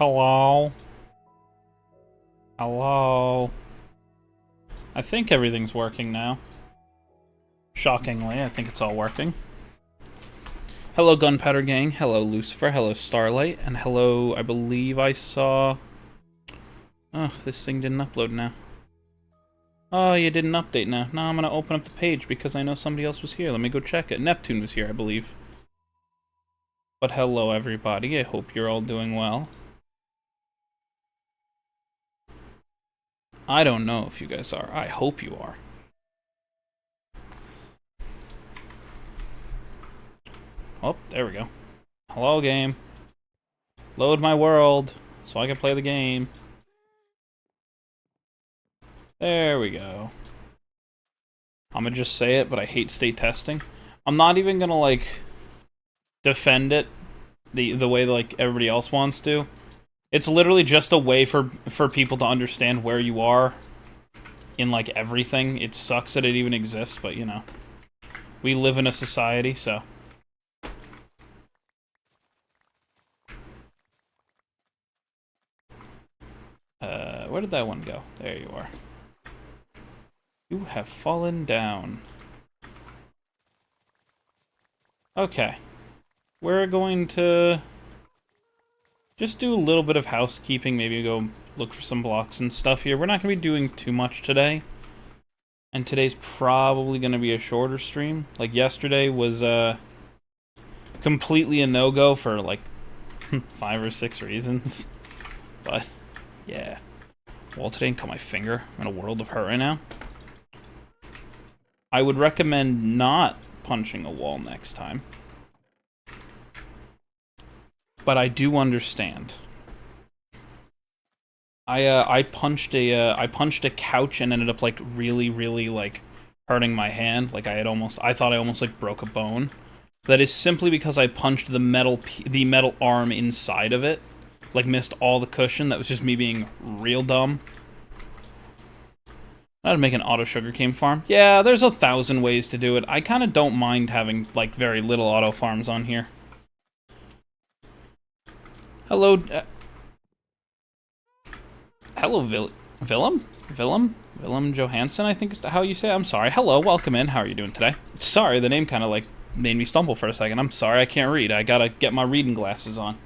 Hello? Hello? I think everything's working now. Shockingly, I think it's all working. Hello, Gunpowder Gang. Hello, Lucifer. Hello, Starlight. And hello, I believe I saw... Oh, this thing didn't upload now. Oh, you didn't update now. Now I'm going to open up the page because I know somebody else was here. Let me go check it. Neptune was here, I believe. But hello, everybody. I hope you're all doing well. I don't know if you guys are. I hope you are. Oh, there we go. Hello, game. Load my world so I can play the game. There we go. I'm gonna just say it, but I hate state testing. I'm not even gonna, like, defend it the way like everybody else wants to. It's literally just a way for people to understand where you are in, like, everything. It sucks that it even exists, but, you know. We live in a society, so... where did that one go? There you are. You have fallen down. Okay. We're going to just do a little bit of housekeeping, maybe go look for some blocks and stuff here. We're not going to be doing too much today. And today's probably going to be a shorter stream. Like, yesterday was completely a no-go for, like, 5 or 6 reasons. But, yeah. Wall today and cut my finger. I'm in a world of hurt right now. I would recommend not punching a wall next time. But I do understand. I punched a couch and ended up, like, really like hurting my hand. Like, I thought I almost like broke a bone. That is simply because I punched the metal arm inside of it. Like, missed all the cushion. That was just me being real dumb. How to make an auto sugarcane farm? Yeah, there's 1,000 ways to do it. I kind of don't mind having, like, very little auto farms on here. Hello, hello, Willem Johansson, I think is how you say it. I'm sorry. Hello, welcome in. How are you doing today? Sorry, the name kind of, like, made me stumble for a second. I'm sorry, I can't read. I gotta get my reading glasses on.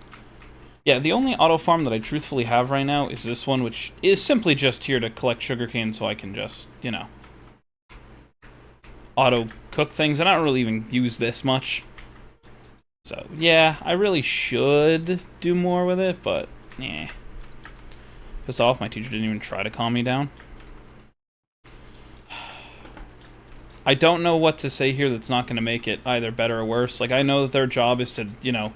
Yeah, the only auto farm that I truthfully have right now is this one, which is simply just here to collect sugarcane so I can just, you know, auto cook things. And I don't really even use this much. So, yeah, I really should do more with it, but, yeah. Pissed off, my teacher didn't even try to calm me down. I don't know what to say here that's not going to make it either better or worse. Like, I know that their job is to, you know,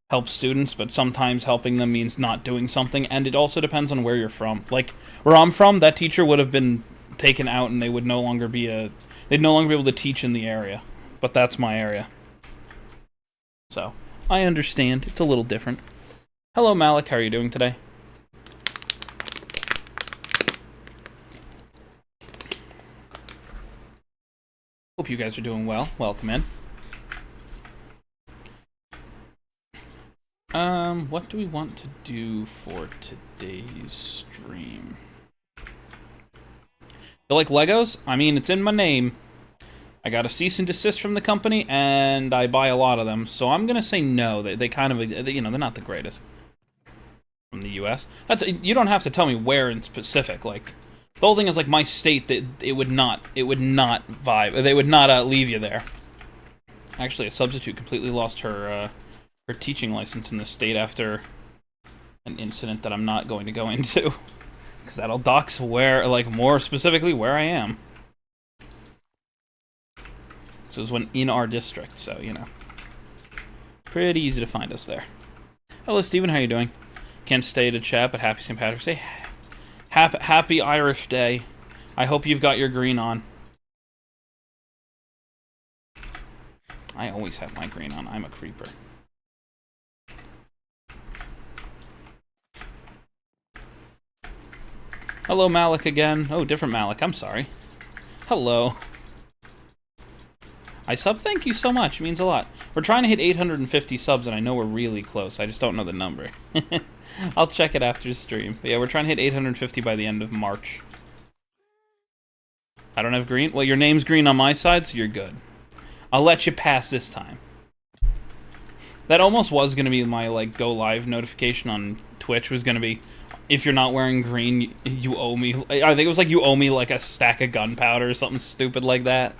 help students, but sometimes helping them means not doing something, and it also depends on where you're from. Like, where I'm from, that teacher would have been taken out and they would no longer be they'd no longer be able to teach in the area. But that's my area. So, I understand. It's a little different. Hello, Malik. How are you doing today? Hope you guys are doing well. Welcome in. What do we want to do for today's stream? You like Legos? I mean, it's in my name. I got a cease and desist from the company, and I buy a lot of them, so I'm gonna say no. They kind of, you know, they're not the greatest. From the U.S. You don't have to tell me where in specific. Like, the whole thing is, like, my state, that it would not vibe. They would not leave you there. Actually, a substitute completely lost her teaching license in the state after an incident that I'm not going to go into, because that'll dox where, like, more specifically where I am. So it was in our district, so, you know. Pretty easy to find us there. Hello, Stephen. How you doing? Can't stay to chat, but happy St. Patrick's Day. Happy Irish Day. I hope you've got your green on. I always have my green on. I'm a creeper. Hello, Malik again. Oh, different Malik. I'm sorry. Hello. I sub? Thank you so much. It means a lot. We're trying to hit 850 subs, and I know we're really close. I just don't know the number. I'll check it after stream. But yeah, we're trying to hit 850 by the end of March. I don't have green? Well, your name's green on my side, so you're good. I'll let you pass this time. That almost was going to be my, like, go live notification on Twitch was going to be, if you're not wearing green, you owe me... I think it was like you owe me, like, a stack of gunpowder or something stupid like that.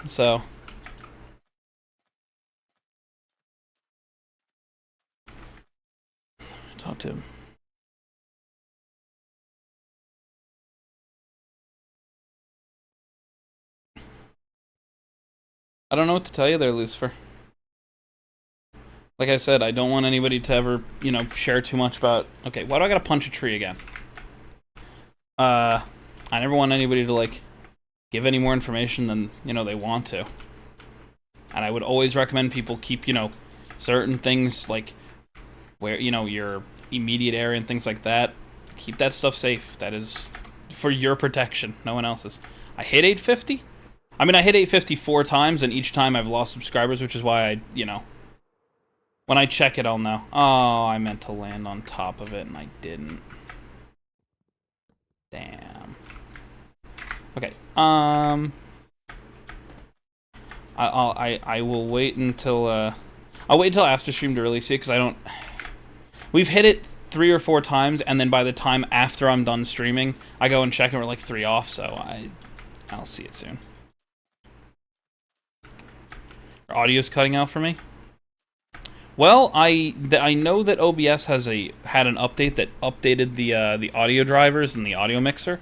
So... Talk to him. I don't know what to tell you there, Lucifer. Like I said, I don't want anybody to ever, you know, share too much about... Okay, why do I gotta punch a tree again? I never want anybody to, like, give any more information than, you know, they want to. And I would always recommend people keep, you know, certain things, like, where, you know, your immediate area and things like that. Keep that stuff safe. That is for your protection, no one else's. I hit 850? I mean, I hit 850 4 times, and each time I've lost subscribers, which is why I, you know... When I check it, I'll know. Oh, I meant to land on top of it, and I didn't. Damn. Okay, I will wait until, I'll wait until after stream to release it, because I don't... We've hit it 3 or 4 times, and then by the time after I'm done streaming, I go and check, and we're like 3 off, so I'll see it soon. Our audio's cutting out for me? Well, I know that OBS had an update that updated the audio drivers and the audio mixer.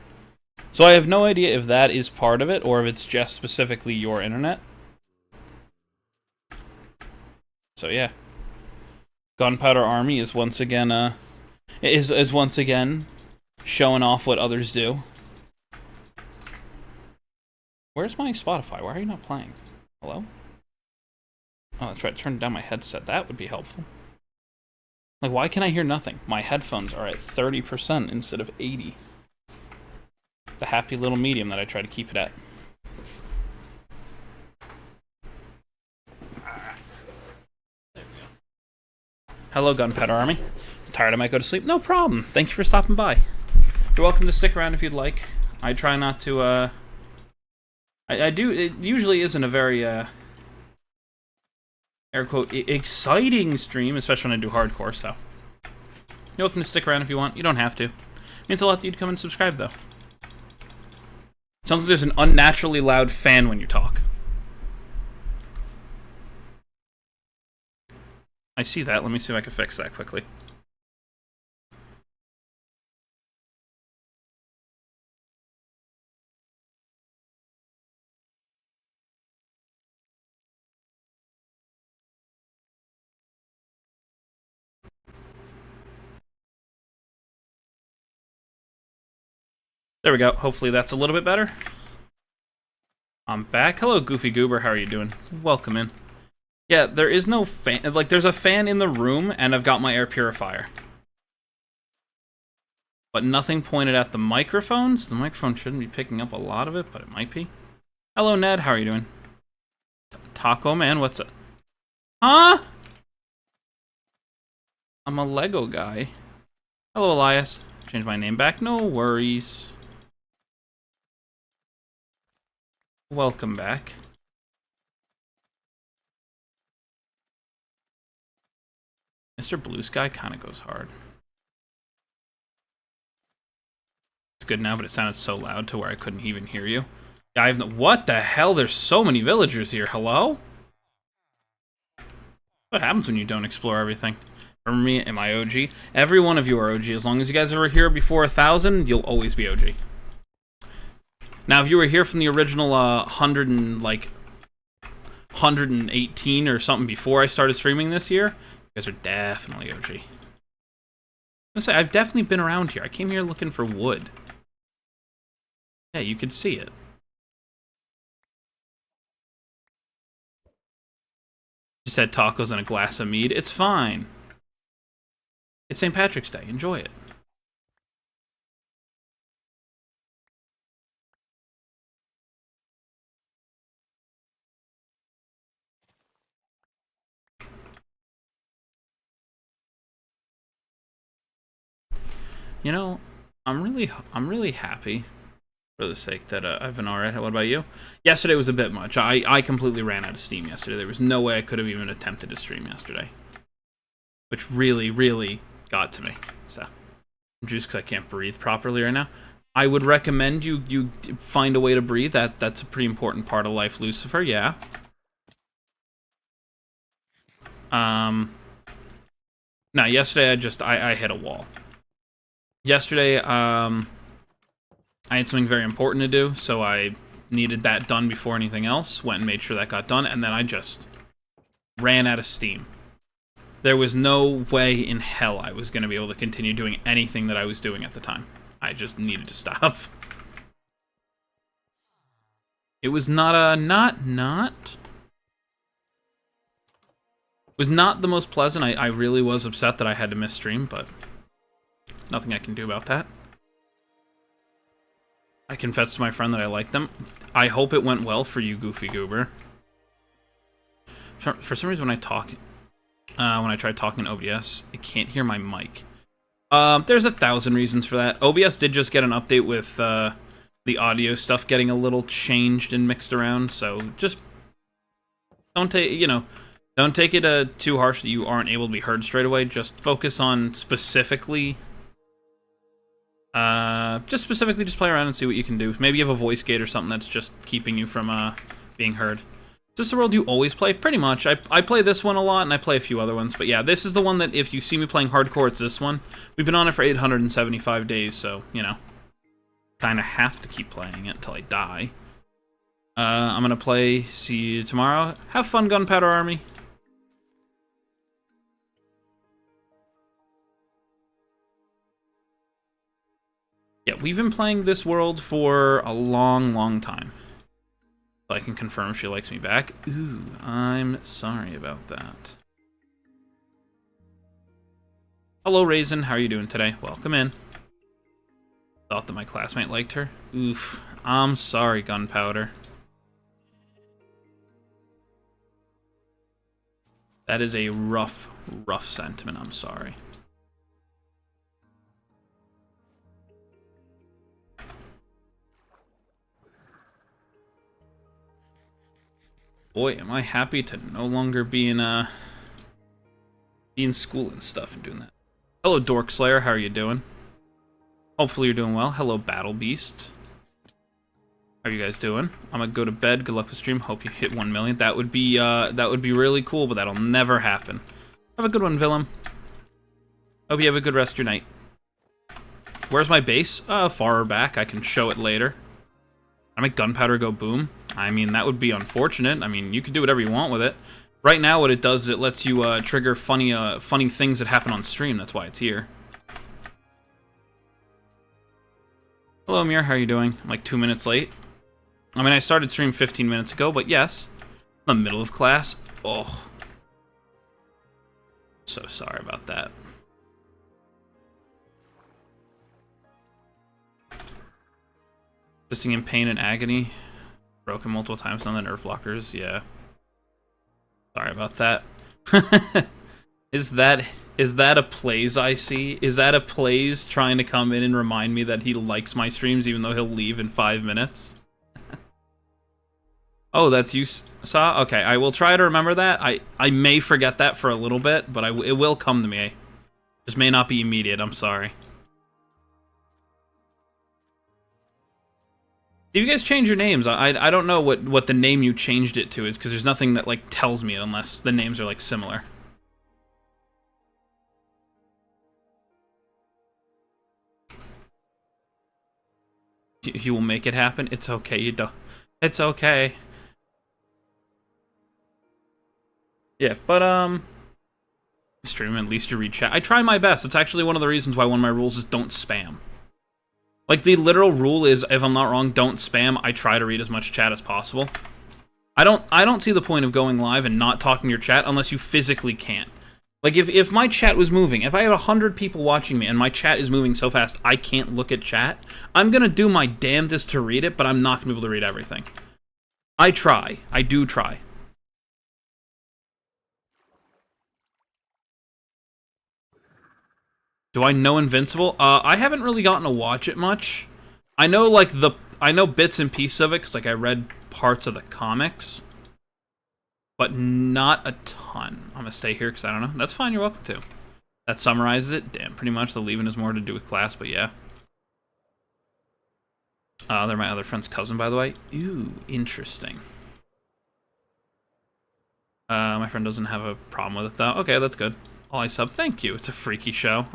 So I have no idea if that is part of it or if it's just specifically your internet. So yeah, Gunpowder Army is once again is once again showing off what others do. Where's my Spotify? Why are you not playing? Hello? Oh, that's right. Turn down my headset. That would be helpful. Like, why can I hear nothing? My headphones are at 30% instead of 80%. The happy little medium that I try to keep it at. There we go. Hello, Gunpowder Army. Tired, I might go to sleep? No problem. Thank you for stopping by. You're welcome to stick around if you'd like. I try not to, I do... It usually isn't a very, air quote, exciting stream, especially when I do hardcore, so. You're welcome to stick around if you want. You don't have to. It means a lot that you'd come and subscribe, though. Sounds like there's an unnaturally loud fan when you talk. I see that. Let me see if I can fix that quickly. There we go. Hopefully that's a little bit better. I'm back. Hello, Goofy Goober. How are you doing? Welcome in. Yeah, there is no fan. Like, there's a fan in the room, and I've got my air purifier. But nothing pointed at the microphones. The microphone shouldn't be picking up a lot of it, but it might be. Hello, Ned. How are you doing? Taco Man, what's up? Huh? I'm a Lego guy. Hello, Elias. Change my name back. No worries. Welcome back. Mr. Blue Sky kind of goes hard. It's good now, but it sounded so loud to where I couldn't even hear you. Yeah, what the hell? There's so many villagers here. Hello? What happens when you don't explore everything? Remember me? Am I OG? Every one of you are OG. As long as you guys are here before 1,000, you'll always be OG. Now, if you were here from the original 118 or something before I started streaming this year, you guys are definitely OG. I'm gonna say, I've definitely been around here. I came here looking for wood. Yeah, you could see it. Just had tacos and a glass of mead. It's fine. It's St. Patrick's Day. Enjoy it. You know, I'm really happy for the sake that I've been alright. What about you? Yesterday was a bit much. I completely ran out of steam yesterday. There was no way I could have even attempted to stream yesterday, which really got to me. So, just because I can't breathe properly right now. I would recommend you find a way to breathe. That's a pretty important part of life, Lucifer. Yeah. No, yesterday I hit a wall. Yesterday, I had something very important to do, so I needed that done before anything else. Went and made sure that got done, and then I just ran out of steam. There was no way in hell I was going to be able to continue doing anything that I was doing at the time. I just needed to stop. It was not it was not the most pleasant. I really was upset that I had to miss stream, but nothing I can do about that. I confessed to my friend that I liked them. I hope it went well for you, Goofy Goober. For some reason, when I try talking in OBS, I can't hear my mic. There's 1,000 reasons for that. OBS did just get an update with the audio stuff getting a little changed and mixed around, so just don't take it too harsh that you aren't able to be heard straight away. Just focus on specifically just play around and see what you can do. Maybe you have a voice gate or something that's just keeping you from being heard. Is this the world you always play? Pretty much. I play this one a lot, and I play a few other ones. But yeah, this is the one that if you see me playing hardcore, it's this one. We've been on it for 875 days, so, you know, kind of have to keep playing it until I die. I'm going to play. See you tomorrow. Have fun, Gunpowder Army. Yeah, we've been playing this world for a long time. I can confirm if she likes me back. Ooh, I'm sorry about that. Hello, Raisin. How are you doing today? Welcome in. Thought that my classmate liked her. Oof. I'm sorry, Gunpowder. That is a rough sentiment. I'm sorry. Boy, am I happy to no longer be in school and stuff and doing that. Hello, Dork Slayer. How are you doing? Hopefully you're doing well. Hello, Battle Beast. How are you guys doing? I'm gonna go to bed. Good luck with stream. Hope you hit 1 million. That would be really cool, but that'll never happen. Have a good one, Willem. Hope you have a good rest of your night. Where's my base? Far back. I can show it later. I make gunpowder go boom. I mean, that would be unfortunate. I mean, you can do whatever you want with it. Right now, what it does is it lets you trigger funny things that happen on stream. That's why it's here. Hello, Amir. How are you doing? I'm like 2 minutes late. I mean, I started stream 15 minutes ago, but yes. In the middle of class. Oh. So sorry about that. Existing in pain and agony. Broken multiple times on the nerve blockers. Yeah. Sorry about that. Is that a Plays I see? Is that a Plays trying to come in and remind me that he likes my streams even though he'll leave in 5 minutes? Oh, that's you saw? Okay, I will try to remember that. I may forget that for a little bit, but it will come to me. Just may not be immediate, I'm sorry. If you guys change your names, I don't know what the name you changed it to is, because there's nothing that, like, tells me it unless the names are, like, similar. You will make it happen? It's okay, you don't. It's okay. Yeah, but, stream, at least you read chat. I try my best. It's actually one of the reasons why one of my rules is don't spam. Like, the literal rule is, if I'm not wrong, don't spam. I try to read as much chat as possible. I don't see the point of going live and not talking to your chat unless you physically can't. Like, if my chat was moving, if I had 100 people watching me and my chat is moving so fast I can't look at chat, I'm gonna do my damnedest to read it, but I'm not gonna be able to read everything. I try. I do try. Do I know Invincible? I haven't really gotten to watch it much. I know, like, I know bits and pieces of it, because, like, I read parts of the comics. But not a ton. I'm gonna stay here, because I don't know. That's fine, you're welcome to. That summarizes it. Damn, pretty much the leaving is more to do with class, but yeah. They're my other friend's cousin, by the way. Ooh, interesting. My friend doesn't have a problem with it, though. Okay, that's good. I sub, thank you. It's a freaky show.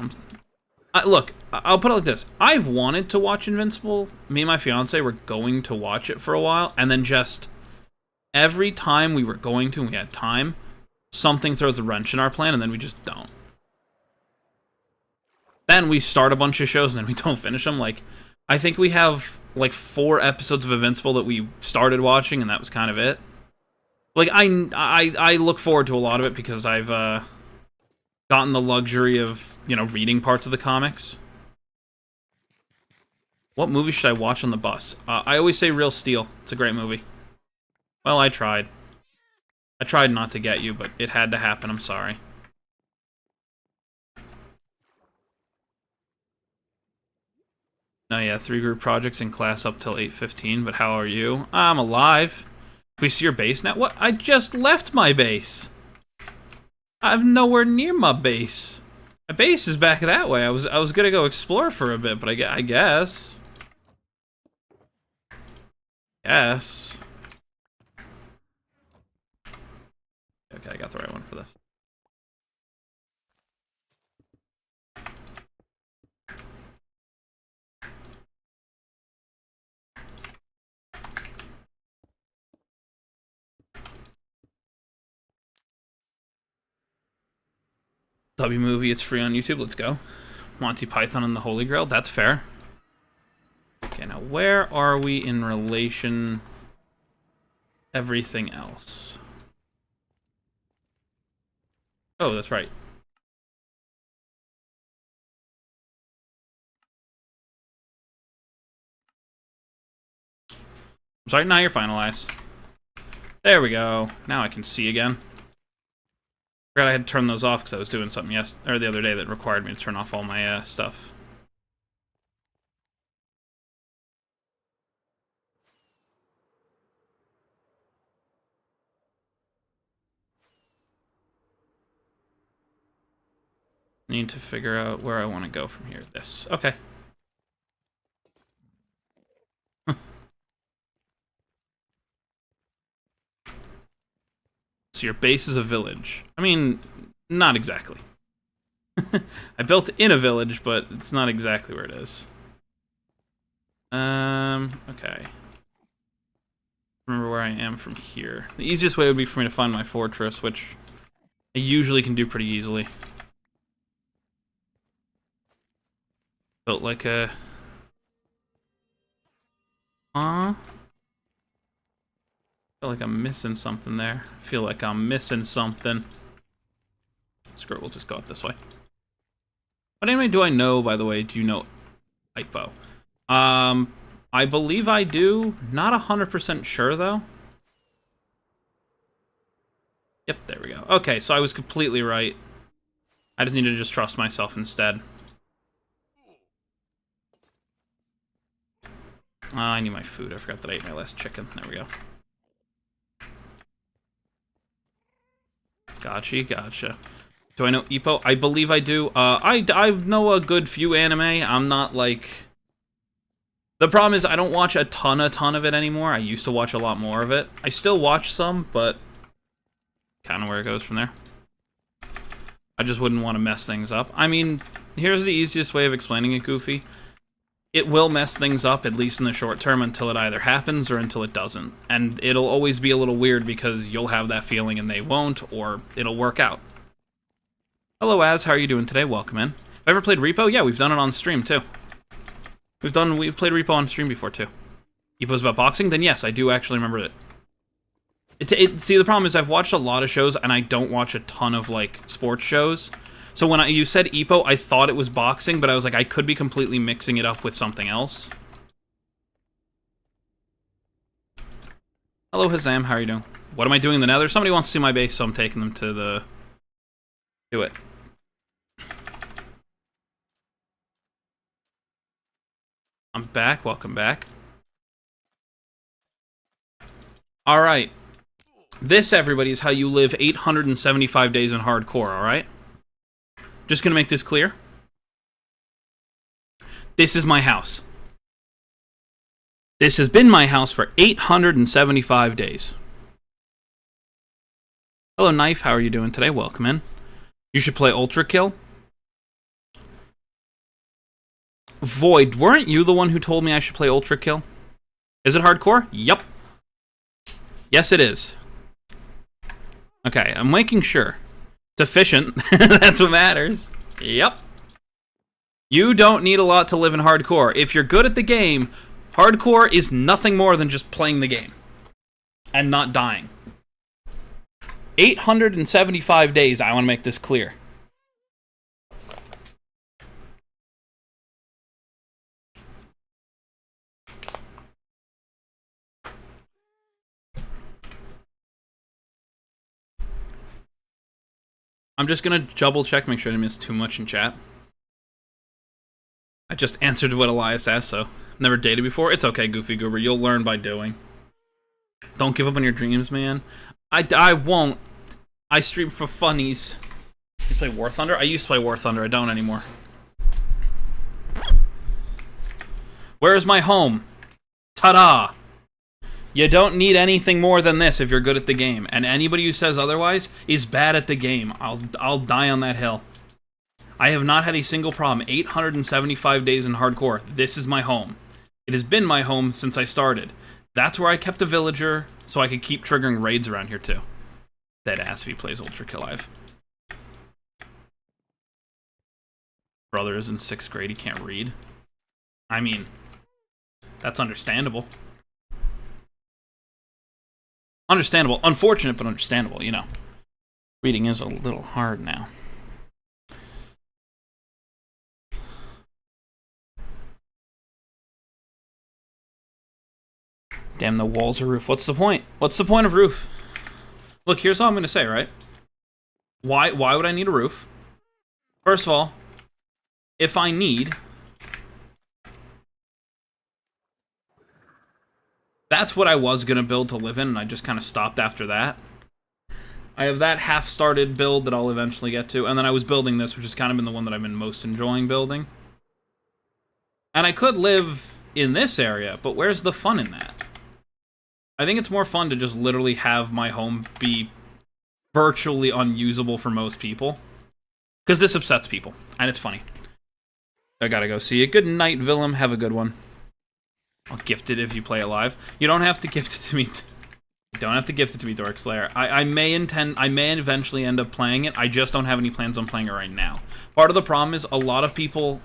Look, I'll put it like this. I've wanted to watch Invincible. Me and my fiance were going to watch it for a while, and then just every time we were going to and we had time, something throws a wrench in our plan, and then we just don't. Then we start a bunch of shows, and then we don't finish them. Like, I think we have, like, 4 episodes of Invincible that we started watching, and that was kind of it. Like, I look forward to a lot of it because I've, gotten the luxury of, you know, reading parts of the comics. What movie should I watch on the bus? I always say Real Steel. It's a great movie. Well, I tried. I tried not to get you, but it had to happen. I'm sorry. No, yeah, 3 group projects in class up till 8:15, but how are you? I'm alive. Can we see your base now? What? I just left my base. I'm nowhere near my base. My base is back that way. I was gonna go explore for a bit, but I guess. Yes. Okay, I got the right one for this. W movie, it's free on YouTube. Let's go. Monty Python and the Holy Grail. That's fair. Okay, now where are we in relation everything else? Oh, that's right. I'm sorry, now you're finalized. There we go. Now I can see again. I forgot I had to turn those off because I was doing something the other day that required me to turn off all my stuff. Need to figure out where I want to go from here. This. Okay. So your base is a village. I mean, not exactly. I built in a village, but it's not exactly where it is. Okay. Remember where I am from here. The easiest way would be for me to find my fortress, which I usually can do pretty easily. Built like a... I feel like I'm missing something there. I feel like I'm missing something. Screw it, we'll just go up this way. What anime do I know, by the way? Do you know Hypo? I believe I do. Not 100% sure, though. Yep, there we go. Okay, so I was completely right. I just need to just trust myself instead. I need my food. I forgot that I ate my last chicken. There we go. Gotcha. Do I know Ippo? I believe I do. I know a good few anime. I'm not like... The problem is I don't watch a ton of it anymore. I used to watch a lot more of it. I still watch some, but kind of where it goes from there. I just wouldn't want to mess things up. I mean, here's the easiest way of explaining it, Goofy. It will mess things up, at least in the short term, until it either happens or until it doesn't. And it'll always be a little weird because you'll have that feeling and they won't, or it'll work out. Hello, Az. How are you doing today? Welcome in. Have I ever played Repo? Yeah, we've done it on stream, too. We've played Repo on stream before, too. Repo's about boxing? Then yes, I do actually remember it. See, the problem is I've watched a lot of shows, and I don't watch a ton of, like, sports shows. So when you said Ippo, I thought it was boxing, but I was like, I could be completely mixing it up with something else. Hello, Hazam. How are you doing? What am I doing in the nether? Somebody wants to see my base, so I'm taking them to the... Do it. I'm back. Welcome back. Alright. This, everybody, is how you live 875 days in hardcore, alright? Just gonna make this clear. This is my house. This has been my house for 875 days. Hello, Knife. How are you doing today? Welcome in. You should play Ultra Kill. Void, weren't you the one who told me I should play Ultra Kill? Is it hardcore? Yup. Yes, it is. Okay, I'm making sure. It's efficient. That's what matters. Yep. You don't need a lot to live in hardcore. If you're good at the game, hardcore is nothing more than just playing the game. And not dying. 875 days, I want to make this clear. I'm just gonna double check, make sure I didn't miss too much in chat. I just answered what Elias asked, so never dated before. It's okay, Goofy Goober. You'll learn by doing. Don't give up on your dreams, man. I won't. I stream for funnies. You play War Thunder? I used to play War Thunder. I don't anymore. Where is my home? Ta-da! You don't need anything more than this if you're good at the game. And anybody who says otherwise is bad at the game. I'll die on that hill. I have not had a single problem. 875 days in hardcore. This is my home. It has been my home since I started. That's where I kept a villager, so I could keep triggering raids around here too. Dead ass if he plays Ultra Kill Live. Brother is in 6th grade, he can't read. I mean, that's understandable. Understandable. Unfortunate, but understandable, you know. Reading is a little hard now. Damn, the walls are roof. What's the point? What's the point of roof? Look, here's all I'm going to say, right? Why would I need a roof? First of all, if I need... That's what I was going to build to live in, and I just kind of stopped after that. I have that half-started build that I'll eventually get to, and then I was building this, which has kind of been the one that I've been most enjoying building. And I could live in this area, but where's the fun in that? I think it's more fun to just literally have my home be virtually unusable for most people. Because this upsets people, and it's funny. I gotta go see you. Good night, Willem. Have a good one. I'll gift it if you play it live. You don't have to gift it to me. You don't have to gift it to me, Dork Slayer. I may eventually end up playing it. I just don't have any plans on playing it right now. Part of the problem is a lot of people...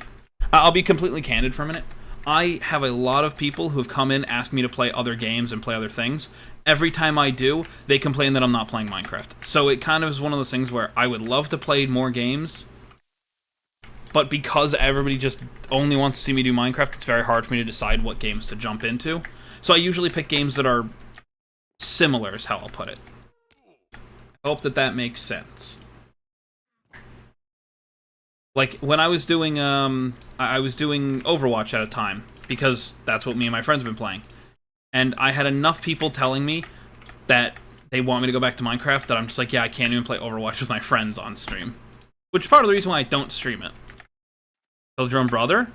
I'll be completely candid for a minute. I have a lot of people who have come in, asked me to play other games and play other things. Every time I do, they complain that I'm not playing Minecraft. So it kind of is one of those things where I would love to play more games, but because everybody just only wants to see me do Minecraft, it's very hard for me to decide what games to jump into. So I usually pick games that are similar, is how I'll put it. I hope that that makes sense. Like, when I was doing Overwatch at a time, because that's what me and my friends have been playing. And I had enough people telling me that they want me to go back to Minecraft that I'm just like, yeah, I can't even play Overwatch with my friends on stream. Which is part of the reason why I don't stream it. Build your own brother?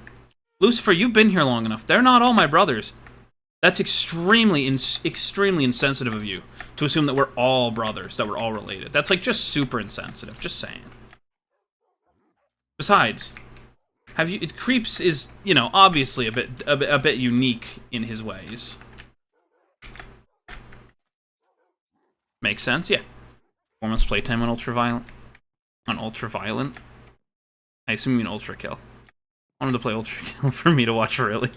Lucifer, you've been here long enough. They're not all my brothers. That's extremely insensitive of you to assume that we're all brothers, that we're all related. That's like just super insensitive, just saying. Besides, Creeps is, you know, obviously a bit unique in his ways. Makes sense, yeah. Performance playtime on Ultraviolent. On Ultraviolent? I assume you mean Ultra Kill. I wanted to play Ultra Kill for me to watch, really.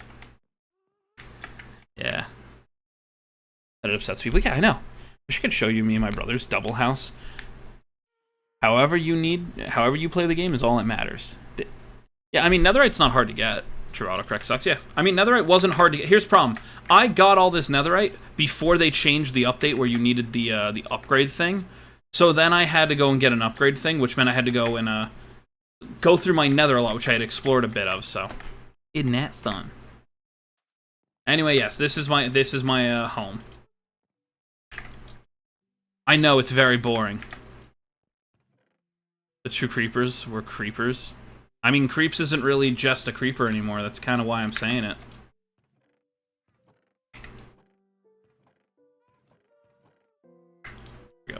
Yeah. That it upsets people. Yeah, I know. Wish I could show you me and my brother's double house. However you play the game is all that matters. Yeah, I mean, netherite's not hard to get. True, autocorrect sucks, yeah. I mean, netherite wasn't hard to get. Here's the problem. I got all this netherite before they changed the update where you needed the upgrade thing. So then I had to go and get an upgrade thing, which meant I had to go and go through my nether a lot, which I had explored a bit of, so. Isn't that fun? Anyway, yes, this is my home. I know it's very boring. The true creepers were creepers. I mean, creeps isn't really just a creeper anymore. That's kind of why I'm saying it. Here we go.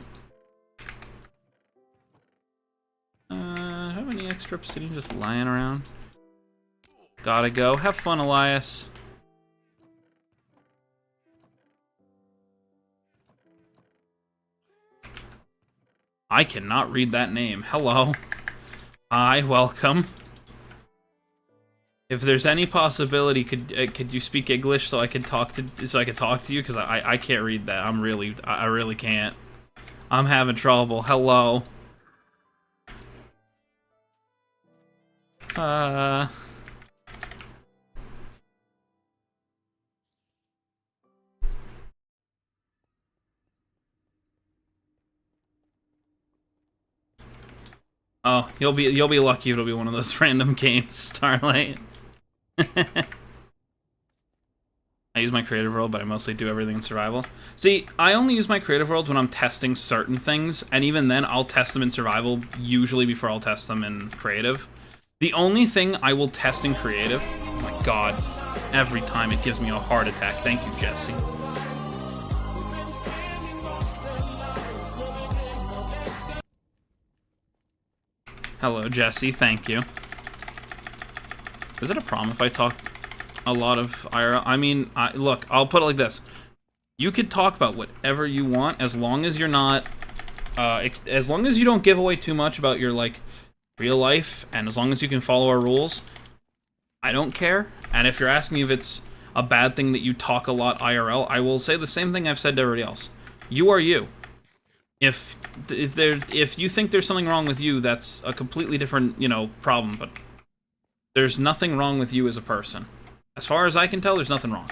Have any extra obsidian just lying around? Gotta go. Have fun, Elias. I cannot read that name. Hello. Hi, welcome. If there's any possibility, could you speak English so I can talk to you? Because I can't read that. I really can't. I'm having trouble. Hello. Oh, you'll be lucky it'll be one of those random games, Starlight. I use my creative world, but I mostly do everything in survival. See, I only use my creative world when I'm testing certain things, and even then, I'll test them in survival, usually before I'll test them in creative. The only thing I will test in creative... Oh my god. Every time it gives me a heart attack. Thank you, Jesse. Hello, Jesse. Thank you. Is it a problem if I talk a lot of IRL? I mean, look, I'll put it like this. You could talk about whatever you want as long as you're not... as long as you don't give away too much about your, like, real life, and as long as you can follow our rules, I don't care. And if you're asking me if it's a bad thing that you talk a lot IRL, I will say the same thing I've said to everybody else. You are you. If you think there's something wrong with you, that's a completely different, you know, problem, but there's nothing wrong with you as a person. As far as I can tell, there's nothing wrong.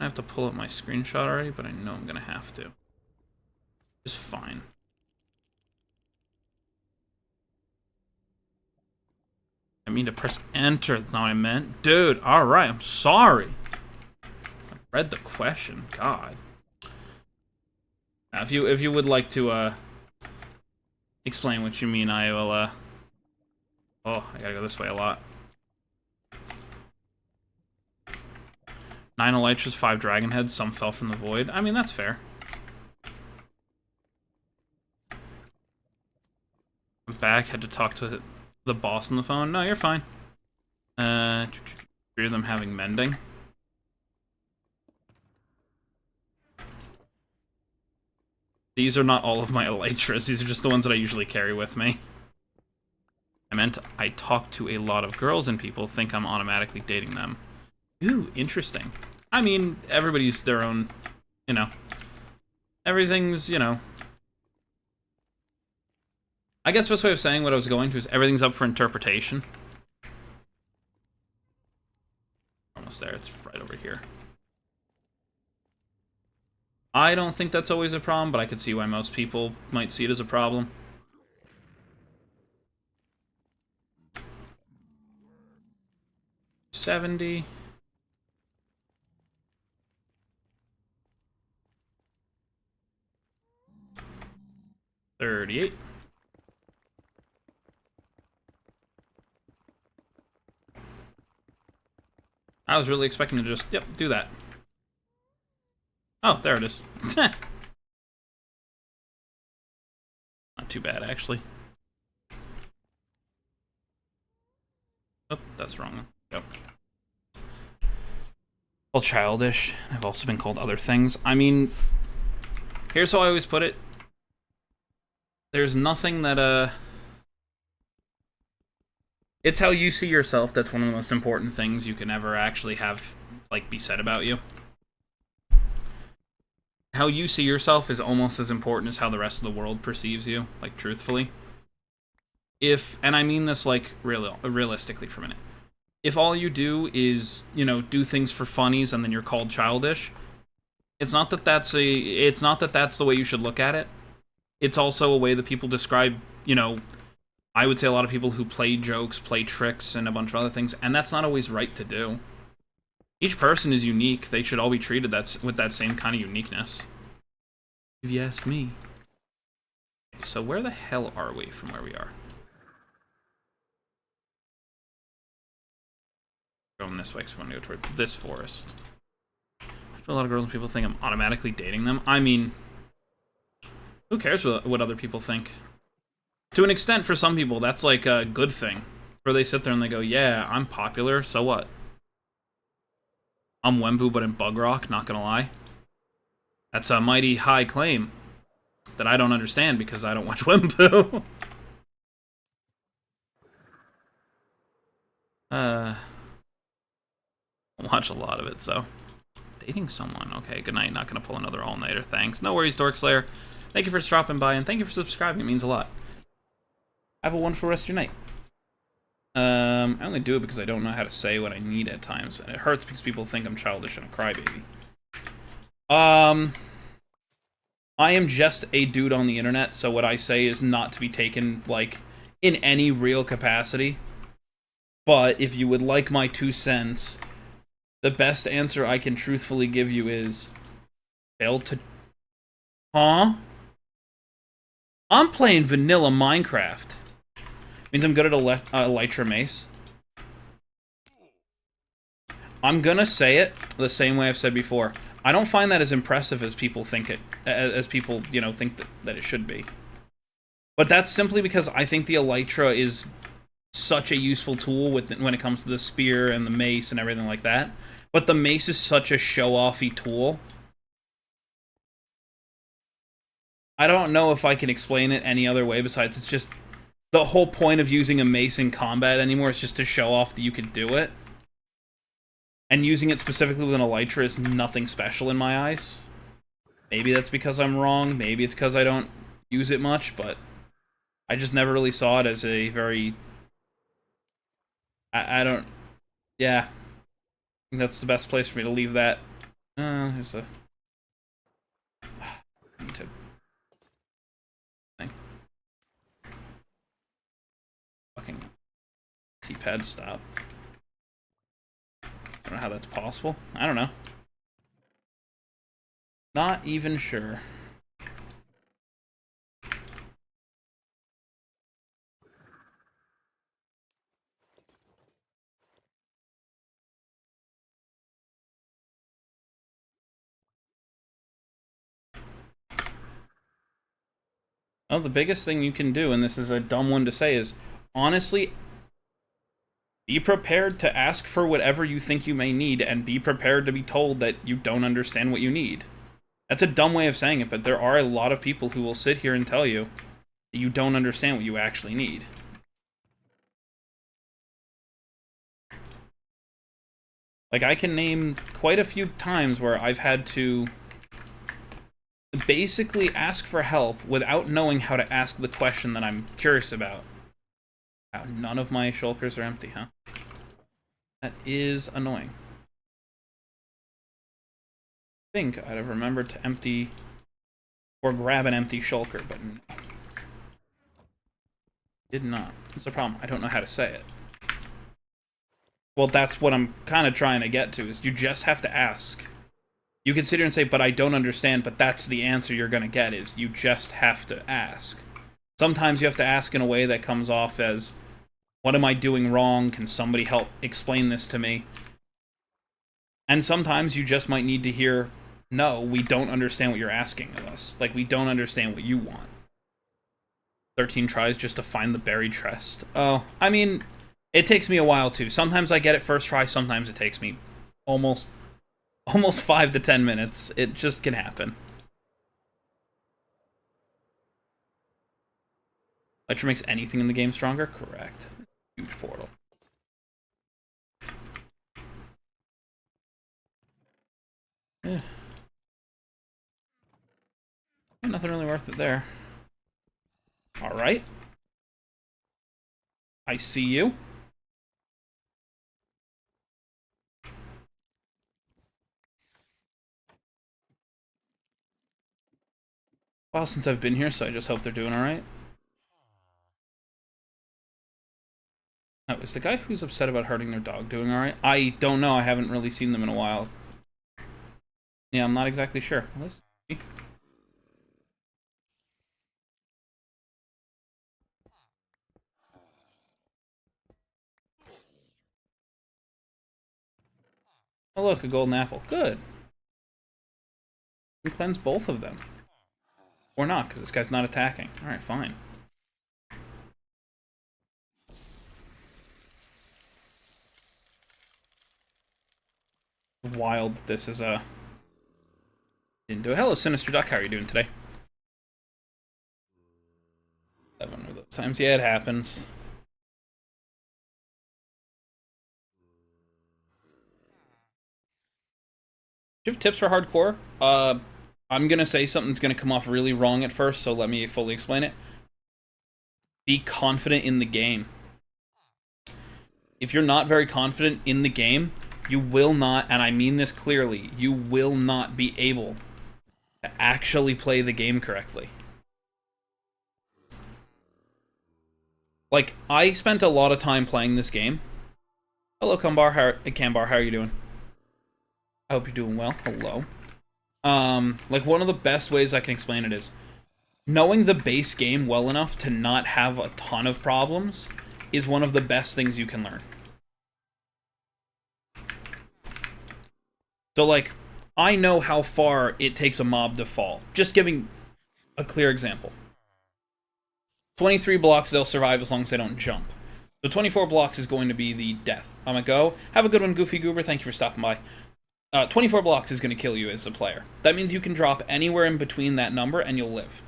I have to pull up my screenshot already, but I know I'm gonna have to. It's fine. I mean to press enter, that's not what I meant. Dude, alright, I'm sorry. I read the question, God. Now, if you would like to, explain what you mean, I will, oh, I gotta go this way a lot. 9 elytras, 5 dragon heads, some fell from the void. I mean, that's fair. I'm back, had to talk to the boss on the phone. No, you're fine. 3 of them having mending. These are not all of my elytras. These are just the ones that I usually carry with me. I meant I talk to a lot of girls and people think I'm automatically dating them. Ooh, interesting. I mean, everybody's their own, you know. Everything's, you know. I guess the best way of saying what I was going to is everything's up for interpretation. Almost there, it's right over here. I don't think that's always a problem, but I could see why most people might see it as a problem. $70. $38. I was really expecting to just, yep, do that. Oh, there it is. Not too bad, actually. Oh, that's wrong. Yep. Well, childish. I've also been called other things. I mean, here's how I always put it. There's nothing that, it's how you see yourself that's one of the most important things you can ever actually have, like, be said about you. How you see yourself is almost as important as how the rest of the world perceives you, like, truthfully. if, and I mean this like realistically for a minute, if all you do is, you know, do things for funnies and then you're called childish, it's not that that's the way you should look at it. It's also a way that people describe, you know, I would say a lot of people who play jokes, play tricks, and a bunch of other things, and that's not always right to do. Each person is unique. They should all be treated with that same kind of uniqueness. If you ask me. So where the hell are we from where we are? Going this way because we want to go toward this forest. I feel a lot of girls and people think I'm automatically dating them. I mean, who cares what other people think? To an extent, for some people, that's like a good thing. Where they sit there and they go, yeah, I'm popular, so what? I'm Wembu, but in Bug Rock, not gonna lie. That's a mighty high claim that I don't understand because I don't watch Wembu. I watch a lot of it, so. Dating someone. Okay, good night. Not gonna pull another all-nighter. Thanks. No worries, Dork Slayer. Thank you for dropping by, and thank you for subscribing. It means a lot. Have a wonderful rest of your night. I only do it because I don't know how to say what I need at times, and it hurts because people think I'm childish and a crybaby. I am just a dude on the internet, so what I say is not to be taken, like, in any real capacity. But if you would like my 2 cents, the best answer I can truthfully give you is... fail to... Huh? I'm playing vanilla Minecraft. Means I'm good at Elytra Mace. I'm gonna say it the same way I've said before. I don't find that as impressive as people think it, as people, you know, think that it should be. But that's simply because I think the Elytra is such a useful tool when it comes to the spear and the mace and everything like that. But the mace is such a show-offy tool. I don't know if I can explain it any other way besides it's just... the whole point of using a mace in combat anymore is just to show off that you can do it. And using it specifically with an Elytra is nothing special in my eyes. Maybe that's because I'm wrong, maybe it's because I don't use it much, but I just never really saw it as a very... I don't... yeah. I think that's the best place for me to leave that. There's a... I need to... fucking... T-pad stop. I don't know how that's possible. I don't know. Not even sure. Well, the biggest thing you can do, and this is a dumb one to say, is honestly, be prepared to ask for whatever you think you may need, and be prepared to be told that you don't understand what you need. That's a dumb way of saying it, but there are a lot of people who will sit here and tell you that you don't understand what you actually need. Like, I can name quite a few times where I've had to basically ask for help without knowing how to ask the question that I'm curious about. Wow, none of my shulkers are empty, huh? That is annoying. I think I'd have remembered to empty or grab an empty shulker, but no. Did not. That's the problem. I don't know how to say it. Well, that's what I'm kind of trying to get to, is you just have to ask. You can sit here and say, but I don't understand, but that's the answer you're going to get, is you just have to ask. Sometimes you have to ask in a way that comes off as, what am I doing wrong? Can somebody help explain this to me? And sometimes you just might need to hear, no, we don't understand what you're asking of us. Like, we don't understand what you want. 13 tries just to find the buried chest. Oh, I mean, it takes me a while too. Sometimes I get it first try, sometimes it takes me almost 5 to 10 minutes. It just can happen. Elytra makes anything in the game stronger? Correct. Huge portal. Yeah. Nothing really worth it there. Alright. I see you. Well, since I've been here, so I just hope they're doing alright. Oh, is the guy who's upset about hurting their dog doing alright? I don't know. I haven't really seen them in a while. Yeah, I'm not exactly sure. Let's see. Oh, look, a golden apple. Good. We can cleanse both of them. Or not, because this guy's not attacking. Alright, fine. Wild that this is a... Didn't do it. Hello, Sinister Duck. How are you doing today? 7 of those times. Yeah, it happens. Do you have tips for hardcore? I'm gonna say something's gonna come off really wrong at first, so let me fully explain it. Be confident in the game. If you're not very confident in the game, you will not, and I mean this clearly, you will not be able to actually play the game correctly. Like, I spent a lot of time playing this game. Hello, Kambar. How are you doing? I hope you're doing well. Hello. Like, one of the best ways I can explain it is knowing the base game well enough to not have a ton of problems is one of the best things you can learn. So, like, I know how far it takes a mob to fall. Just giving a clear example. 23 blocks, they'll survive as long as they don't jump. So 24 blocks is going to be the death. I'm gonna go. Have a good one, Goofy Goober. Thank you for stopping by. 24 blocks is going to kill you as a player. That means you can drop anywhere in between that number and you'll live.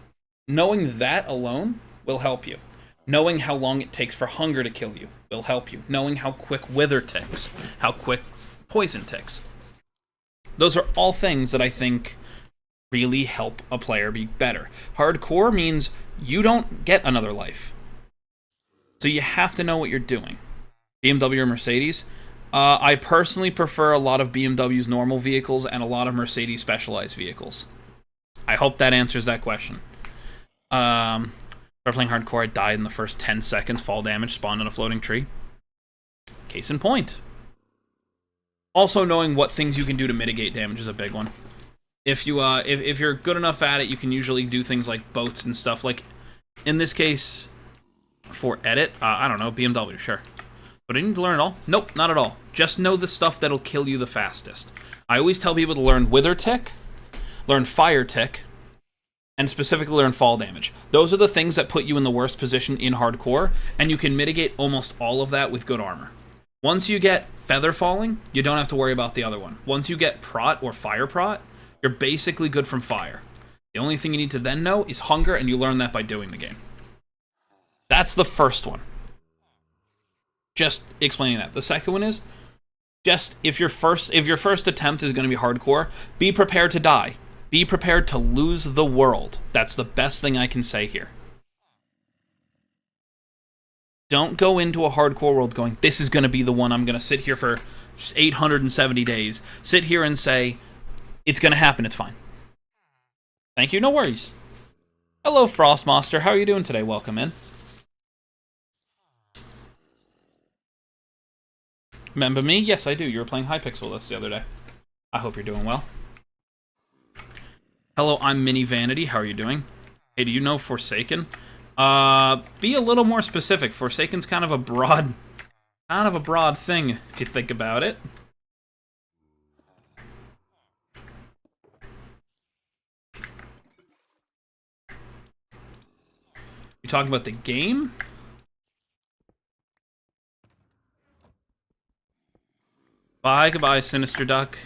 Knowing that alone will help you. Knowing how long it takes for hunger to kill you will help you. Knowing how quick wither ticks, how quick poison ticks. Those are all things that I think really help a player be better. Hardcore means you don't get another life. So you have to know what you're doing. BMW or Mercedes? I personally prefer a lot of BMW's normal vehicles and a lot of Mercedes specialized vehicles. I hope that answers that question. Started playing hardcore, I died in the first 10 seconds, fall damage, spawned on a floating tree. Case in point. Also, knowing what things you can do to mitigate damage is a big one. If you're good enough at it, you can usually do things like boats and stuff. Like, in this case, for edit, I don't know, BMW, sure. But I need to learn it all? Nope, not at all. Just know the stuff that'll kill you the fastest. I always tell people to learn Wither Tick, learn Fire Tick, and specifically learn Fall Damage. Those are the things that put you in the worst position in hardcore, and you can mitigate almost all of that with good armor. Once you get Feather Falling, you don't have to worry about the other one. Once you get Prot or Fire Prot, you're basically good from fire. The only thing you need to then know is Hunger, and you learn that by doing the game. That's the first one. Just explaining that. The second one is just if your first attempt is going to be hardcore, be prepared to die. Be prepared to lose the world. That's the best thing I can say here. Don't go into a hardcore world going, this is going to be the one I'm going to sit here for 870 days. Sit here and say, it's going to happen, it's fine. Thank you, no worries. Hello, Frostmaster. How are you doing today? Welcome in. Remember me? Yes, I do. You were playing Hypixel with us the other day. I hope you're doing well. Hello, I'm Mini Vanity. How are you doing? Hey, do you know Forsaken? Be a little more specific. Forsaken's kind of a broad thing, if you think about it. You talking about the game? Bye, goodbye, Sinister Duck.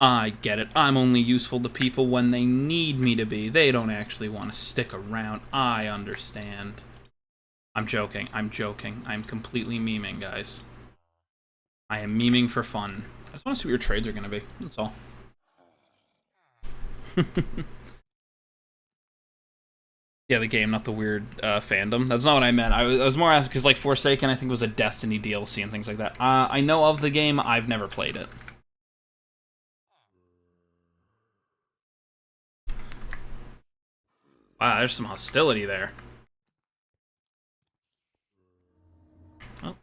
I get it. I'm only useful to people when they need me to be. They don't actually want to stick around. I understand. I'm joking. I'm joking. I'm completely memeing, guys. I am memeing for fun. I just want to see what your trades are going to be. That's all. Yeah, the game, not the weird fandom. That's not what I meant. I was more asking because, like, Forsaken, I think, was a Destiny DLC and things like that. I know of the game. I've never played it. Wow, there's some hostility there. Oh,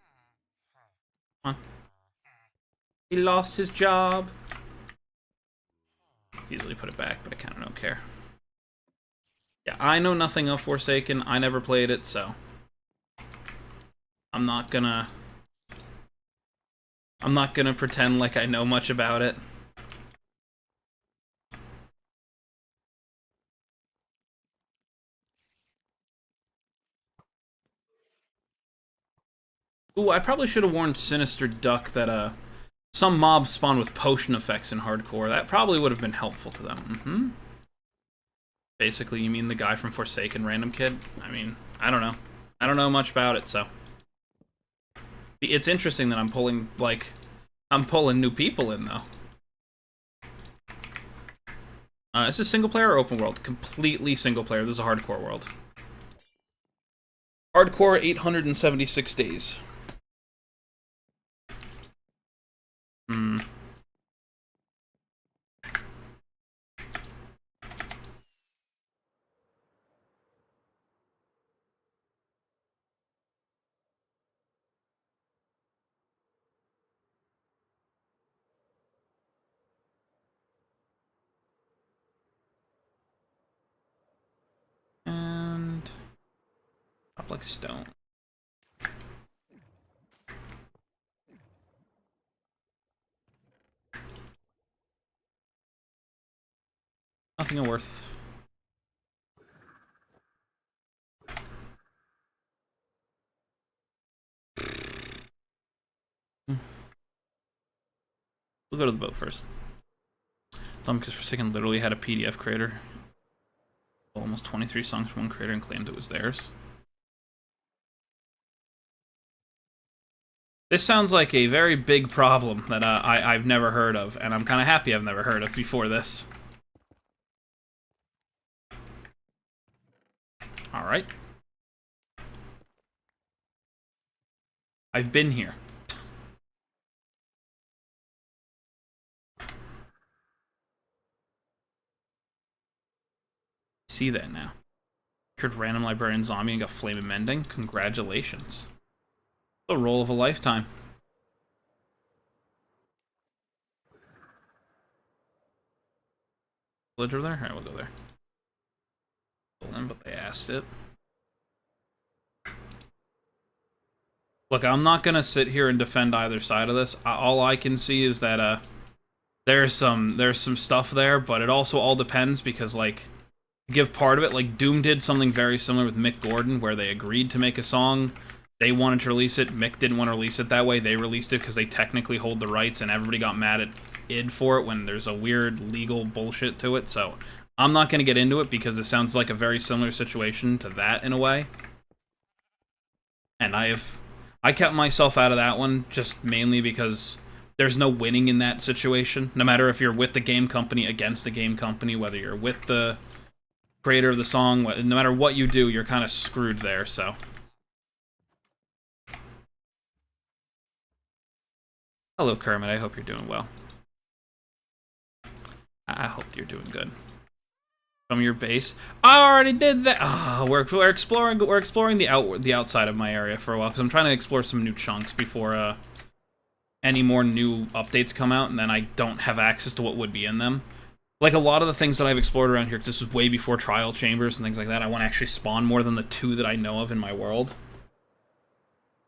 come on. He lost his job. Easily put it back, but I kind of don't care. Yeah, I know nothing of Forsaken. I never played it, so I'm not gonna pretend like I know much about it. Ooh, I probably should have warned Sinister Duck that some mobs spawn with potion effects in hardcore. That probably would have been helpful to them. Basically, you mean the guy from Forsaken, random kid? I mean, I don't know. I don't know much about it, so it's interesting that I'm pulling new people in though. Is this single player or open world? Completely single player. This is a hardcore world. Hardcore 876 days. And drop like a stone. Nothing of worth. We'll go to the boat first. Because Forsaken literally had a PDF creator. Almost 23 songs from one creator and claimed it was theirs. This sounds like a very big problem that I've never heard of, and I'm kind of happy I've never heard of before this. Alright. I've been here. See that now. Cured random librarian zombie and got flame mending. Congratulations. The roll of a lifetime. Village over there? Alright, we'll go there. But they asked it. Look, I'm not gonna sit here and defend either side of this. All I can see is that there's some stuff there, but it also all depends because, like, give part of it, like Doom did something very similar with Mick Gordon where they agreed to make a song. They wanted to release it. Mick didn't want to release it that way. They released it because they technically hold the rights, and everybody got mad at id for it when there's a weird legal bullshit to it. So I'm not going to get into it because it sounds like a very similar situation to that in a way. And I kept myself out of that one just mainly because there's no winning in that situation. No matter if you're with the game company, against the game company, whether you're with the creator of the song, no matter what you do, you're kind of screwed there, so. Hello, Kermit. I hope you're doing well. I hope you're doing good. From your base. I already did that. Oh, we're exploring the outside of my area for a while because I'm trying to explore some new chunks before any more new updates come out, and then I don't have access to what would be in them. Like a lot of the things that I've explored around here, because this was way before trial chambers and things like that. I want to actually spawn more than the 2 that I know of in my world.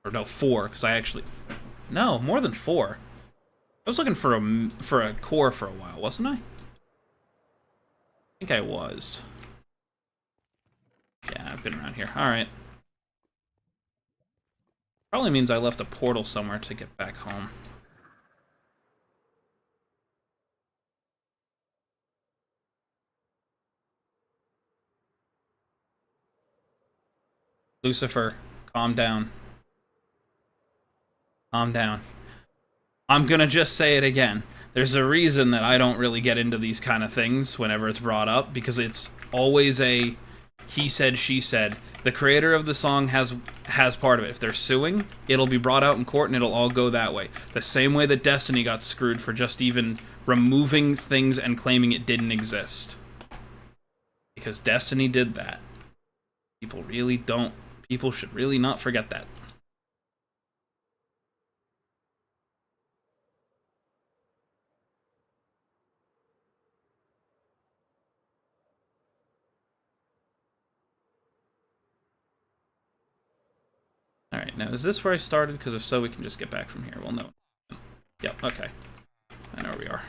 Or no, 4, because I actually... No, more than 4. I was looking for a core for a while, wasn't I? I think I was. Yeah, I've been around here. Alright. Probably means I left a portal somewhere to get back home. Lucifer, calm down. Calm down. I'm gonna just say it again. There's a reason that I don't really get into these kind of things whenever it's brought up, because it's always a he said, she said. The creator of the song has part of it. If they're suing, it'll be brought out in court and it'll all go that way. The same way that Destiny got screwed for just even removing things and claiming it didn't exist. Because Destiny did that. People should really not forget that. Alright, now is this where I started? Because if so, we can just get back from here. Well, no. Yep, okay. I know where we are.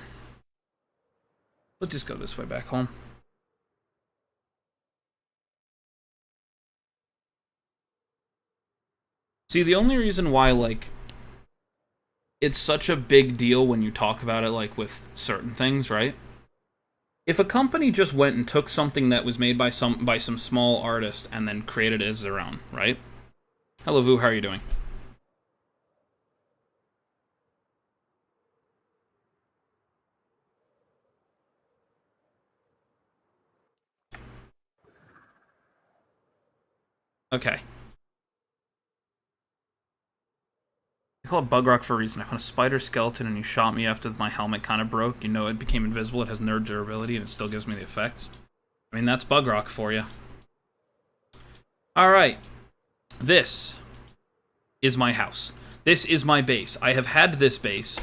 We'll just go this way back home. See, the only reason why, like, it's such a big deal when you talk about it, like, with certain things, right? If a company just went and took something that was made by some small artist and then created it as their own, right? Hello, Vu, how are you doing? Okay. I call it bug rock for a reason. I found a spider skeleton and you shot me after my helmet kind of broke. You know, it became invisible, it has nerd durability, and it still gives me the effects. I mean, that's bug rock for you. Alright. This is my house. This is my base. I have had this base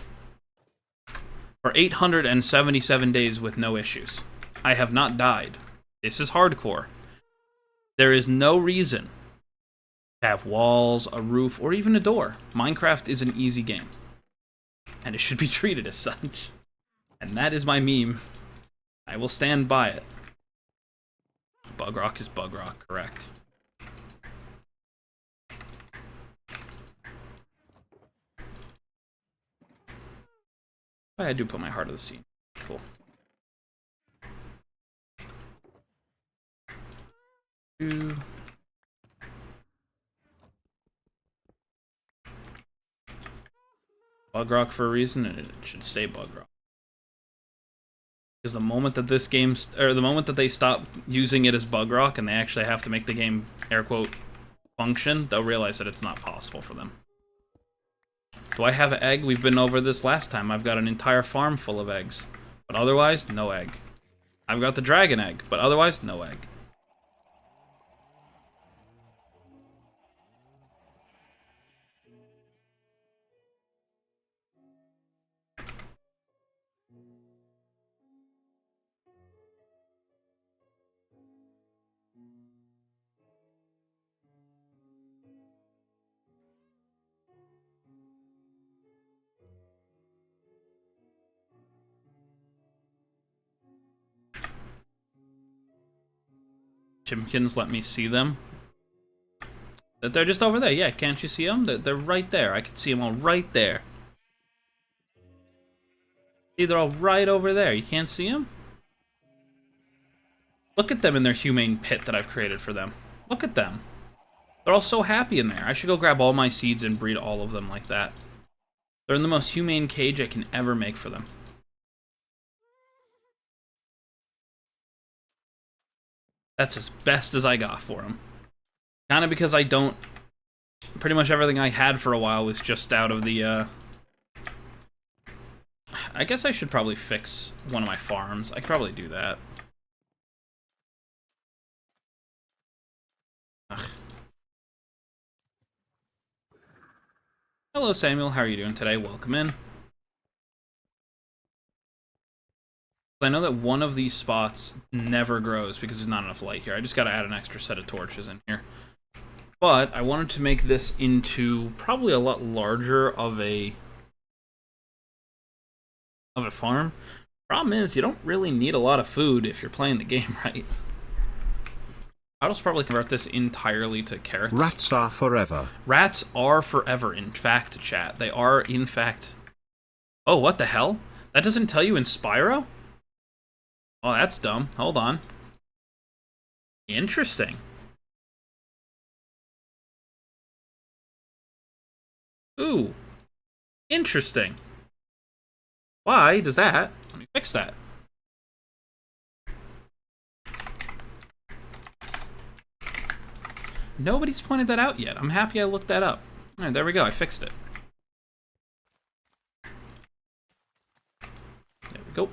for 877 days with no issues. I have not died. This is hardcore. There is no reason to have walls, a roof, or even a door. Minecraft is an easy game. And it should be treated as such. And that is my meme. I will stand by it. Bug rock is bug rock, correct. I do put my heart of the scene. Cool. Bug rock for a reason, and it should stay bug rock. Because the moment that this game's, or the moment that they stop using it as bug rock and they actually have to make the game, air quote, function, they'll realize that it's not possible for them. Do I have an egg? We've been over this last time. I've got an entire farm full of eggs. But otherwise, no egg. I've got the dragon egg, but otherwise, no egg. Chimkins let me see them. That they're just over there. Yeah, can't you see them? They're right there. I can see them all right there. See, they're all right over there. You can't see them? Look at them in their humane pit that I've created for them. Look at them. They're all so happy in there. I should go grab all my seeds and breed all of them like that. They're in the most humane cage I can ever make for them. That's as best as I got for them. Kind of because I don't... Pretty much everything I had for a while was just out of the, I guess I should probably fix one of my farms. I could probably do that. Ugh. Hello, Samuel. How are you doing today? Welcome in. I know that one of these spots never grows because there's not enough light here. I just got to add an extra set of torches in here. But I wanted to make this into probably a lot larger of a farm. Problem is, you don't really need a lot of food if you're playing the game right. I'll just probably convert this entirely to carrots. Rats are forever. Rats are forever, in fact, chat. They are, in fact... Oh, what the hell? That doesn't tell you in Spyro? Oh, that's dumb. Hold on. Interesting. Ooh. Interesting. Why does that? Let me fix that. Nobody's pointed that out yet. I'm happy I looked that up. Alright, there we go. I fixed it. There we go.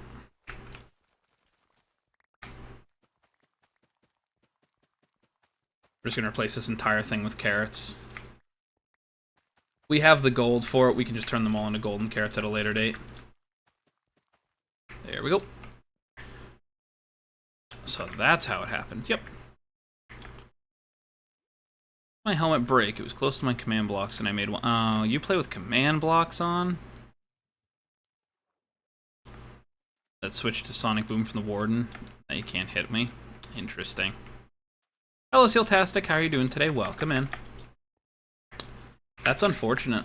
We're just going to replace this entire thing with carrots. We have the gold for it. We can just turn them all into golden carrots at a later date. There we go. So that's how it happens. Yep. My helmet break. It was close to my command blocks and I made one. Oh, you play with command blocks on? That switched to Sonic Boom from the Warden. Now you can't hit me. Interesting. Hello, Sealtastic. How are you doing today? Welcome in. That's unfortunate.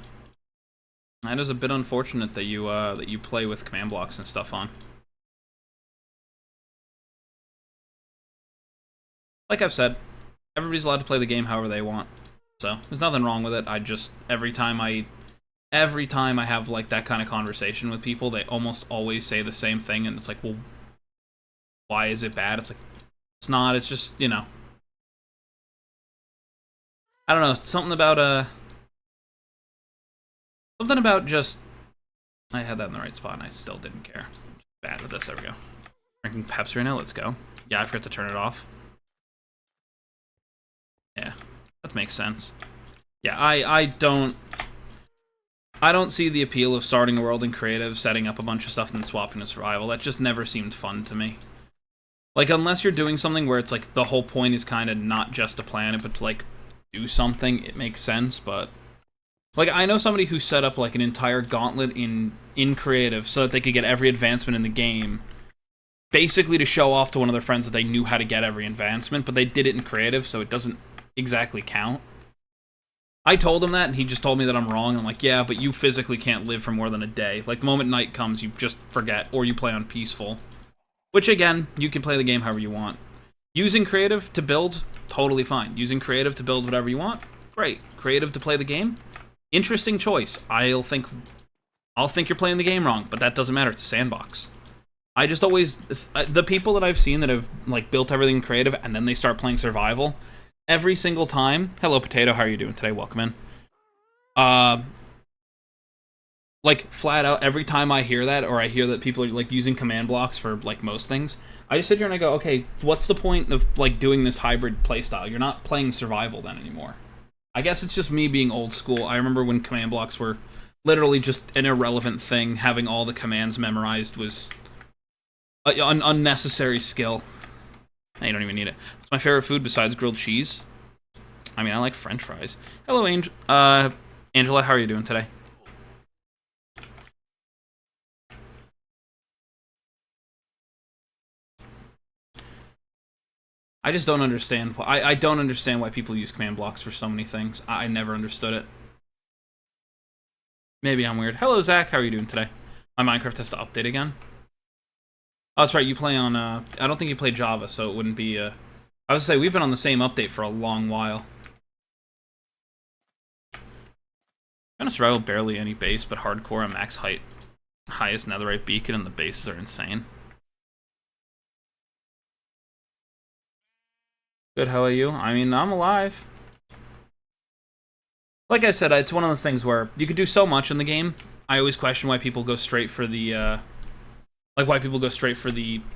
That is a bit unfortunate that you play with command blocks and stuff on. Like I've said, everybody's allowed to play the game however they want. So, there's nothing wrong with it. I just, every time I have like that kind of conversation with people, they almost always say the same thing, and it's like, well, why is it bad? It's like, it's not, it's just, you know. I don't know, something about just, I had that in the right spot and I still didn't care. Bad with this, there we go. Drinking Pepsi right now, let's go. Yeah, I forgot to turn it off. Yeah, that makes sense. Yeah, I don't see the appeal of starting a world in creative, setting up a bunch of stuff, and then swapping to survival. That just never seemed fun to me. Like, unless you're doing something where it's like the whole point is kind of not just to plan it, but to like do something, it makes sense. But like, I know somebody who set up like an entire gauntlet in creative so that they could get every advancement in the game, basically to show off to one of their friends that they knew how to get every advancement, but they did it in creative, so it doesn't exactly count. I told him that, and he just told me that I'm wrong. I'm like, yeah, but you physically can't live for more than a day. Like, the moment night comes, you just forget, or you play on peaceful. Which, again, you can play the game however you want. Using creative to build, totally fine. Using creative to build whatever you want, great. Creative to play the game, interesting choice. I'll think you're playing the game wrong, but that doesn't matter. It's a sandbox. I just always, the people that I've seen that have like built everything creative and then they start playing survival, every single time, hello Potato, how are you doing today? Welcome in. Like flat out, every time I hear that, or I hear that people are like using command blocks for like most things, I just sit here and I go, okay, what's the point of like doing this hybrid playstyle? You're not playing survival then anymore. I guess it's just me being old school. I remember when command blocks were literally just an irrelevant thing. Having all the commands memorized was an unnecessary skill. You don't even need it. What's my favorite food besides grilled cheese? I mean, I like French fries. Hello, Angela. How are you doing today? I just don't understand. I don't understand why people use command blocks for so many things. I never understood it. Maybe I'm weird. Hello, Zach. How are you doing today? My Minecraft has to update again. Oh, that's right, you play on, I don't think you play Java, so it wouldn't be, I was gonna say, we've been on the same update for a long while. Kind of survival, barely any base, but hardcore and max height. Highest netherite beacon, and the bases are insane. Good, how are you? I mean, I'm alive. Like I said, it's one of those things where you could do so much in the game. I always question why people go straight for the,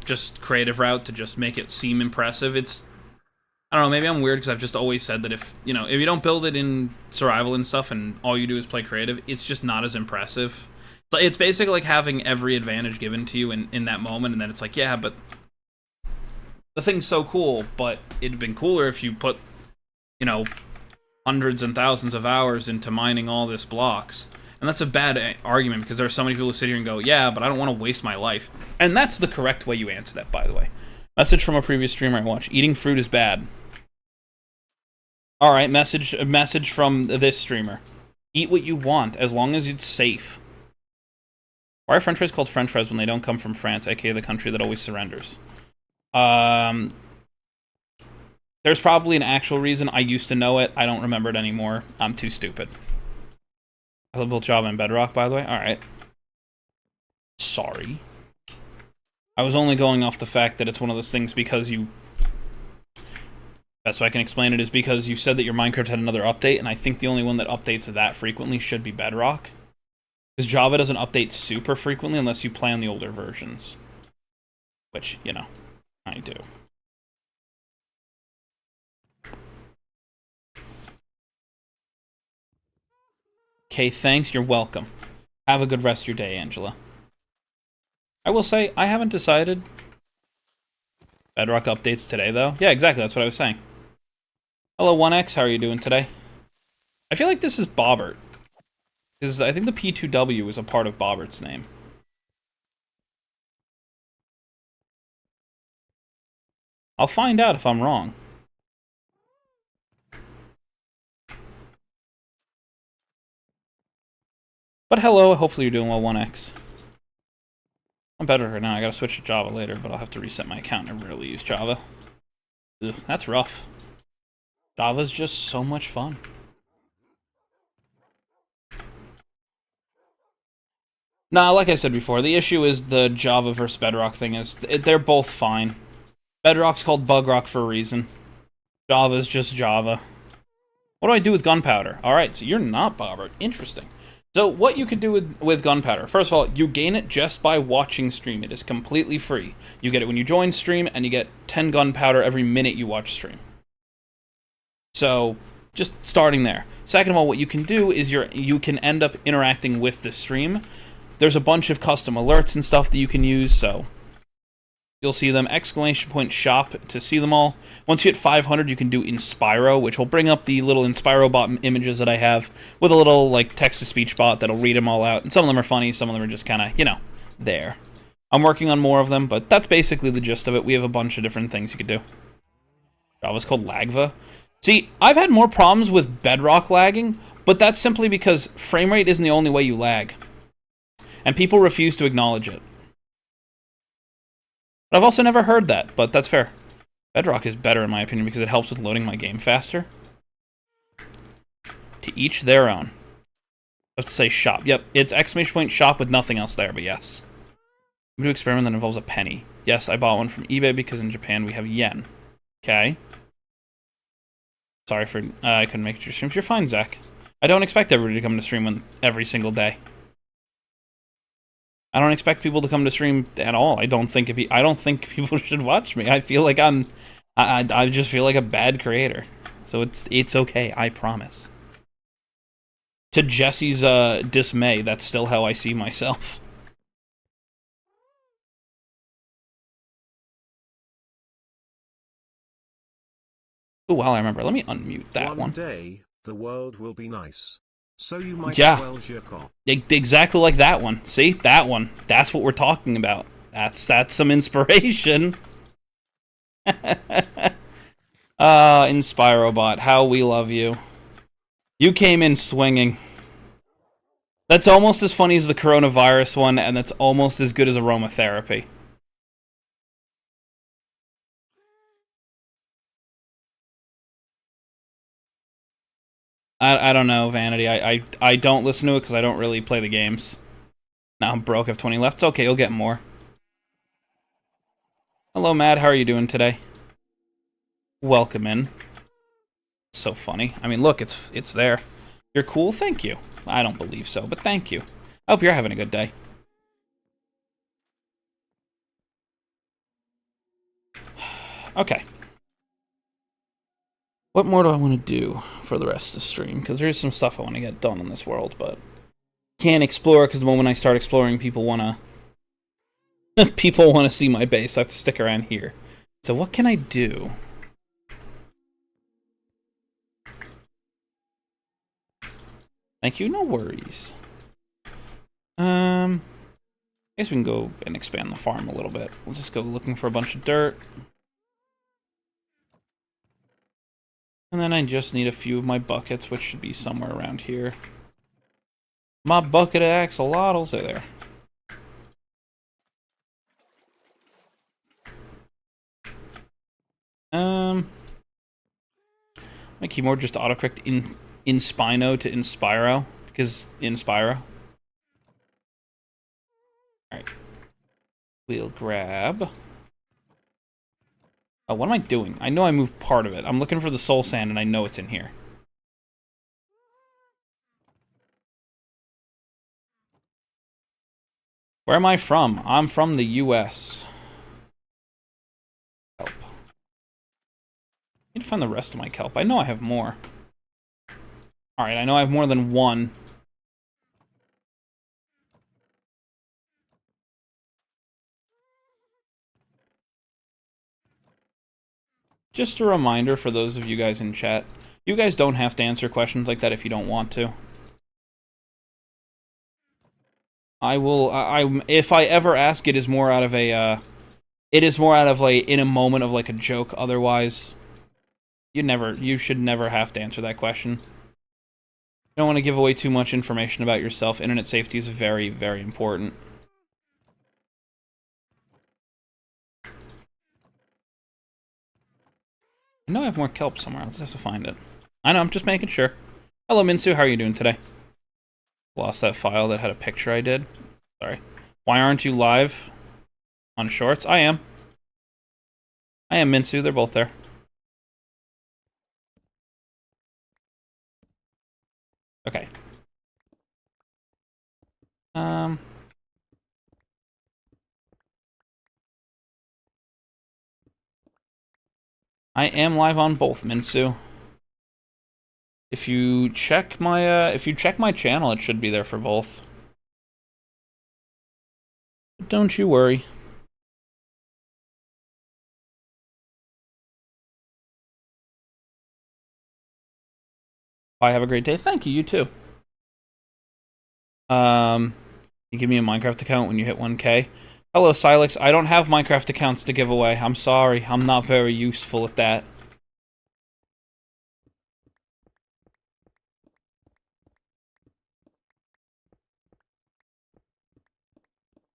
just creative route to just make it seem impressive. It's, I don't know, maybe I'm weird because I've just always said that if you don't build it in survival and stuff and all you do is play creative, it's just not as impressive. So it's basically like having every advantage given to you in that moment, and then it's like, yeah, but the thing's so cool, but it'd been cooler if you put, hundreds and thousands of hours into mining all this blocks. And that's a bad argument, because there are so many people who sit here and go, yeah, but I don't want to waste my life. And that's the correct way you answer that, by the way. Message from a previous streamer I watched. Eating fruit is bad. Alright, a message from this streamer. Eat what you want, as long as it's safe. Why are french fries called french fries when they don't come from France, aka the country that always surrenders? There's probably an actual reason. I used to know it. I don't remember it anymore. I'm too stupid. I built Java and Bedrock, by the way. Alright. Sorry. I was only going off the fact that it's one of those things because you... Best way I can explain it is because you said that your Minecraft had another update, and I think the only one that updates that frequently should be Bedrock. Because Java doesn't update super frequently unless you play on the older versions. Which, you know, I do. Okay, thanks. You're welcome. Have a good rest of your day, Angela. I will say, I haven't decided. Bedrock updates today, though. Yeah, exactly. That's what I was saying. Hello, 1X. How are you doing today? I feel like this is Bobbert. Because I think the P2W was a part of Bobbert's name. I'll find out if I'm wrong. But hello, hopefully you're doing well, 1X. I'm better right now. I gotta switch to Java later, but I'll have to reset my account. I rarely use Java. Ugh, that's rough. Java's just so much fun. Nah, like I said before, the issue is the Java versus Bedrock thing is they're both fine. Bedrock's called Bugrock for a reason. Java's just Java. What do I do with gunpowder? Alright, so you're not Bobbert. Interesting. So what you can do with gunpowder, first of all, you gain it just by watching stream. It is completely free. You get it when you join stream, and you get 10 gunpowder every minute you watch stream. So, just starting there. Second of all, what you can do is you can end up interacting with the stream. There's a bunch of custom alerts and stuff that you can use, so you'll see them, !shop to see them all. Once you hit 500, you can do Inspiro, which will bring up the little Inspiro bot images that I have with a little, like, text-to-speech bot that'll read them all out. And some of them are funny, some of them are just kind of, you know, there. I'm working on more of them, but that's basically the gist of it. We have a bunch of different things you could do. Java's called Lagva. See, I've had more problems with Bedrock lagging, but that's simply because frame rate isn't the only way you lag. And people refuse to acknowledge it. But I've also never heard that, but that's fair. Bedrock is better in my opinion because it helps with loading my game faster. To each their own. I have to say shop. Yep, it's !shop with nothing else there, but yes. I'm going to experiment that involves a penny. Yes, I bought one from eBay because in Japan we have yen. Okay. Sorry for I couldn't make it to your stream. You're fine, Zach. I don't expect everybody to come to stream every single day. I don't expect people to come to stream at all. I don't think people should watch me. I feel like I just feel like a bad creator. So it's okay, I promise. To Jesse's dismay, that's still how I see myself. Oh, wow, I remember. Let me unmute that one. One day, the world will be nice. So you might as well jerk off. Exactly like that one. See? That one. That's what we're talking about. That's some inspiration. Inspirobot, how we love you. You came in swinging. That's almost as funny as the coronavirus one, and that's almost as good as aromatherapy. I don't know, Vanity. I don't listen to it because I don't really play the games. Now I'm broke. I have 20 left. It's okay. You'll get more. Hello, Matt. How are you doing today? Welcome in. So funny. I mean, look, it's there. You're cool? Thank you. I don't believe so, but thank you. I hope you're having a good day. Okay. What more do I want to do for the rest of the stream? Because there's some stuff I want to get done in this world, but can't explore because the moment I start exploring, people want to see my base. So I have to stick around here. So what can I do? Thank you. No worries. I guess we can go and expand the farm a little bit. We'll just go looking for a bunch of dirt. And then I just need a few of my buckets, which should be somewhere around here. My bucket of axolotls are there. My keyboard just autocorrect Inspino to Inspiro, because Inspiro. Alright. We'll grab Oh, what am I doing? I know I moved part of it. I'm looking for the soul sand, and I know it's in here. Where am I from? I'm from the US. Kelp. I need to find the rest of my kelp. I know I have more. Alright, I know I have more than one. Just a reminder for those of you guys in chat. You guys don't have to answer questions like that if you don't want to. I will, if I ever ask, it is more out of a, in a moment of, like, a joke. Otherwise, you should never have to answer that question. You don't want to give away too much information about yourself. Internet safety is very, very important. I know I have more kelp somewhere. I'll just have to find it. I know, I'm just making sure. Hello, Minsu. How are you doing today? Lost that file that had a picture I did. Sorry. Why aren't you live on Shorts? I am. I am, Minsu. They're both there. Okay. I am live on both, Minsu. If you check my channel, it should be there for both. But don't you worry. I have a great day. Thank you. You too. You give me a Minecraft account when you hit 1K. Hello, Silex. I don't have Minecraft accounts to give away. I'm sorry. I'm not very useful at that.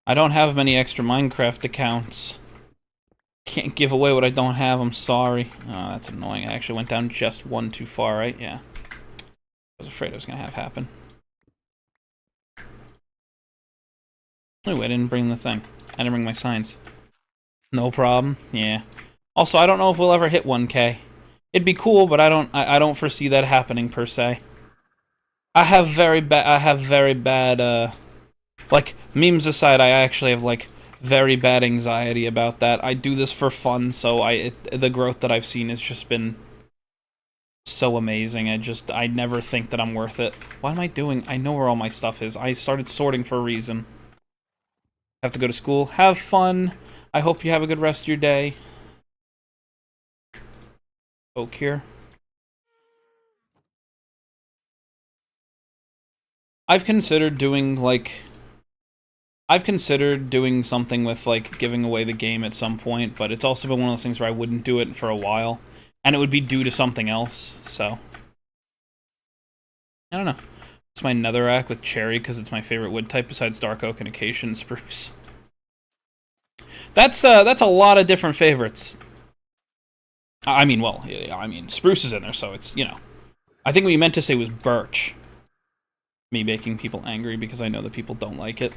I don't have many extra Minecraft accounts. Can't give away what I don't have. I'm sorry. Oh, that's annoying. I actually went down just one too far, right? Yeah. I was afraid it was going to have happen. Oh, I didn't bring the thing. I didn't bring my signs. No problem. Yeah. Also, I don't know if we'll ever hit 1K. It'd be cool, but I don't foresee that happening per se. I have very bad like, memes aside, I actually have, like, very bad anxiety about that. I do this for fun, so the growth that I've seen has just been so amazing. I never think that I'm worth it. What am I doing? I know where all my stuff is. I started sorting for a reason. Have to go to school. Have fun. I hope you have a good rest of your day. Oak here. I've considered doing something with, like, giving away the game at some point, but it's also been one of those things where I wouldn't do it for a while, and it would be due to something else, so. I don't know. It's my netherrack with cherry because it's my favorite wood type besides dark oak and acacia and spruce. That's a lot of different favorites. I mean, well, I mean, spruce is in there, so it's, you know. I think what you meant to say was birch. Me making people angry because I know that people don't like it.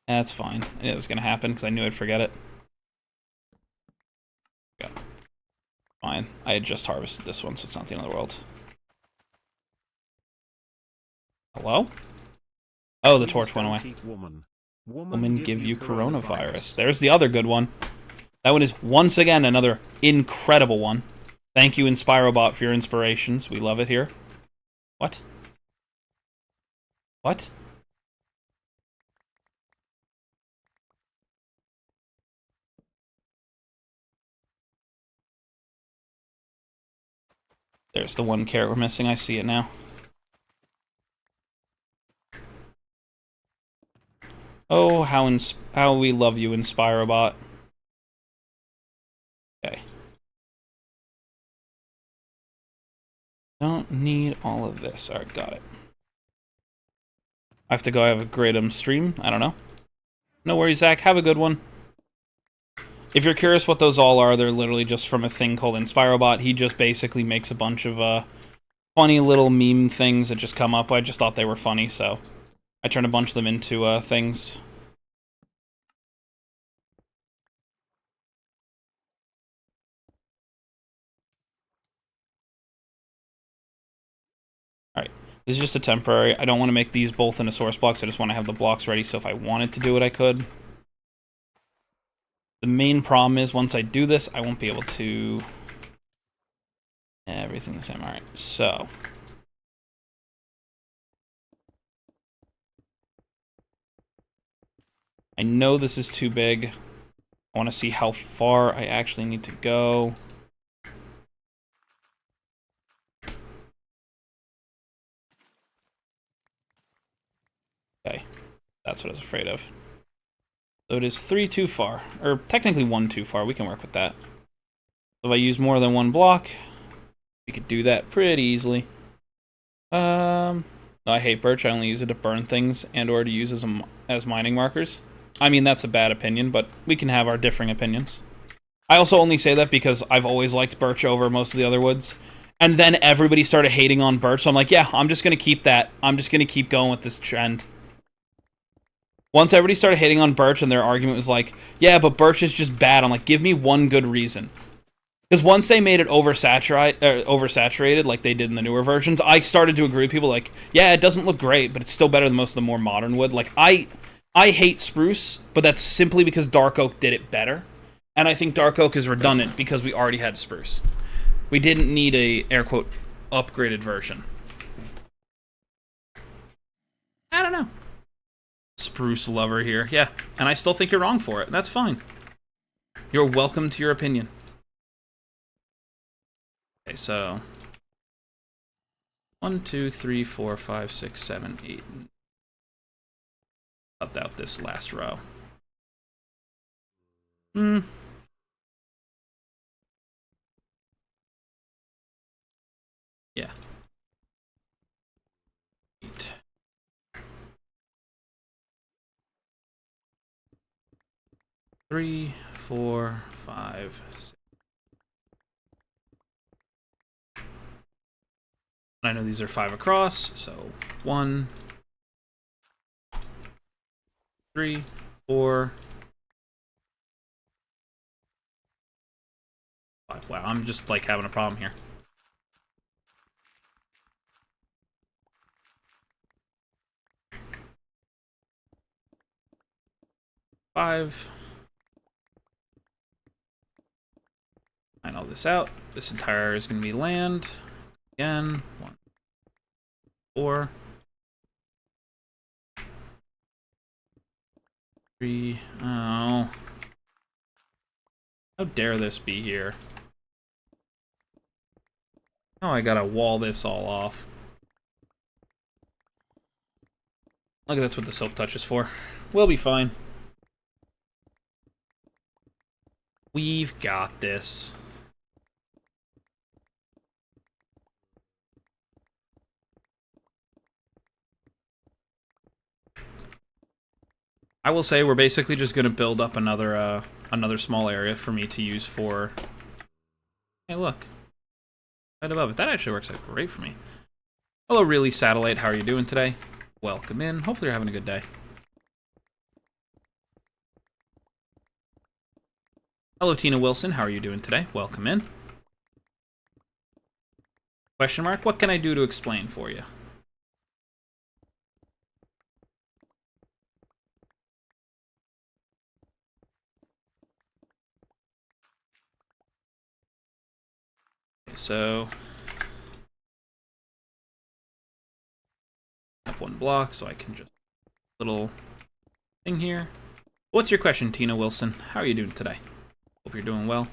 That's fine. I knew it was going to happen because I knew I'd forget it. Yeah. Fine. I had just harvested this one, so it's not the end of the world. Hello? Oh, the torch went away. Woman give you coronavirus. There's the other good one. That one is, once again, another incredible one. Thank you, Inspirobot, for your inspirations. We love it here. What? What? There's the one carrot we're missing. I see it now. Oh, how we love you, Inspirobot. Okay. Don't need all of this. Alright, got it. I have to go have a great stream. I don't know. No worries, Zach. Have a good one. If you're curious what those all are, they're literally just from a thing called Inspirobot. He just basically makes a bunch of funny little meme things that just come up. I just thought they were funny, so I turned a bunch of them into things. This is just a temporary. I don't want to make these both into source blocks. I just want to have the blocks ready, so if I wanted to do it, I could. The main problem is once I do this, I won't be able to... Everything the same. Alright, so... I know this is too big. I want to see how far I actually need to go. Okay, that's what I was afraid of. So it is 3 too far, or technically 1 too far. We can work with that. So if I use more than one block, we could do that pretty easily. I hate birch. I only use it to burn things and or to use as mining markers. I mean, that's a bad opinion, but we can have our differing opinions. I also only say that because I've always liked birch over most of the other woods. And then everybody started hating on birch, so I'm like, yeah, I'm just going to keep that. I'm just going to keep going with this trend. Once everybody started hating on birch and their argument was like, yeah, but birch is just bad, I'm like, give me one good reason. Because once they made it oversaturated, like they did in the newer versions, I started to agree with people like, yeah, it doesn't look great, but it's still better than most of the more modern wood. Like, I hate spruce, but that's simply because dark oak did it better. And I think dark oak is redundant because we already had spruce. We didn't need a, air quote, upgraded version. I don't know. Spruce lover here. Yeah, and I still think you're wrong for it. That's fine. You're welcome to your opinion. Okay, so 1, 2, 3, 4, 5, 6, 7, 8. Cut out this last row. Yeah. 8. Three, 4, 5, 6. I know these are 5 across, so 1, 3, 4, 5. Wow, I'm just like having a problem here. Five. Line all this out. This entire area is going to be land. Again. 1, 4. 3. Oh. How dare this be here? Oh, I gotta wall this all off. Look, that's what the silk touch is for. We'll be fine. We've got this. I will say we're basically just gonna build up another another small area for me to use for... Hey, look. Right above it. That actually works out great for me. Hello, Really Satellite. How are you doing today? Welcome in. Hopefully you're having a good day. Hello, Tina Wilson. How are you doing today? Welcome in. Question mark? What can I do to explain for you? Okay, so... Up 1 block so I can just... Little thing here. What's your question, Tina Wilson? How are you doing today? Hope you're doing well.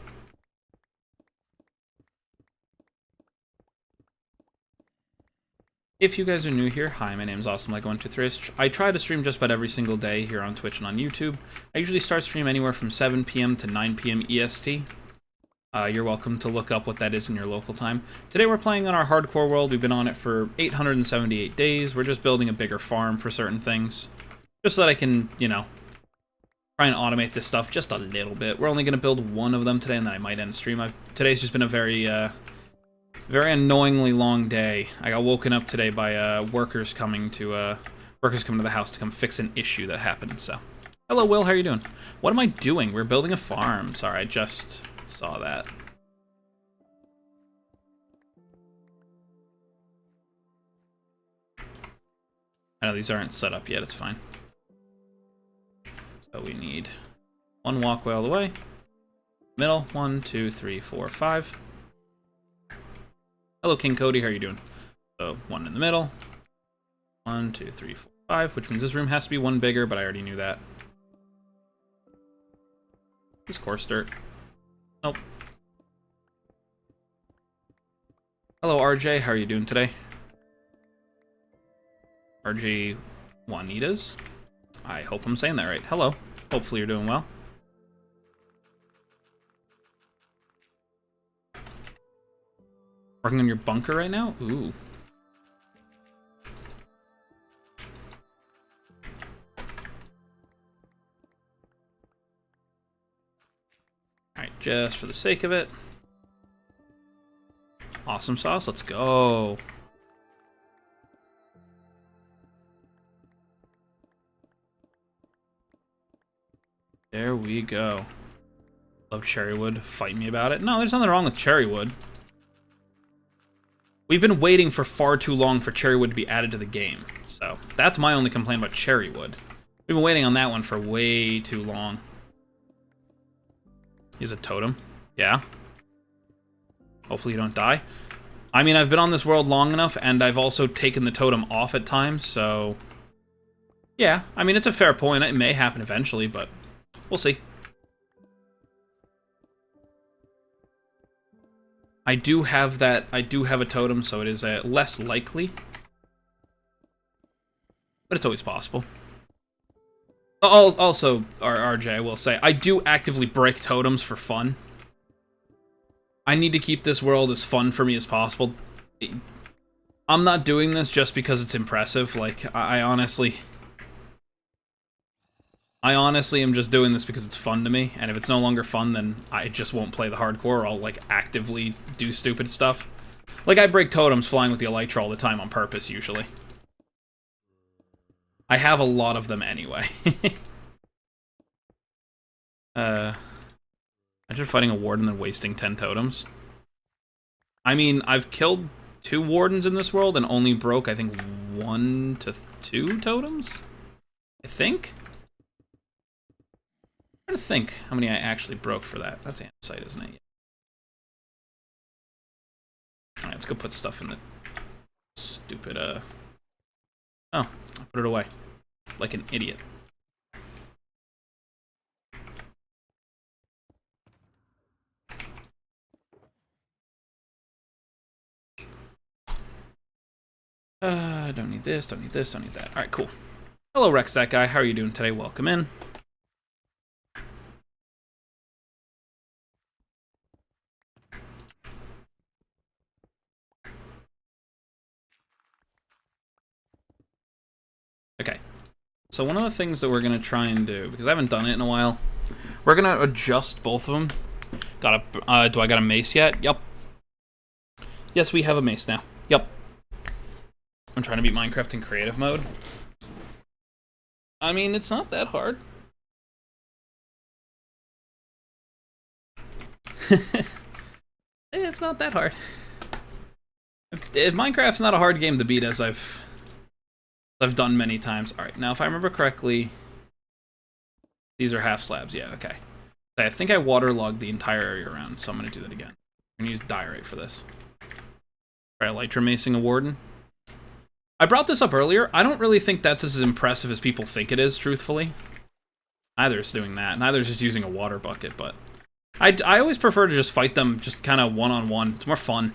If you guys are new here, hi, my name is Awsomelego123. I try to stream just about every single day here on Twitch and on YouTube. I usually start stream anywhere from 7 p.m. to 9 p.m. EST. You're welcome to look up what that is in your local time. Today we're playing on our hardcore world. We've been on it for 878 days. We're just building a bigger farm for certain things. Just so that I can, you know, try and automate this stuff just a little bit. We're only going to build 1 of them today, and then I might end stream. Today's just been a very annoyingly long day. I got woken up today by workers coming to the house to come fix an issue that happened. So, hello, Will. How are you doing? What am I doing? We're building a farm. Sorry, I just saw that. I know these aren't set up yet, it's fine. So we need one walkway all the way. Middle, 1, 2, 3, 4, 5. Hello, King Cody, how are you doing? So, one in the middle. 1, 2, 3, 4, 5, which means this room has to be one bigger, but I already knew that. This coarse dirt. Nope. Hello, RJ. How are you doing today? RJ Juanitas? I hope I'm saying that right. Hello. Hopefully you're doing well. Working on your bunker right now? Ooh. Alright, just for the sake of it. Awesome sauce, let's go. There we go. Love cherry wood. Fight me about it. No, there's nothing wrong with cherry wood. We've been waiting for far too long for cherry wood to be added to the game. So, that's my only complaint about cherry wood. We've been waiting on that one for way too long. He's a totem. Yeah. Hopefully you don't die. I mean, I've been on this world long enough, and I've also taken the totem off at times, so... Yeah, I mean, it's a fair point. It may happen eventually, but we'll see. I do have a totem, so it is less likely. But it's always possible. Also, RJ, I will say, I do actively break totems for fun. I need to keep this world as fun for me as possible. I'm not doing this just because it's impressive. Like, I honestly am just doing this because it's fun to me, and if it's no longer fun, then I just won't play the hardcore, or I'll, like, actively do stupid stuff. Like, I break totems flying with the elytra all the time on purpose, usually. I have a lot of them anyway. Imagine fighting a warden and then wasting 10 totems. I mean, I've killed 2 wardens in this world and only broke, I think, 1 to 2 totems? I think? I'm trying to think how many I actually broke for that. That's andesite, isn't it? Alright, let's go put stuff in the stupid, Oh, I put it away. Like an idiot. Don't need this, don't need this, don't need that. Alright, cool. Hello, Rex, that guy. How are you doing today? Welcome in. Okay. So one of the things that we're going to try and do, because I haven't done it in a while, we're going to adjust both of them. Do I got a mace yet? Yep. Yes, we have a mace now. Yep. I'm trying to beat Minecraft in creative mode. I mean, it's not that hard. It's not that hard. If Minecraft's not a hard game to beat, as I've done many times. Alright, now if I remember correctly, these are half slabs. Yeah, okay. I think I waterlogged the entire area around, so I'm going to do that again. I'm going to use diorite for this. Alright, elytra macing a warden. I brought this up earlier. I don't really think that's as impressive as people think it is, truthfully. Neither is doing that. Neither is just using a water bucket, but... I always prefer to just fight them just kind of one-on-one. It's more fun.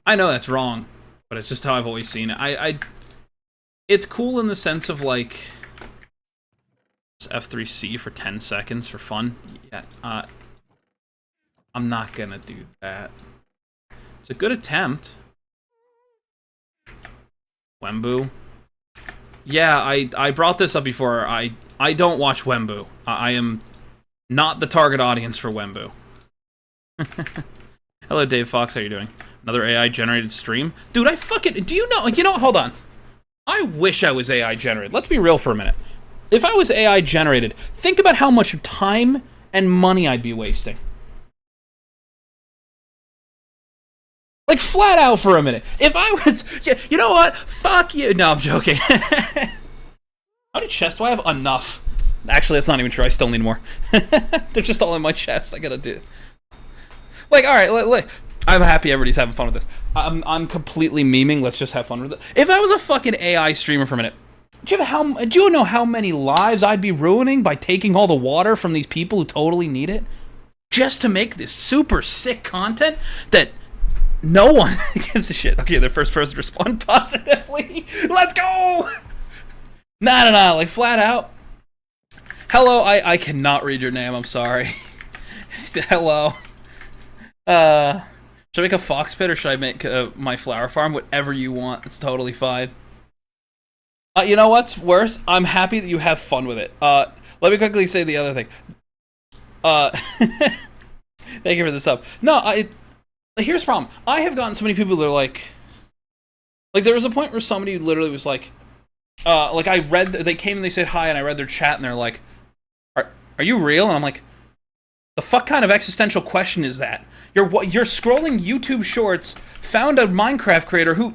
I know that's wrong, but it's just how I've always seen it. It's cool in the sense of, like... Just F3C for 10 seconds for fun. Yeah, I'm not gonna do that. It's a good attempt. Wembu. Yeah, I brought this up before. I don't watch Wembu. I am not the target audience for Wembu. Hello, Dave Fox. How you doing? Another AI-generated stream? Dude, I fucking... Do you know... You know, hold on. I wish I was AI-generated. Let's be real for a minute. If I was AI-generated, think about how much time and money I'd be wasting. Like, flat out for a minute. If I was... You know what? Fuck you. No, I'm joking. How many chests do I have? Enough. Actually, that's not even true. I still need more. They're just all in my chest. I gotta do... Like, alright, I'm happy everybody's having fun with this. I'm completely memeing. Let's just have fun with it. If I was a fucking AI streamer for a minute, do you know how many lives I'd be ruining by taking all the water from these people who totally need it? Just to make this super sick content that no one gives a shit. Okay, the first person to respond positively. Let's go! Nah, like flat out. Hello, I cannot read your name, I'm sorry. Hello. Should I make a fox pit or should I make my flower farm? Whatever you want, it's totally fine. You know what's worse? I'm happy that you have fun with it. Let me quickly say the other thing. Thank you for this up. No, here's the problem. I have gotten so many people that are like there was a point where somebody literally was like they came and they said hi and I read their chat and they're like, are you real? And I'm like, the fuck kind of existential question is that? You're scrolling YouTube shorts, found a Minecraft creator who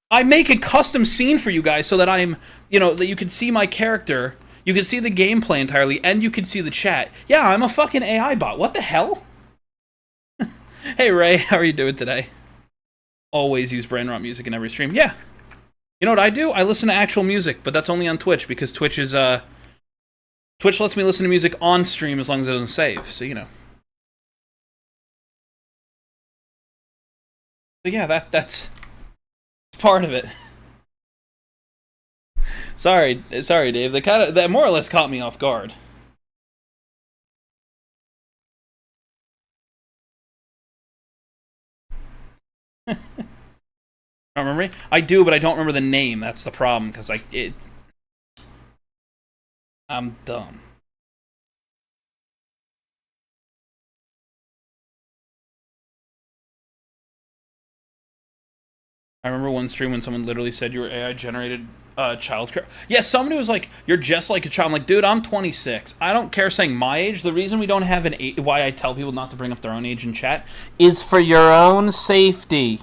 I make a custom scene for you guys so that I'm, that you can see my character, you can see the gameplay entirely, and you can see the chat. Yeah, I'm a fucking AI bot. What the hell? Hey Ray, how are you doing today? Always use brain rot music in every stream. Yeah. You know what I do? I listen to actual music, but that's only on Twitch because Twitch lets me listen to music on stream as long as it doesn't save, so But yeah, that's part of it. Sorry, Dave. That more or less caught me off guard. I don't remember. I do, but I don't remember the name. That's the problem, because I'm dumb. I remember one stream when someone literally said you were AI generated child care. Yeah, somebody was like, "You're just like a child." I'm like, dude, I'm 26. I don't care saying my age. The reason we don't have an age, why I tell people not to bring up their own age in chat, is for your own safety.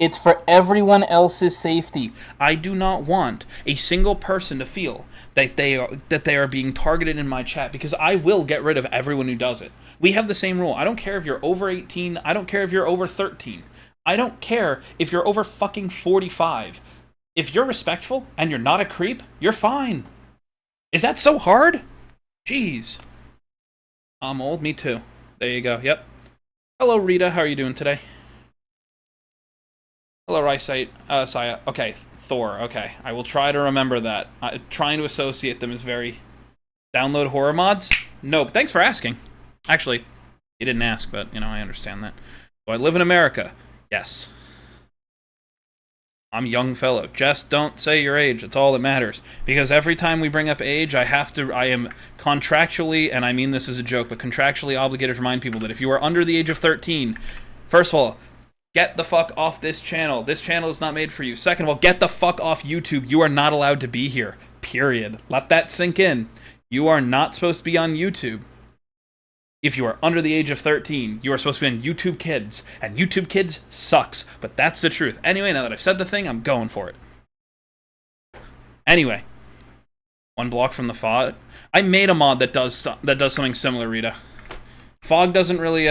It's for everyone else's safety. I do not want a single person to feel that they are being targeted in my chat, because I will get rid of everyone who does it. We have the same rule. I don't care if you're over 18. I don't care if you're over 13. I don't care if you're over fucking 45. If you're respectful and you're not a creep, you're fine. Is that so hard? Jeez. I'm old. Me too. There you go. Yep. Hello, Rita. How are you doing today? Hello, Rysite. Saya. Okay, Thor. Okay, I will try to remember that. Trying to associate them is very... Download horror mods? No, but thanks for asking. Actually, you didn't ask, but, I understand that. Do I live in America? Yes. I'm a young fellow. Just don't say your age. That's all that matters. Because every time we bring up age, I am contractually, and I mean this as a joke, but contractually obligated to remind people that if you are under the age of 13, first of all, get the fuck off this channel. This channel is not made for you. Second of all, get the fuck off YouTube. You are not allowed to be here. Period. Let that sink in. You are not supposed to be on YouTube. If you are under the age of 13, you are supposed to be on YouTube Kids. And YouTube Kids sucks. But that's the truth. Anyway, now that I've said the thing, I'm going for it. Anyway. One block from the fog. I made a mod that does something similar, Rita. Fog doesn't really,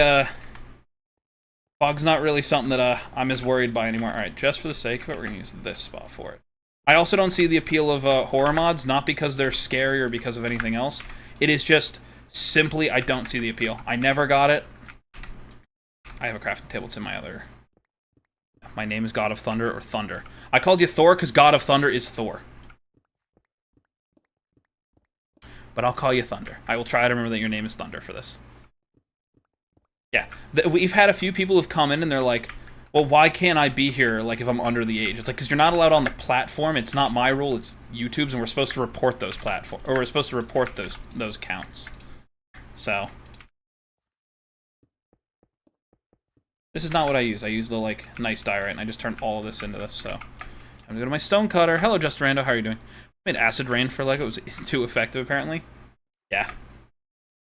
Fog's not really something that I'm as worried by anymore. Alright, just for the sake of it, we're going to use this spot for it. I also don't see the appeal of horror mods, not because they're scary or because of anything else. It is just... Simply, I don't see the appeal. I never got it. I have a crafting table. It's in my other... My name is God of Thunder or Thunder. I called you Thor because God of Thunder is Thor. But I'll call you Thunder. I will try to remember that your name is Thunder for this. Yeah. We've had a few people who've come in and they're like, well, why can't I be here like if I'm under the age? It's like, because you're not allowed on the platform. It's not my rule. It's YouTube's, and we're supposed to report those platforms. Or we're supposed to report those counts. So, this is not what I use. I use the, nice diorite, and I just turned all of this into this, so. I'm gonna go to my stone cutter. Hello, Just Rando, how are you doing? I made acid rain for Lego. It was too effective, apparently. Yeah.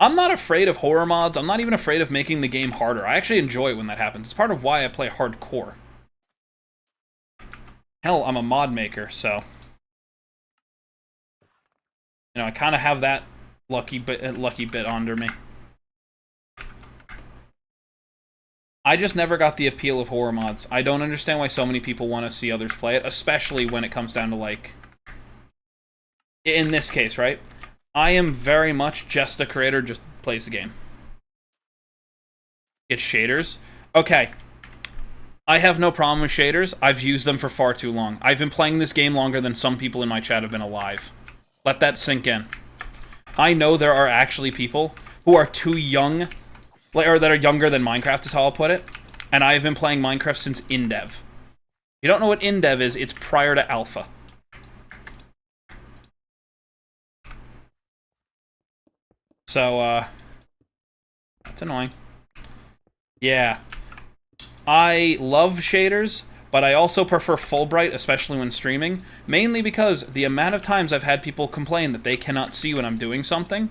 I'm not afraid of horror mods. I'm not even afraid of making the game harder. I actually enjoy it when that happens. It's part of why I play hardcore. Hell, I'm a mod maker, so... You know, I kind of have that lucky bit under me. I just never got the appeal of horror mods. I don't understand why so many people want to see others play it, especially when it comes down to, like... In this case, right? I am very much just a creator, just plays the game. It's shaders. Okay. I have no problem with shaders. I've used them for far too long. I've been playing this game longer than some people in my chat have been alive. Let that sink in. I know there are actually people who are too young, or that are younger than Minecraft is how I'll put it, and I've been playing Minecraft since InDev. If you don't know what InDev is, it's prior to Alpha. So, that's annoying. Yeah. I love shaders, but I also prefer full bright, especially when streaming, mainly because the amount of times I've had people complain that they cannot see when I'm doing something,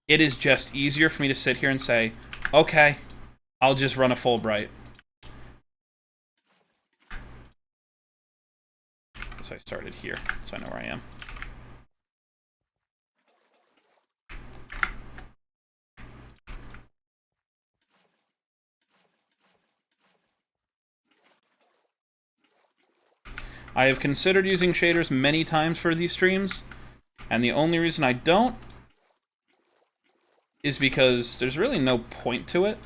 it is just easier for me to sit here and say, okay, I'll just run a full bright. So I started here, so I know where I am. I have considered using shaders many times for these streams, and the only reason I don't is because there's really no point to it.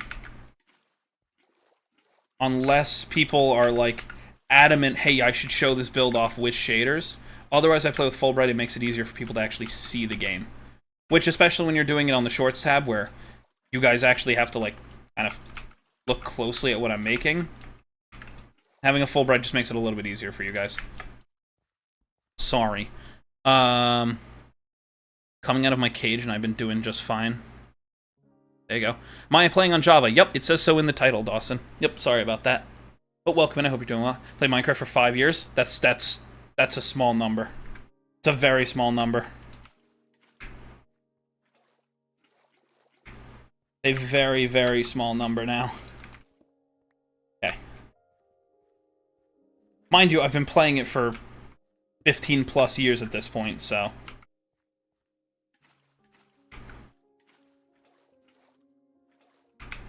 Unless people are, like, adamant, hey, I should show this build off with shaders. Otherwise, I play with full bright, it makes it easier for people to actually see the game. Which, especially when you're doing it on the Shorts tab, where you guys actually have to, like, kind of look closely at what I'm making. Having a full bright just makes it a little bit easier for you guys. Sorry. Coming out of my cage, and I've been doing just fine. There you go. Am I playing on Java? Yep, it says so in the title, Dawson. Yep, sorry about that. But welcome in, I hope you're doing well. Played Minecraft for 5 years. That's a small number. It's a very small number. A very, very small number now. Okay. Mind you, I've been playing it for 15 plus years at this point, so...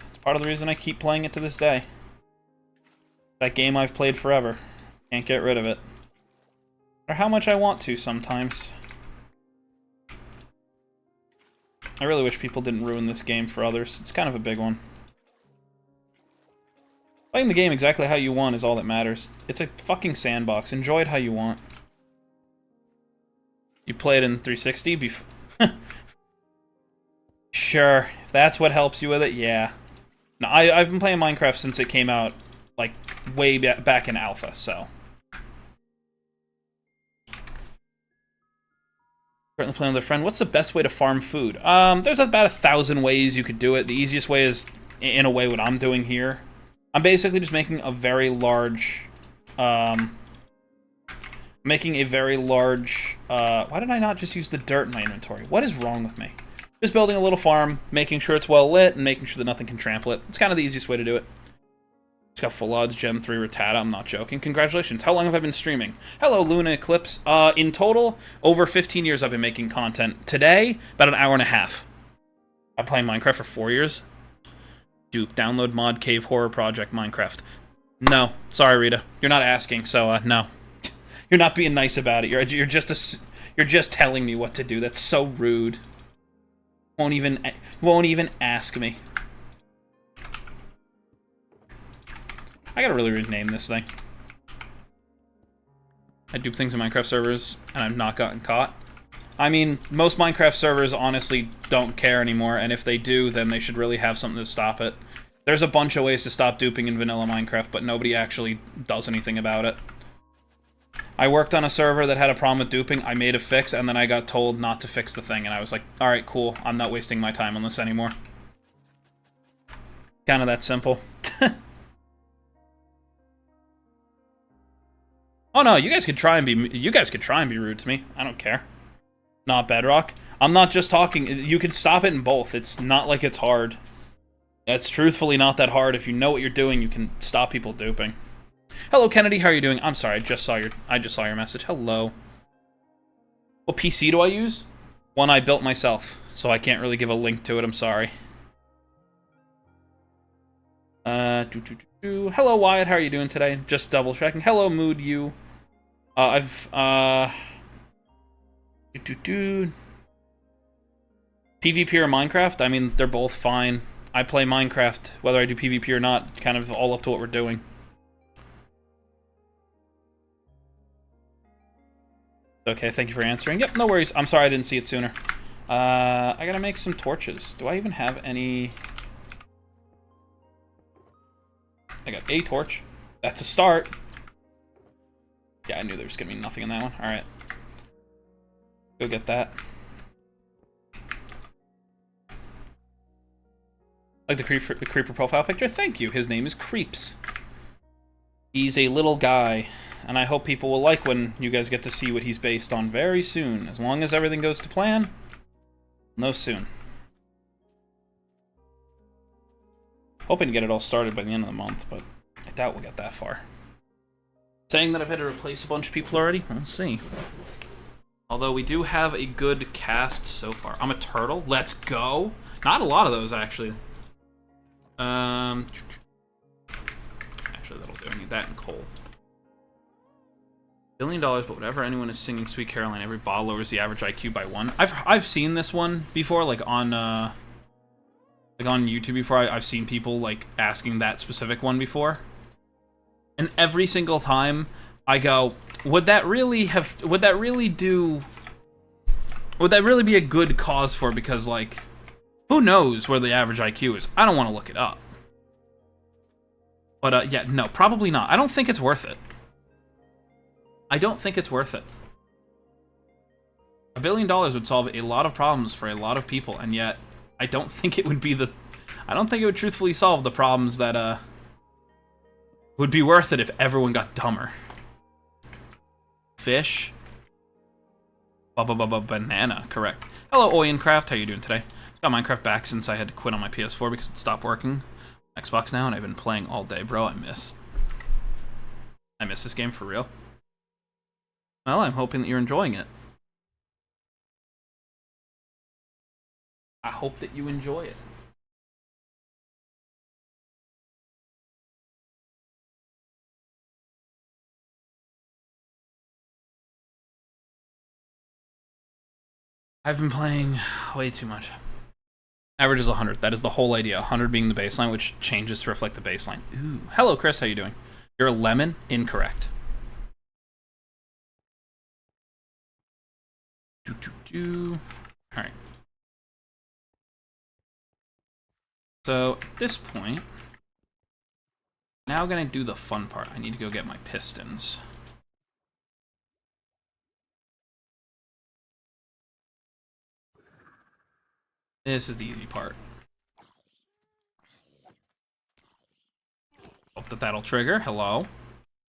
It's part of the reason I keep playing it to this day. That game I've played forever. Can't get rid of it. Or how much I want to sometimes. I really wish people didn't ruin this game for others. It's kind of a big one. Playing the game exactly how you want is all that matters. It's a fucking sandbox. Enjoy it how you want. You play it in 360? Sure. If that's what helps you with it, yeah. No, I've been playing Minecraft since it came out, like, way back in Alpha, so... Currently playing with a friend. What's the best way to farm food? There's about 1,000 ways you could do it. The easiest way is, in a way, what I'm doing here. I'm basically just making a very large... why did I not just use the dirt in my inventory? What is wrong with me? Just building a little farm, making sure it's well lit, and making sure that nothing can trample it. It's kind of the easiest way to do it. It's got full odds, Gen 3 Rattata, I'm not joking. Congratulations. How long have I been streaming? Hello, Luna Eclipse. In total, over 15 years I've been making content. Today, about an hour and a half. I've been playing Minecraft for 4 years. Dupe, download mod cave horror project Minecraft. No. Sorry, Rita. You're not asking, so, no. You're not being nice about it. You're just telling me what to do. That's so rude. Won't even ask me. I gotta really rename this thing. I dupe things in Minecraft servers, and I've not gotten caught. I mean, most Minecraft servers honestly don't care anymore, and if they do, then they should really have something to stop it. There's a bunch of ways to stop duping in vanilla Minecraft, but nobody actually does anything about it. I worked on a server that had a problem with duping, I made a fix, and then I got told not to fix the thing, and I was like, alright, cool, I'm not wasting my time on this anymore. Kinda that simple. Oh no, you guys could try and be rude to me. I don't care. Not Bedrock. I'm not just talking. You can stop it in both. It's not like it's hard. It's truthfully not that hard. If you know what you're doing, you can stop people duping. Hello, Kennedy. How are you doing? I'm sorry. I just saw your message. Hello. What PC do I use? One I built myself, so I can't really give a link to it. I'm sorry. Hello, Wyatt. How are you doing today? Just double checking. Hello, Mood. You. PvP or Minecraft? I mean, they're both fine. I play Minecraft, whether I do PvP or not, kind of all up to what we're doing. Okay, thank you for answering. Yep, no worries. I'm sorry I didn't see it sooner. I gotta make some torches. Do I even have any... I got a torch. That's a start. Yeah, I knew there was gonna be nothing in that one. Alright. Go get that. Like the creeper profile picture? Thank you. His name is Creeps. He's a little guy. And I hope people will like when you guys get to see what he's based on very soon. As long as everything goes to plan. No soon. Hoping to get it all started by the end of the month, but I doubt we'll get that far. Saying that I've had to replace a bunch of people already? We'll see. Although we do have a good cast so far. I'm a turtle. Let's go. Not a lot of those, actually. Actually, that'll do. I need that and coal. $1 billion, but whatever anyone is singing Sweet Caroline, every ball lowers the average IQ by 1. I've seen this one before, like on YouTube before. I've seen people like asking that specific one before, and every single time I go, would that really be a good cause for? Because like, who knows where the average IQ is? I don't want to look it up. But yeah, no, probably not. I don't think it's worth it. I don't think it's worth it. $1 billion would solve a lot of problems for a lot of people, and yet I don't think it would be the... I don't think it would truthfully solve the problems that would be worth it if everyone got dumber. Fish. Banana, correct. Hello, Oyencraft. How you doing today? Got Minecraft back since I had to quit on my PS4 because it stopped working. Xbox now, and I've been playing all day, bro. I miss this game for real. Well, I'm hoping that you're enjoying it. I hope that you enjoy it. I've been playing way too much. Average is 100. That is the whole idea. 100 being the baseline, which changes to reflect the baseline. Ooh. Hello, Chris. How you doing? You're a lemon? Incorrect. Alright. So, at this point, now I'm going to do the fun part. I need to go get my pistons. This is the easy part. Hope that that'll trigger. Hello.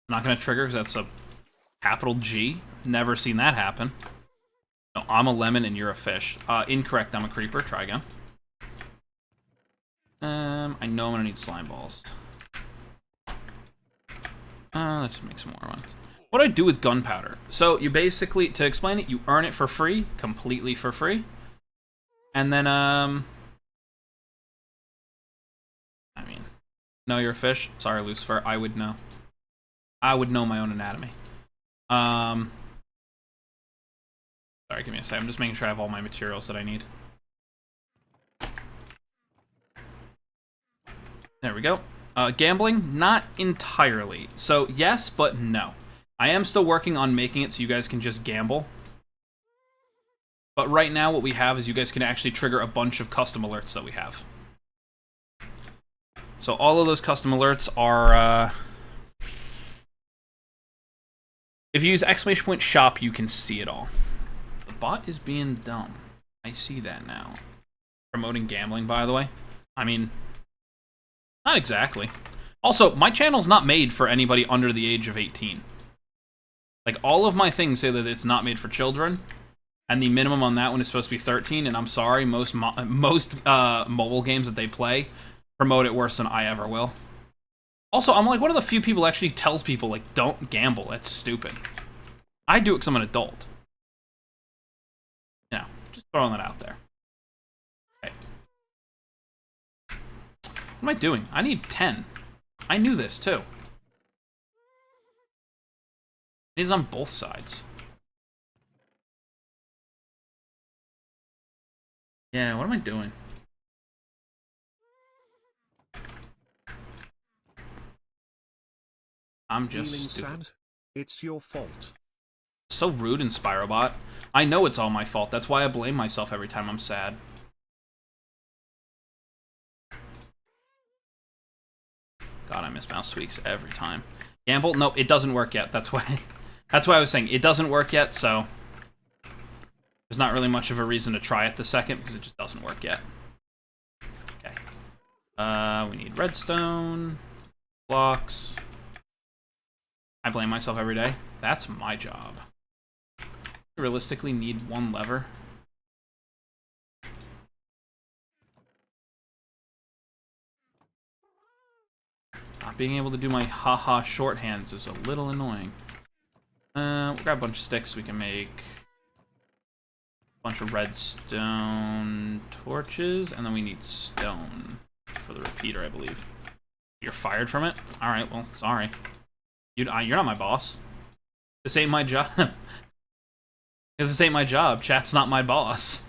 Not going to trigger because that's a capital G. Never seen that happen. No, I'm a lemon and you're a fish. Incorrect, I'm a creeper. Try again. I know I'm going to need slime balls. Let's make some more ones. What do I do with gunpowder? So you basically, to explain it, you earn it for free. Completely for free. And then, I mean, no, you're a fish. Sorry, Lucifer. I would know. I would know my own anatomy. Sorry, give me a second. I'm just making sure I have all my materials that I need. There we go. Gambling, not entirely. So, yes, but no. I am still working on making it so you guys can just gamble. But right now, what we have is you guys can actually trigger a bunch of custom alerts that we have. So all of those custom alerts are... if you use !shop, you can see it all. The bot is being dumb. I see that now. Promoting gambling, by the way. I mean, not exactly. Also, my channel's not made for anybody under the age of 18. Like, all of my things say that it's not made for children. and the minimum on that one is supposed to be 13. And I'm sorry, most mobile games that they play promote it worse than I ever will. Also, I'm like one of the few people actually tells people like don't gamble. That's stupid. I do it because I'm an adult. You know, just throwing that out there. Okay. What am I doing? I need 10. I knew this too. It is on both sides. Yeah, what am I doing? I'm just stupid. Sad? It's your fault. So rude in Spirobot. I know it's all my fault. That's why I blame myself every time I'm sad. God, I miss mouse tweaks every time. Gamble? Nope, it doesn't work yet. That's why I was saying it doesn't work yet, so there's not really much of a reason to try it the second because it just doesn't work yet. Okay. We need redstone, blocks. I blame myself every day. That's my job. I realistically need one lever. Not being able to do my haha shorthands is a little annoying. We'll grab a bunch of sticks. We can make a bunch of redstone torches, and then we need stone for the repeater, I believe. You're fired from it? Alright, well, sorry. You're not my boss. This ain't my job. This ain't my job. Chat's not my boss.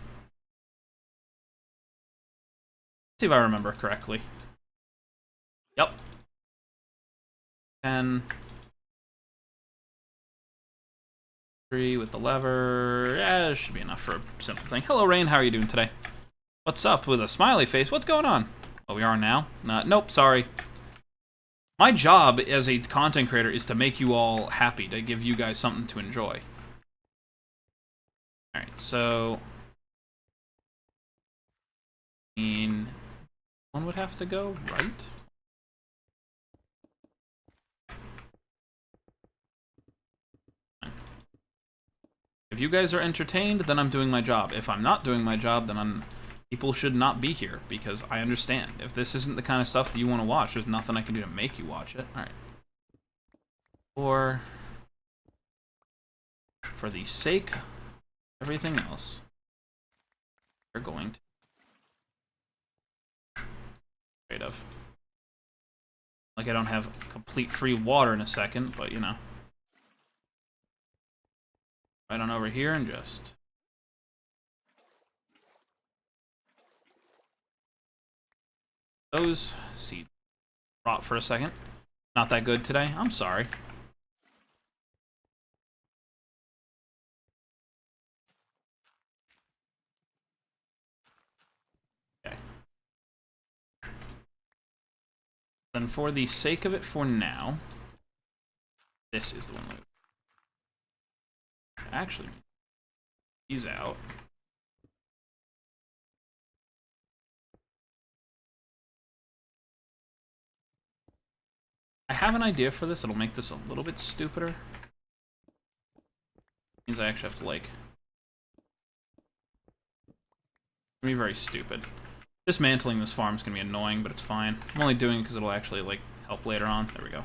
See if I remember correctly. Yep. 10. 3 with the lever. Yeah, it should be enough for a simple thing. Hello, Rain. How are you doing today? What's up with a smiley face? What's going on? Oh, we are now? Nope, sorry. My job as a content creator is to make you all happy, to give you guys something to enjoy. Alright, so... I mean... one would have to go, right? If you guys are entertained, then I'm doing my job. If I'm not doing my job, then people should not be here, because I understand. If this isn't the kind of stuff that you want to watch, there's nothing I can do to make you watch it. Alright. Or... for the sake of everything else, we're going to... straight of. Like I don't have complete free water in a second, but you know. Right on over here and just... those seeds rot for a second. Not that good today. I'm sorry. Okay. Then for the sake of it for now, this is the one we actually he's out. I have an idea for this. It'll make this a little bit stupider. Means I actually have to, like... it's gonna be very stupid. Dismantling this farm is gonna be annoying, but it's fine. I'm only doing it because it'll actually, like, help later on. There we go.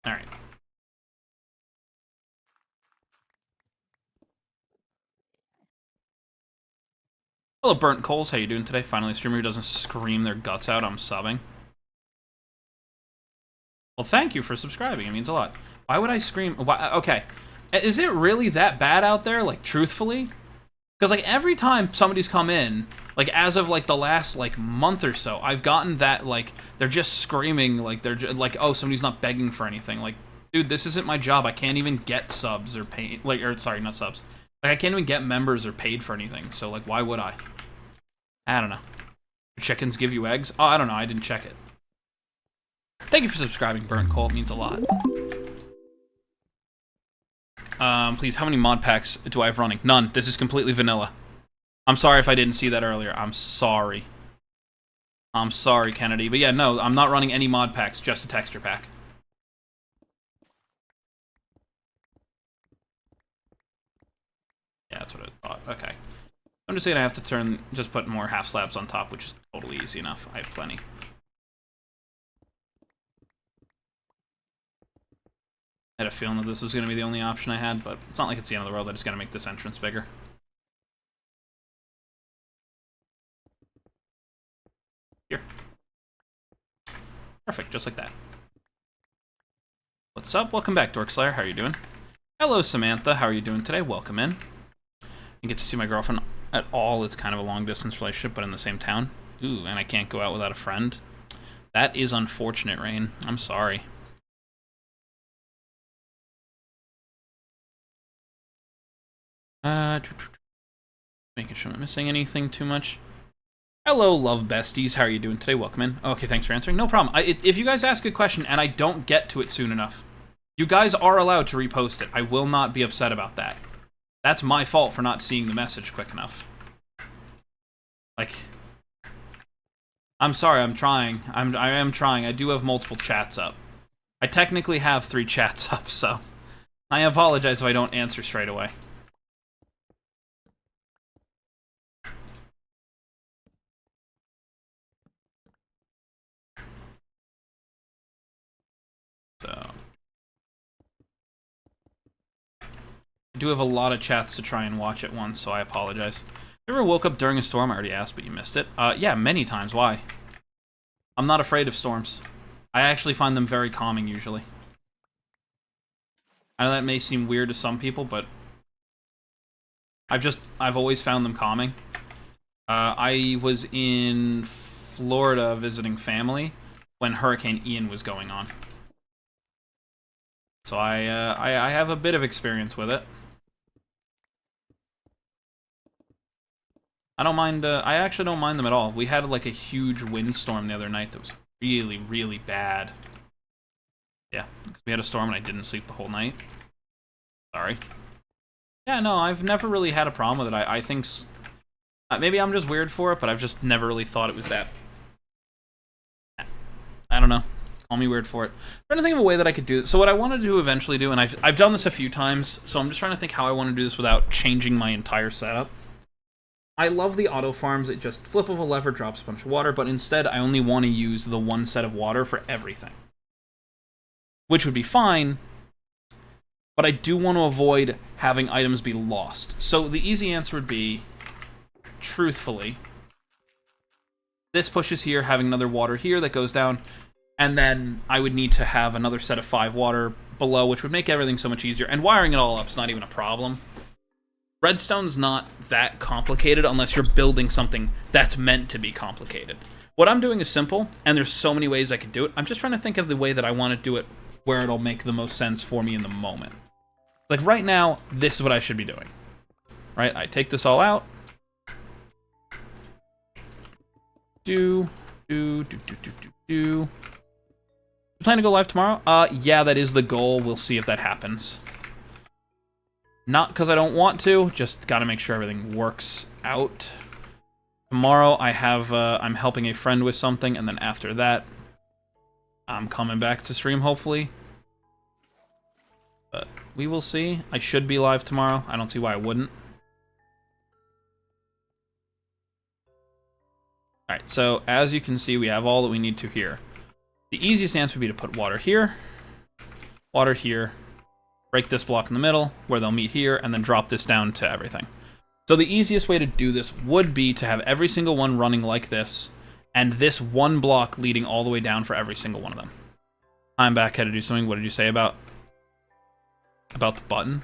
Alright. Hello, Burnt Coals. How you doing today? Finally, a streamer who doesn't scream their guts out. I'm subbing. Well, thank you for subscribing. It means a lot. Why would I scream? Why, okay. Is it really that bad out there? Like, truthfully? Because, like, every time somebody's come in, like, as of, like, the last, like, month or so, I've gotten that, like, they're just screaming, like, they're just, like, oh, somebody's not begging for anything. Like, dude, this isn't my job. I can't even get subs or pay, like, or, sorry, not subs. Like, I can't even get members or paid for anything, so, like, why would I? I don't know. Do chickens give you eggs? Oh, I don't know. I didn't check it. Thank you for subscribing, Burnt Coal. It means a lot. Please, how many mod packs do I have running? None. This is completely vanilla. I'm sorry if I didn't see that earlier. I'm sorry. I'm sorry, Kennedy. But yeah, no, I'm not running any mod packs, just a texture pack. Yeah, that's what I thought. Okay. I'm just gonna have to just put more half slabs on top, which is totally easy enough. I have plenty. I had a feeling that this was gonna be the only option I had, but it's not like it's the end of the world. I just gotta make this entrance bigger. Here. Perfect, just like that. What's up? Welcome back, Dorkslayer. How are you doing? Hello, Samantha. How are you doing today? Welcome in. You get to see my girlfriend at all. It's kind of a long-distance relationship, but in the same town. Ooh, and I can't go out without a friend. That is unfortunate, Rain. I'm sorry. Making sure I'm not missing anything too much. Hello, love besties. How are you doing today? Welcome in. Okay, thanks for answering. No problem. If you guys ask a question and I don't get to it soon enough, you guys are allowed to repost it. I will not be upset about that. That's my fault for not seeing the message quick enough. Like, I'm sorry, I'm trying. I am trying. I do have multiple chats up. I technically have 3 chats up, so I apologize if I don't answer straight away. So I do have a lot of chats to try and watch at once, so I apologize. You ever woke up during a storm? I already asked, but you missed it. Yeah, many times. Why? I'm not afraid of storms. I actually find them very calming, usually. I know that may seem weird to some people, but I've always found them calming. I was in Florida visiting family when Hurricane Ian was going on. So I have a bit of experience with it. I don't mind, I actually don't mind them at all. We had like a huge windstorm the other night that was really, really bad. Yeah, we had a storm and I didn't sleep the whole night. Sorry. Yeah, no, I've never really had a problem with it. I think... maybe I'm just weird for it, but I've just never really thought it was that... I don't know. Call me weird for it. I'm trying to think of a way that I could do it. So what I wanted to eventually do, and I've done this a few times, so I'm just trying to think how I want to do this without changing my entire setup. I love the auto farms. It just flip of a lever drops a bunch of water, but instead I only want to use the one set of water for everything. Which would be fine, but I do want to avoid having items be lost. So the easy answer would be, truthfully, this pushes here, having another water here that goes down, and then I would need to have another set of 5 water below, which would make everything so much easier. And wiring it all up is not even a problem. Redstone's not that complicated unless you're building something that's meant to be complicated. What I'm doing is simple, and there's so many ways I could do it. I'm just trying to think of the way that I want to do it where it'll make the most sense for me in the moment. Like right now, this is what I should be doing. Right? I take this all out. You plan to go live tomorrow? Yeah, that is the goal. We'll see if that happens. Not because I don't want to, just gotta make sure everything works out. Tomorrow I have, I'm helping a friend with something, and then after that, I'm coming back to stream, hopefully. But we will see. I should be live tomorrow. I don't see why I wouldn't. Alright, so as you can see, we have all that we need to here. The easiest answer would be to put water here, break this block in the middle, where they'll meet here, and then drop this down to everything. So the easiest way to do this would be to have every single one running like this, and this one block leading all the way down for every single one of them. I'm back, had to do something. What did you say about the button?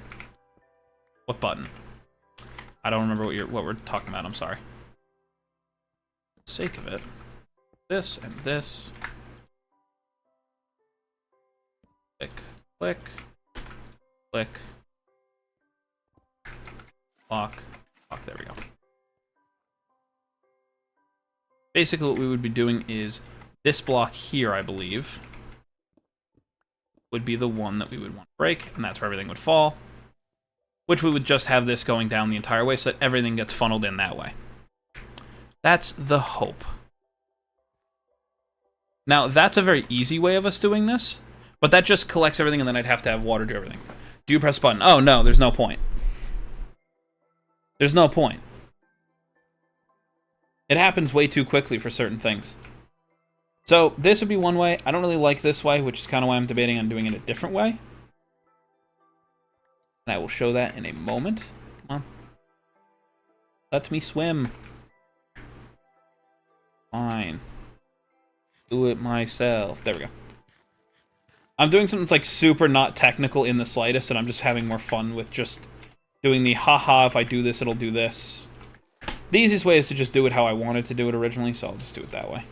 What button? I don't remember what we're talking about, I'm sorry. For the sake of it, this and this. Click, click. Click. Lock. Lock, there we go. Basically what we would be doing is this block here, I believe, would be the one that we would want to break, and that's where everything would fall. Which we would just have this going down the entire way so that everything gets funneled in that way. That's the hope. Now, that's a very easy way of us doing this, but that just collects everything and then I'd have to have water do everything. Do you press the button? Oh, no, there's no point. There's no point. It happens way too quickly for certain things. So this would be one way. I don't really like this way, which is kind of why I'm debating on doing it a different way. And I will show that in a moment. Come on. Let me swim. Fine. Do it myself. There we go. I'm doing something that's like super not technical in the slightest, and I'm just having more fun with just doing the haha, if I do this, it'll do this. The easiest way is to just do it how I wanted to do it originally, so I'll just do it that way.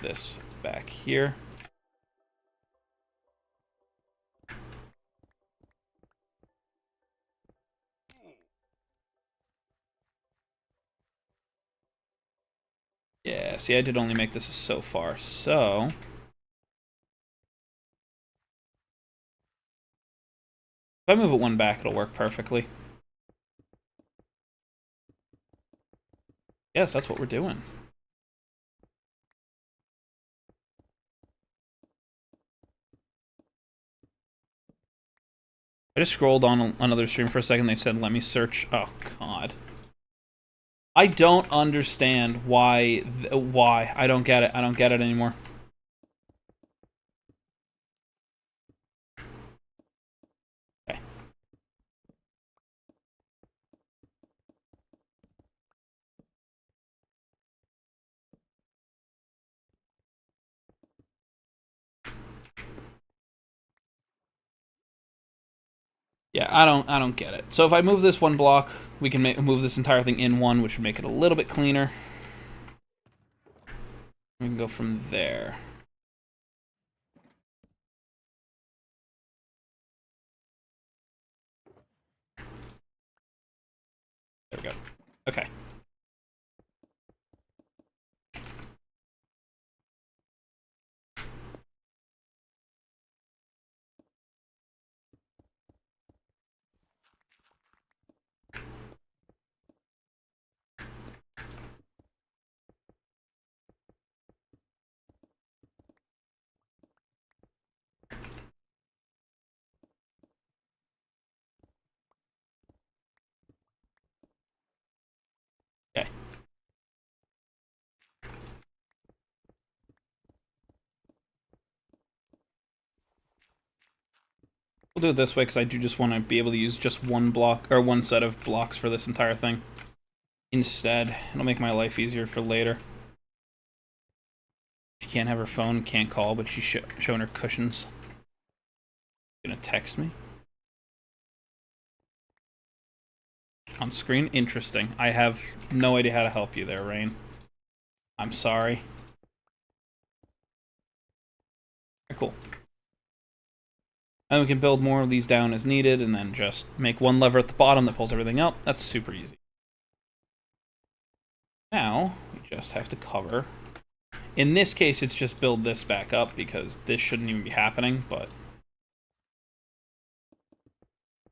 This back here. Yeah, see, I did only make this so far, so... If I move it one back, it'll work perfectly. Yes, that's what we're doing. I just scrolled on another stream for a second, they said, let me search... Oh, God. I don't understand why... Why. I don't get it. I don't get it anymore. Okay. Yeah, I don't get it. So if I move this one block, we can move this entire thing in one, which would make it a little bit cleaner. We can go from there. There we go. Okay. Okay. We'll do it this way because I do just want to be able to use just one block or one set of blocks for this entire thing. Instead, it'll make my life easier for later. She can't have her phone, can't call, but she's showing her cushions. Gonna text me on screen. Interesting. I have no idea how to help you there, Rain. I'm sorry. Okay, cool. And we can build more of these down as needed, and then just make one lever at the bottom that pulls everything up. That's super easy. Now, we just have to cover. In this case, it's just build this back up, because this shouldn't even be happening, but... For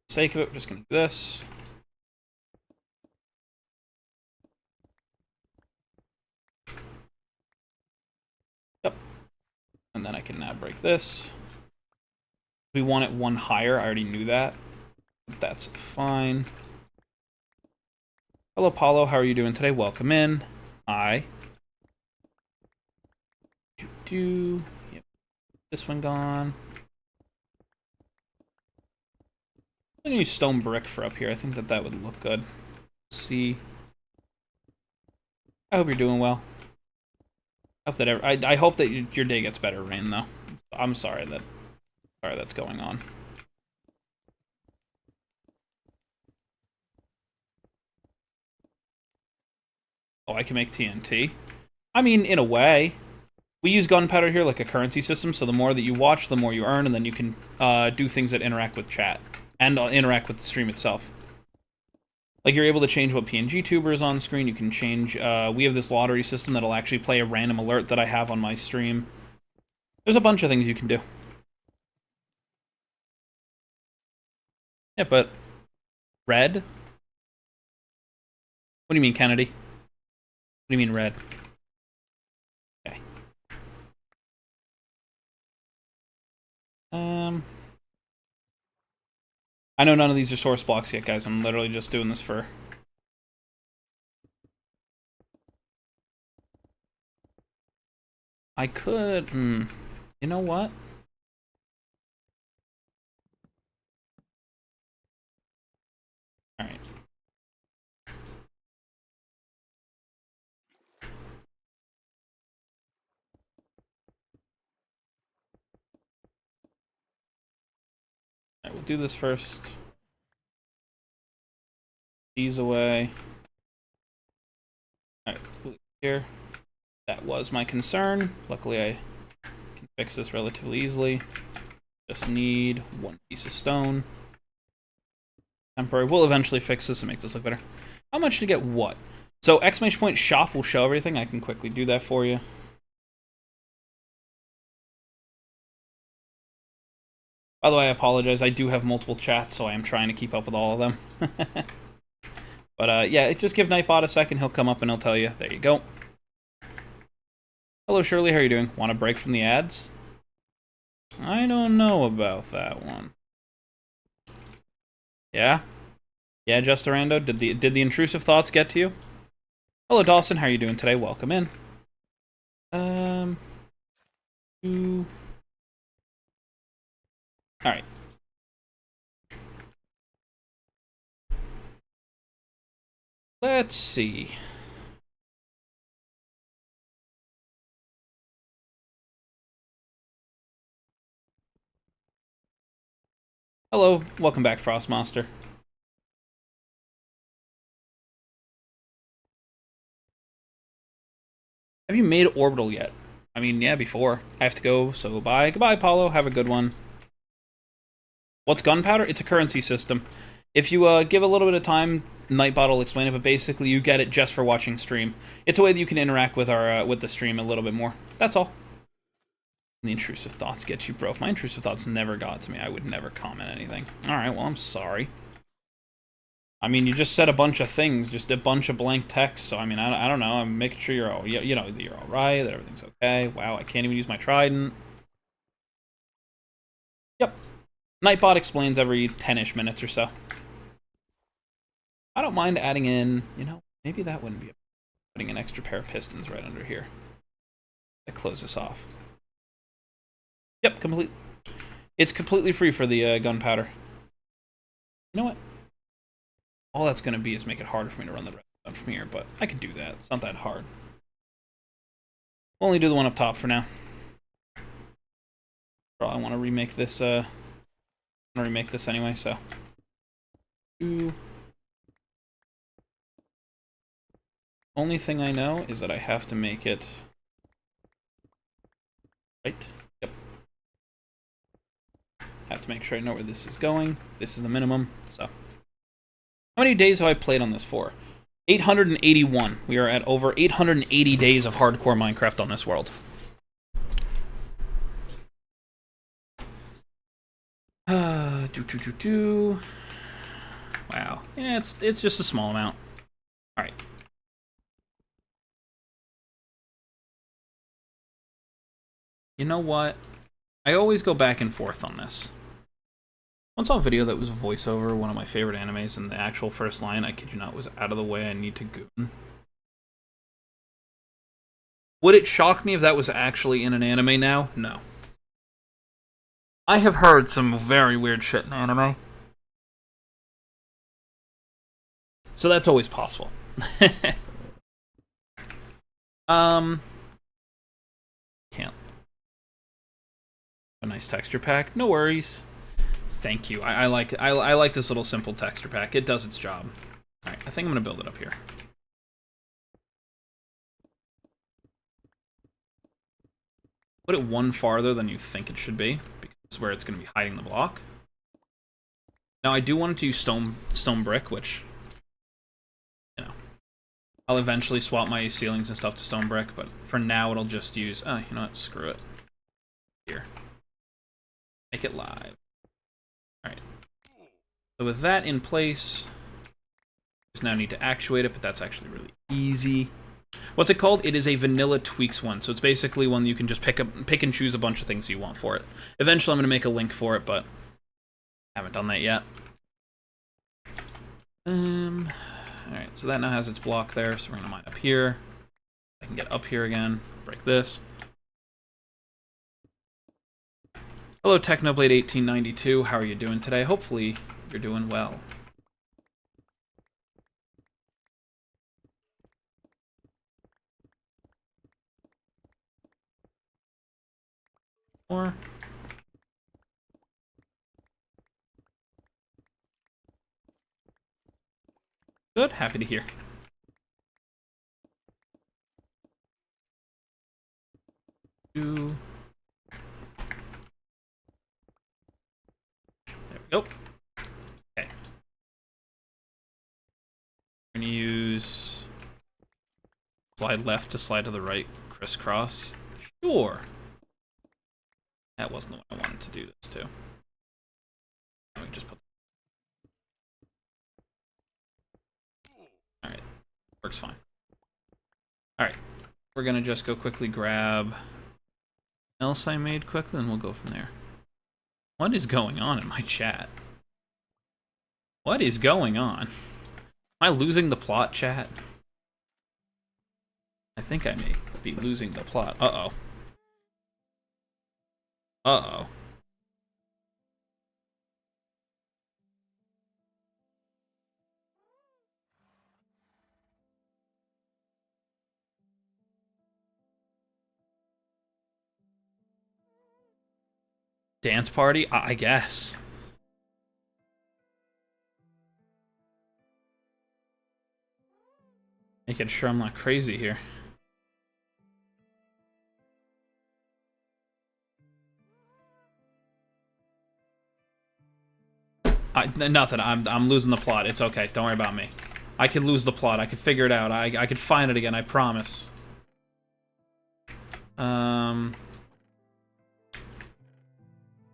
the sake of it, we're just going to do this. Yep. And then I can now break this. We want it one higher. I already knew that. But that's fine. Hello, Paulo. How are you doing today? Welcome in. Hi. Yep. This one gone. I'm going to use stone brick for up here. I think that would look good. Let's see. I hope you're doing well. I hope that your day gets better, Rain, though. I'm sorry that's going on. Oh, I can make TNT. I mean, in a way. We use gunpowder here like a currency system, so the more that you watch, the more you earn, and then you can do things that interact with chat and interact with the stream itself. Like, you're able to change what PNG tuber is on screen. You can change... we have this lottery system that'll actually play a random alert that I have on my stream. There's a bunch of things you can do. Yeah, but... Red? What do you mean, Kennedy? What do you mean, red? Okay. I know none of these are source blocks yet, guys. I'm literally just doing this for... I could... You know what? Alright. Alright, we'll do this first. These away. Alright, here. That was my concern. Luckily, I can fix this relatively easily. Just need one piece of stone. Temporary. We'll eventually fix this and make this look better. How much to get what? So, exclamation point shop will show everything. I can quickly do that for you. By the way, I apologize. I do have multiple chats, so I am trying to keep up with all of them. But, yeah, just give Nightbot a second. He'll come up and he'll tell you. There you go. Hello, Shirley. How are you doing? Want a break from the ads? I don't know about that one. Yeah? Yeah, Justarando? Did the intrusive thoughts get to you? Hello, Dawson. How are you doing today? Welcome in. Alright. Let's see. Hello, welcome back, Frostmaster. Have you made orbital yet? I mean, yeah, before. I have to go, so bye. Goodbye, Paulo. Have a good one. What's gunpowder? It's a currency system. If you give a little bit of time, Nightbot will explain it, but basically you get it just for watching stream. It's a way that you can interact with our with the stream a little bit more. That's all. The intrusive thoughts get you, bro. If my intrusive thoughts never got to me, I would never comment anything. Alright, well, I'm sorry. I mean, you just said a bunch of things, just a bunch of blank text, so I mean, I don't know, I'm making sure you're all, you know, that you're alright, that everything's okay. Wow, I can't even use my trident. Yep. Nightbot explains every 10-ish minutes or so. I don't mind adding in, you know, maybe that wouldn't be putting an extra pair of pistons right under here. That close this off. Yep, complete. It's completely free for the gunpowder. You know what? All that's going to be is make it harder for me to run the redstone from here, but I can do that. It's not that hard. We'll only do the one up top for now. I want to remake this. I'm gonna remake this anyway, so. Only thing I know is that I have to make it right. Yep. Have to make sure I know where this is going. This is the minimum, so. How many days have I played on this for? 881. We are at over 880 days of hardcore Minecraft on this world. Wow. Yeah, it's just a small amount. Alright. You know what? I always go back and forth on this. Once saw a video that was voiceover, one of my favorite animes, and the actual first line, I kid you not, was out of the way, I need to goon. Would it shock me if that was actually in an anime now? No. I have heard some very weird shit in anime. So that's always possible. Can't. A nice texture pack. No worries. Thank you. I like this little simple texture pack. It does its job. Alright, I think I'm gonna build it up here. Put it one farther than you think it should be, because it's where it's gonna be hiding the block. Now I do want it to use stone brick, which, you know, I'll eventually swap my ceilings and stuff to stone brick, but for now it'll just use, oh, you know what, screw it. Here. Make it live. Alright. So with that in place, just now need to actuate it, but that's actually really easy. What's it called? It is a vanilla tweaks one, so it's basically one you can just pick and choose a bunch of things you want for it. Eventually I'm going to make a link for it, but I haven't done that yet. Alright, so that now has its block there, so we're gonna mine up here. I can get up here again, break this. Hello, Technoblade1892. How are you doing today? Hopefully, you're doing well. Or good, happy to hear. There we go. Okay. We're gonna use slide left to slide to the right, crisscross. Sure. That wasn't the one I wanted to do this to. Let me just put. Alright. Works fine. Alright. We're gonna just go quickly grab else I made quickly, and we'll go from there. What is going on in my chat? What is going on? Am I losing the plot, chat? I think I may be losing the plot. Uh-oh. Uh-oh. Dance party? I guess. Making sure I'm not crazy here. Nothing. I'm losing the plot. It's okay. Don't worry about me. I can lose the plot. I can figure it out. I can find it again. I promise.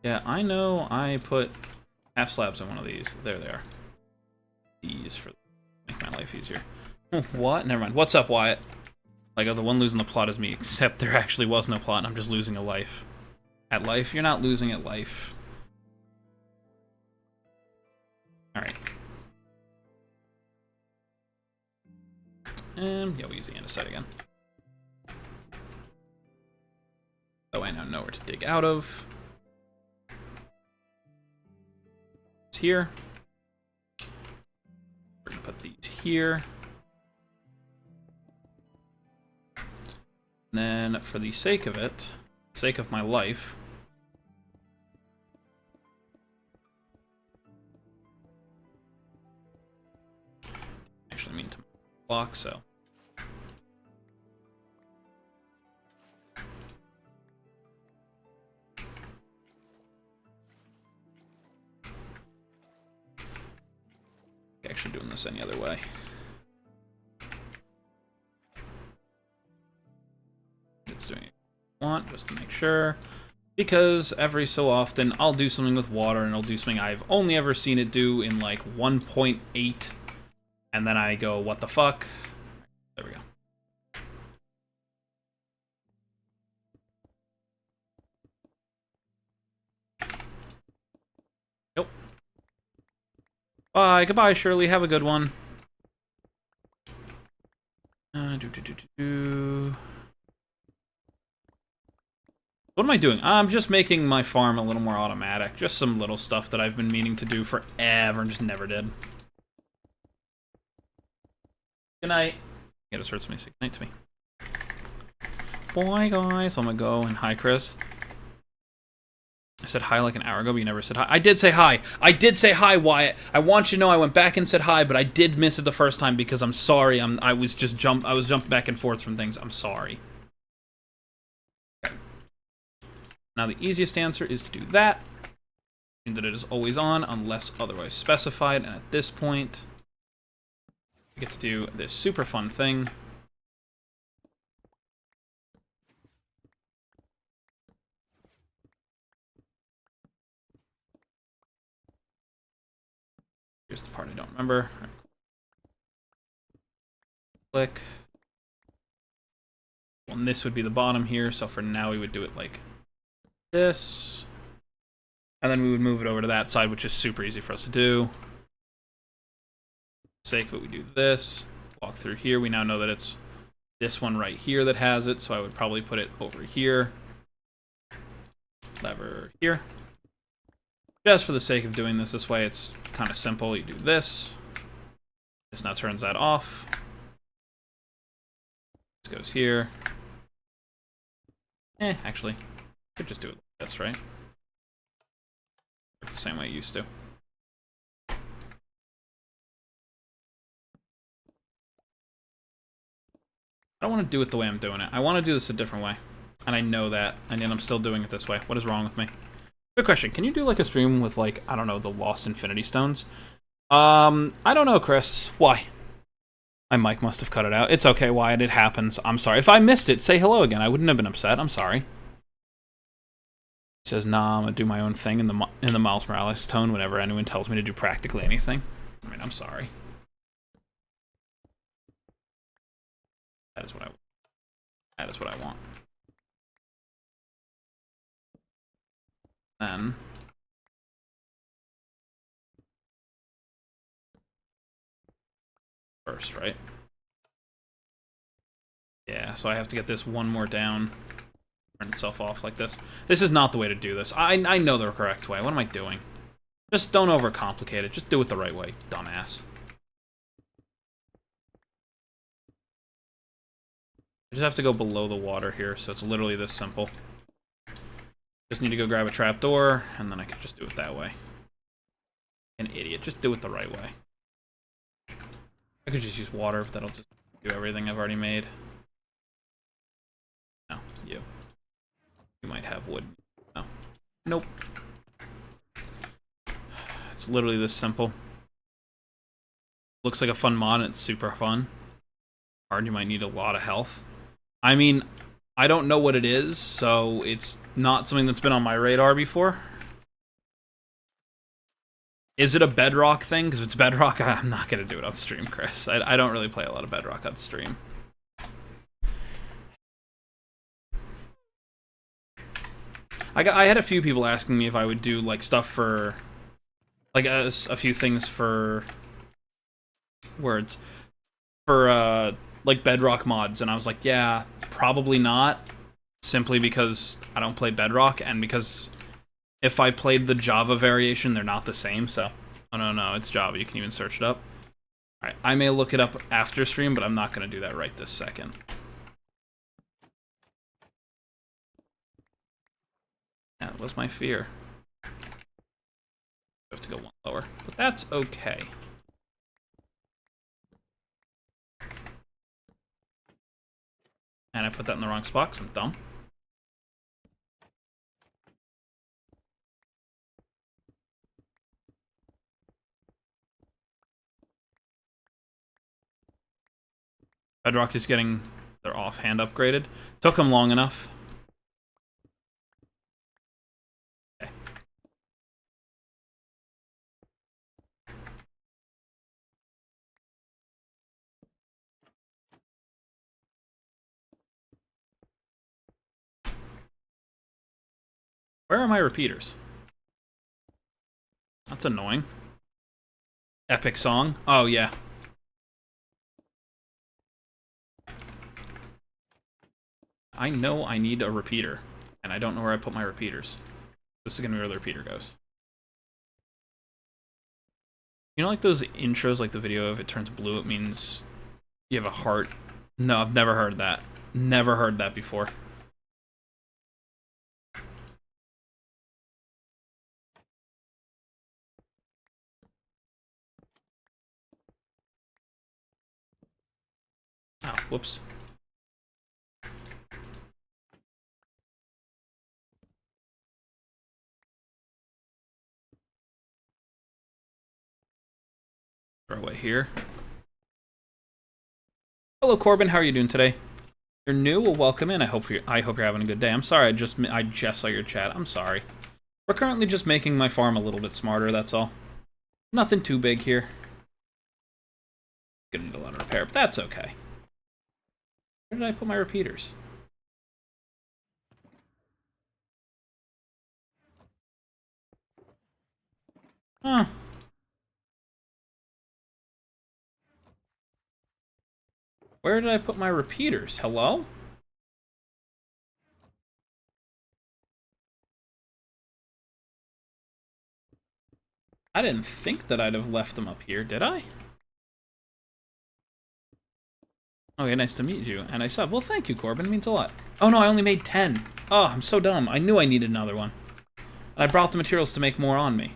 Yeah, I know I put half slabs in one of these. There they are. These for make my life easier. What? Never mind. What's up, Wyatt? Like, oh, the one losing the plot is me, except there actually was no plot and I'm just losing a life. At life? You're not losing at life. Alright. And, yeah, we'll use the andesite again. Oh, I now know where to dig out of. It's here. We're gonna put these here. And then, for the sake of it, sake of my life, actually I mean to block, so. Actually doing this any other way. It's doing it I want, just to make sure. Because every so often I'll do something with water and I'll do something I've only ever seen it do in like 1.8. And then I go, what the fuck? There we go. Nope. Bye. Goodbye, Shirley. Have a good one. What am I doing? I'm just making my farm a little more automatic. Just some little stuff that I've been meaning to do forever and just never did. Good night. Yeah, this hurts me. Say good night to me. Bye, guys. I'm gonna go and hi, Chris. I said hi like an hour ago, but you never said hi. I did say hi. I did say hi, Wyatt. I want you to know I went back and said hi, but I did miss it the first time because I'm sorry. I was jumping back and forth from things. I'm sorry. Okay. Now the easiest answer is to do that. Means that it is always on unless otherwise specified. And at this point, we get to do this super fun thing. Here's the part I don't remember. Right, cool. Click. Well, and this would be the bottom here, so for now we would do it like this. And then we would move it over to that side, which is super easy for us to do. sake of it, we do this. Walk through here. We now know that it's this one right here that has it, so I would probably put it over here. Lever here. Just for the sake of doing this way, it's kind of simple. You do this. This now turns that off. This goes here. Actually, could just do it like this, right? Work the same way it used to. I don't want to do it the way I'm doing it. I want to do this a different way. And I know that, and yet I'm still doing it this way. What is wrong with me? Good question. Can you do like a stream with like, I don't know, the Lost Infinity Stones? I don't know, Chris. Why? My mic must have cut it out. It's okay, Wyatt. It happens. I'm sorry. If I missed it, say hello again. I wouldn't have been upset. I'm sorry. He says, nah, I'm gonna do my own thing in the Miles Morales tone whenever anyone tells me to do practically anything. I mean, I'm sorry. That is what I want. That is what I want. Then first, right? Yeah, so I have to get this one more down. Turn itself off like this. This is not the way to do this. I know the correct way. What am I doing? Just don't overcomplicate it. Just do it the right way, dumbass. I just have to go below the water here, so it's literally this simple. Just need to go grab a trapdoor, and then I can just do it that way. An idiot. Just do it the right way. I could just use water, but that'll just do everything I've already made. No, you. You might have wood. No. Nope. It's literally this simple. Looks like a fun mod, and it's super fun. Hard, you might need a lot of health. I mean, I don't know what it is, so it's not something that's been on my radar before. Is it a Bedrock thing? Because if it's Bedrock, I'm not going to do it on stream, Chris. I don't really play a lot of Bedrock on stream. I had a few people asking me if I would do, like, stuff for... Like, a few things for... Words. For, like, Bedrock mods, and I was like, yeah, probably not. Simply because I don't play Bedrock, and because... If I played the Java variation, they're not the same, so... Oh, no, it's Java. You can even search it up. Alright, I may look it up after stream, but I'm not going to do that right this second. That was my fear. I have to go one lower, but that's okay. And I put that in the wrong spot because I'm dumb. Bedrock is getting their offhand upgraded. Took them long enough. Okay. Where are my repeaters? That's annoying. Epic song? Oh, yeah. I know I need a repeater, and I don't know where I put my repeaters. This is gonna be where the repeater goes. You know, like those intros, like the video, if it turns blue, it means you have a heart? No, I've never heard that. Never heard that before. Oh, whoops. Throw away here. Hello, Corbin. How are you doing today? You're new. Well, welcome in. I hope you're having a good day. I'm sorry. I just saw your chat. I'm sorry. We're currently just making my farm a little bit smarter. That's all. Nothing too big here. Gonna need a lot of repair, but that's okay. Where did I put my repeaters? Huh. Where did I put my repeaters? Hello? I didn't think that I'd have left them up here, did I? Okay, nice to meet you. And I sub. Well, thank you, Corbin. It means a lot. Oh, no, I only made 10. Oh, I'm so dumb. I knew I needed another one. And I brought the materials to make more on me.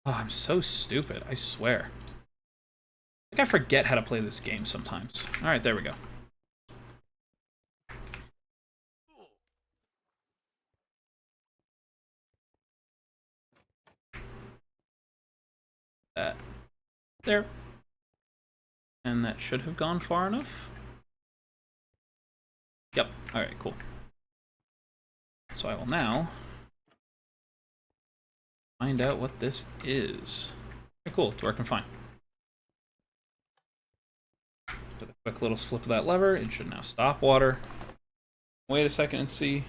Oh, I'm so stupid. I swear. I think I forget how to play this game sometimes. Alright, there we go. That. There. And that should have gone far enough. Yep. Alright, cool. So I will now find out what this is. Okay, cool. It's working fine. With a quick little flip of that lever, it should now stop water. Wait a second and see.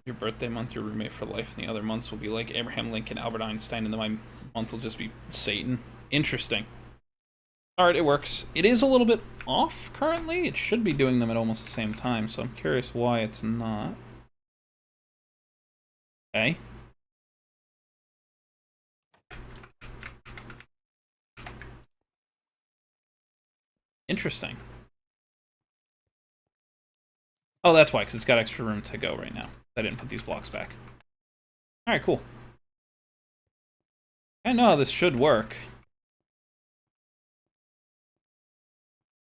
Your birthday month, your roommate for life, and the other months will be like Abraham Lincoln, Albert Einstein, and then my month will just be Satan. Interesting. Alright, it works. It is a little bit off currently. It should be doing them at almost the same time, so I'm curious why it's not. Okay. Interesting. Oh, that's why, because it's got extra room to go right now. I didn't put these blocks back. Alright, cool. I know how this should work.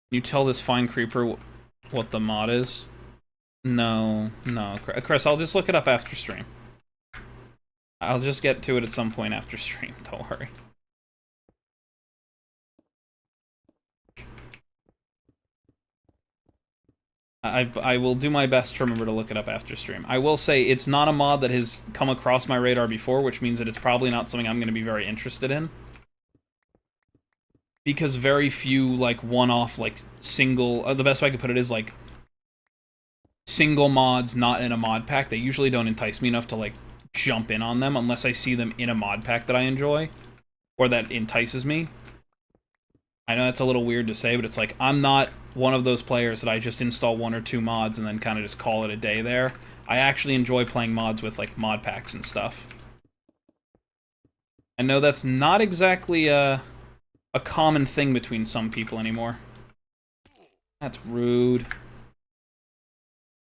Can you tell this fine creeper what the mod is? No, no. Chris, I'll just look it up after stream. I'll just get to it at some point after stream, don't worry. I will do my best to remember to look it up after stream. I will say it's not a mod that has come across my radar before, which means that it's probably not something I'm going to be very interested in. Because very few, like, one-off, like, single... the best way I could put it is, like, single mods not in a mod pack. They usually don't entice me enough to, like, jump in on them unless I see them in a mod pack that I enjoy. Or that entices me. I know that's a little weird to say, but it's like, I'm not one of those players that I just install 1 or 2 mods and then kind of just call it a day there. I actually enjoy playing mods with, like, mod packs and stuff. I know that's not exactly a common thing between some people anymore. That's rude.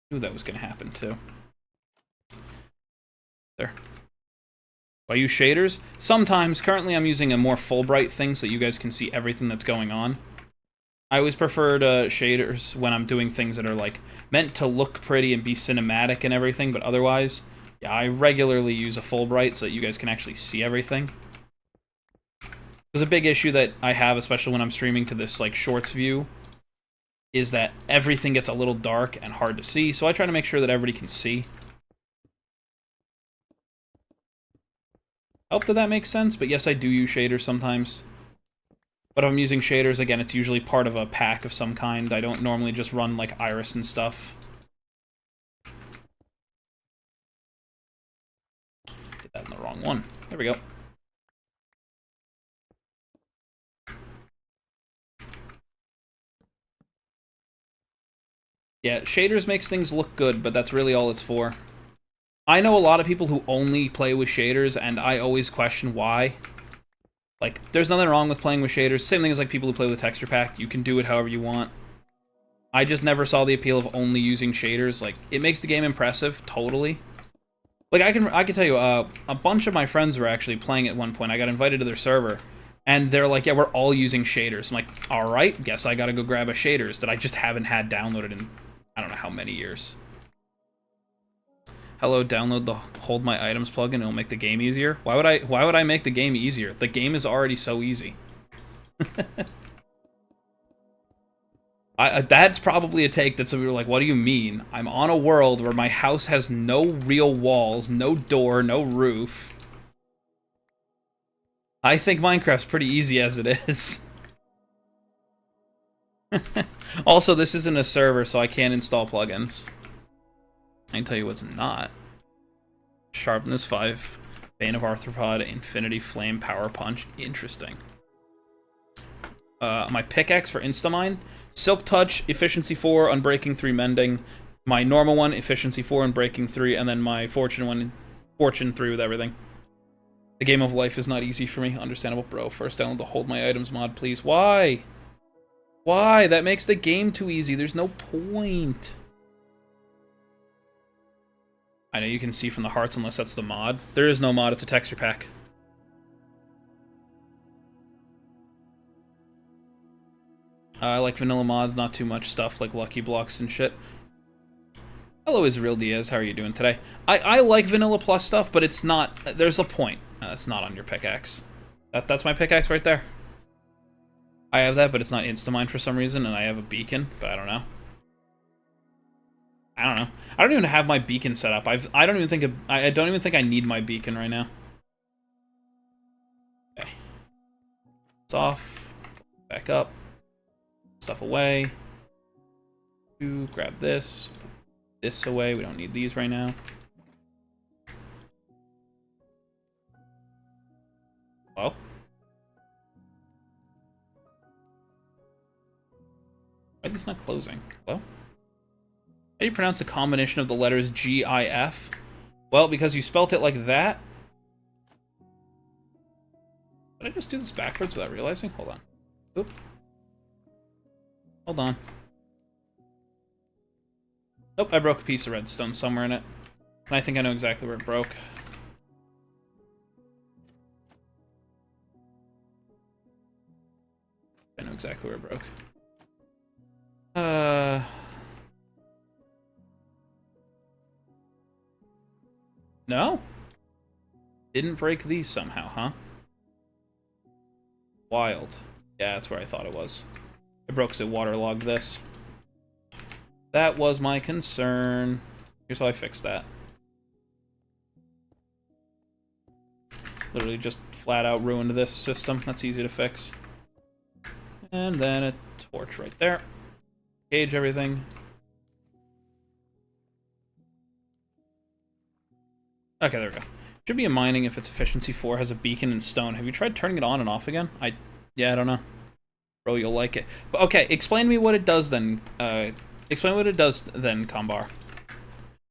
Knew that was going to happen, too. There. Do I use shaders? Sometimes. Currently, I'm using a more Fulbright thing so that you guys can see everything that's going on. I always preferred shaders when I'm doing things that are, like, meant to look pretty and be cinematic and everything, but otherwise, yeah, I regularly use a Fulbright so that you guys can actually see everything. There's a big issue that I have, especially when I'm streaming to this, like, shorts view, is that everything gets a little dark and hard to see, so I try to make sure that everybody can see. I hope that that makes sense, but yes, I do use shaders sometimes. But if I'm using shaders, again, it's usually part of a pack of some kind. I don't normally just run, like, iris and stuff. Get that in the wrong one. There we go. Yeah, shaders makes things look good, but that's really all it's for. I know a lot of people who only play with shaders, and I always question why. Like, there's nothing wrong with playing with shaders. Same thing as, like, people who play with texture pack. You can do it however you want. I just never saw the appeal of only using shaders. Like, it makes the game impressive, totally. Like, I can tell you, a bunch of my friends were actually playing at one point. I got invited to their server, and they're like, yeah, we're all using shaders. I'm like, alright, guess I gotta go grab a shaders that I just haven't had downloaded in I don't know how many years. Hello, download the Hold My Items plugin, it'll make the game easier. Why would I make the game easier? The game is already so easy. That's probably a take that some people are like, what do you mean? I'm on a world where my house has no real walls, no door, no roof. I think Minecraft's pretty easy as it is. Also, this isn't a server, so I can't install plugins. I can tell you what's not. Sharpness 5, Bane of Arthropod, Infinity Flame, Power Punch. Interesting. my pickaxe for Instamine, Silk Touch, Efficiency 4, Unbreaking 3, Mending, my normal one, Efficiency 4, Unbreaking 3, and then my Fortune one, Fortune 3 with everything. The game of life is not easy for me. Understandable, bro. First download the Hold My Items mod, please. Why? Why? That makes the game too easy. There's no point. I know you can see from the hearts unless that's the mod. There is no mod, it's a texture pack. I like vanilla mods, not too much stuff like Lucky Blocks and shit. Hello, Israel Diaz. How are you doing today? I like Vanilla Plus stuff, but it's not... There's a point. It's not on your pickaxe. That's my pickaxe right there. I have that, but it's not Instamine for some reason, and I have a beacon, but I don't know. I don't know. I don't even have my beacon set up. I don't even think I need my beacon right now. Okay. It's off. Back up. Stuff away. Grab this. This away. We don't need these right now. Hello? Why is this not closing? Hello? How do you pronounce the combination of the letters G-I-F? Well, because you spelt it like that. Did I just do this backwards without realizing? Hold on. Oop. Hold on. Nope, I broke a piece of redstone somewhere in it. And I think I know exactly where it broke. I know exactly where it broke. No? Didn't break these somehow, huh? Wild. Yeah, that's where I thought it was. It broke because it waterlogged this. That was my concern. Here's how I fixed that. Literally just flat out ruined this system. That's easy to fix. And then a torch right there. Cage everything. Okay, there we go. Should be a mining if it's efficiency 4, has a beacon and stone. Have you tried turning it on and off again? Yeah, I don't know. Bro, you'll like it. But okay, explain me what it does then. Explain what it does then, Kambar.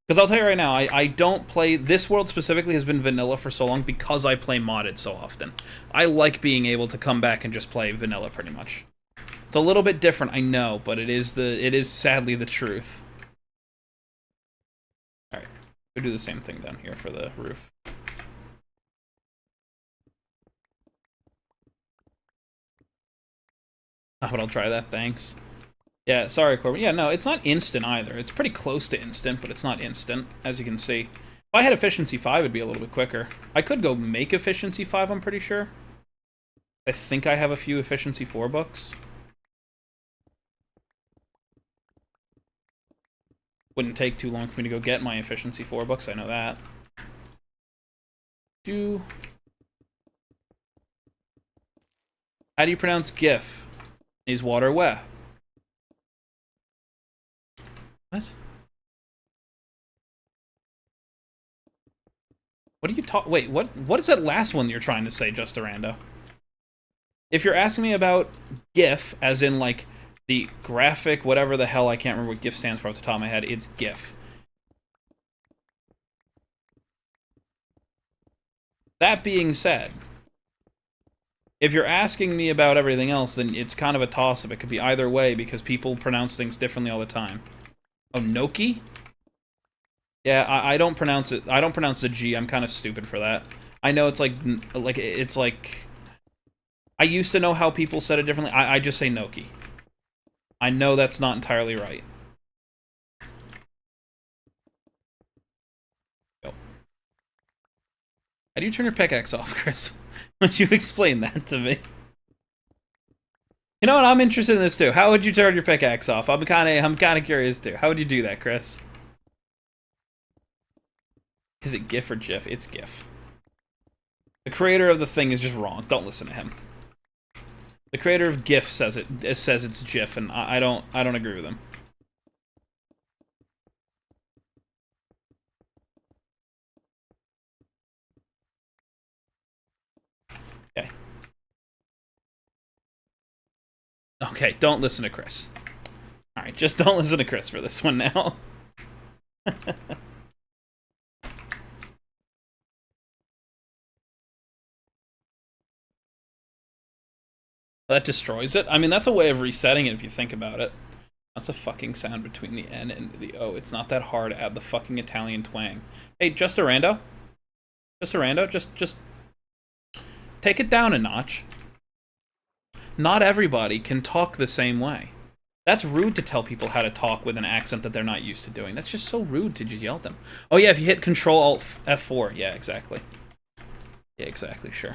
Because I'll tell you right now, I don't play... This world specifically has been vanilla for so long because I play modded so often. I like being able to come back and just play vanilla pretty much. It's a little bit different, I know, but it is sadly the truth. Alright, we'll do the same thing down here for the roof. Oh, but I'll try that, thanks. Yeah, sorry, Corbin. Yeah, no, it's not instant either. It's pretty close to instant, but it's not instant, as you can see. If I had efficiency 5, it'd be a little bit quicker. I could go make efficiency 5, I'm pretty sure. I think I have a few efficiency 4 books. Wouldn't take too long for me to go get my efficiency 4 books, I know that. How do you pronounce GIF? Is water wet? What? What are you wait, what is that last one you're trying to say, Justarando? If you're asking me about GIF, as in, like, the graphic, whatever the hell, I can't remember what GIF stands for off the top of my head, it's GIF. That being said, if you're asking me about everything else, then it's kind of a toss-up. It could be either way, because people pronounce things differently all the time. Oh, Noki? Yeah, I don't pronounce it. I don't pronounce the G. I'm kind of stupid for that. I know it's like it's like... I used to know how people said it differently. I just say Noki. I know that's not entirely right. Go. How do you turn your pickaxe off, Chris? Why don't you explain that to me? You know what? I'm interested in this too. How would you turn your pickaxe off? I'm kind of curious too. How would you do that, Chris? Is it GIF or GIF? It's GIF. The creator of the thing is just wrong. Don't listen to him. The creator of GIF says it's GIF, and I don't agree with him. Okay. Okay, don't listen to Chris. Alright, just don't listen to Chris for this one now. That destroys it? I mean, that's a way of resetting it if you think about it. That's a fucking sound between the N and the O. It's not that hard to add the fucking Italian twang. Hey, just a rando? Just a rando? Just take it down a notch. Not everybody can talk the same way. That's rude to tell people how to talk with an accent that they're not used to doing. That's just so rude to just yell at them. Oh yeah, if you hit Control Alt F4. Yeah, exactly. Yeah, exactly, sure.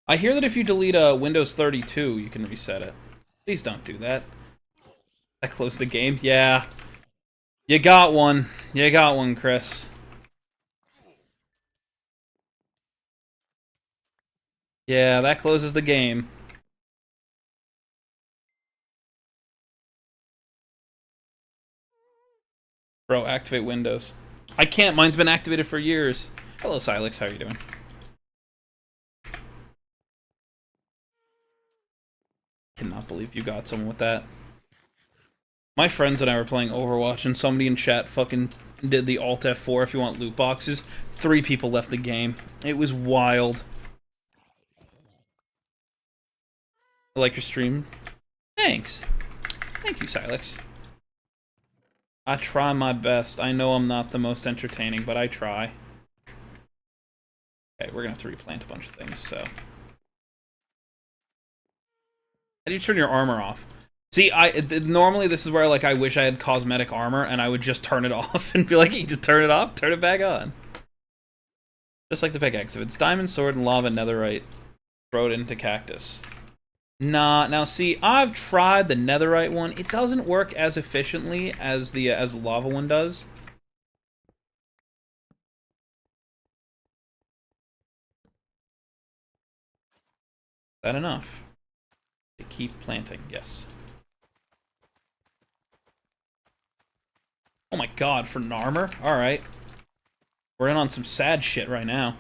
I hear that if you delete Windows 32, you can reset it. Please don't do that. I closed the game? Yeah. You got one. You got one, Chris. Yeah, that closes the game. Bro, activate Windows. I can't. Mine's been activated for years. Hello, Silex. How are you doing? Cannot believe you got someone with that. My friends and I were playing Overwatch, and somebody in chat fucking did the Alt F4 if you want loot boxes. 3 people left the game. It was wild. I like your stream. Thanks. Thank you, Silex. I try my best. I know I'm not the most entertaining, but I try. Okay, we're gonna have to replant a bunch of things, so... How do you turn your armor off? See, normally this is where like I wish I had cosmetic armor, and I would just turn it off and be like, you just turn it off, turn it back on. Just like the pickaxe. If it's diamond, sword, and lava netherite, throw it into cactus. Nah, now see, I've tried the netherite one. It doesn't work as efficiently as the lava one does. Is that enough? To keep planting, yes. Oh my god, for Narmer? Alright. We're in on some sad shit right now.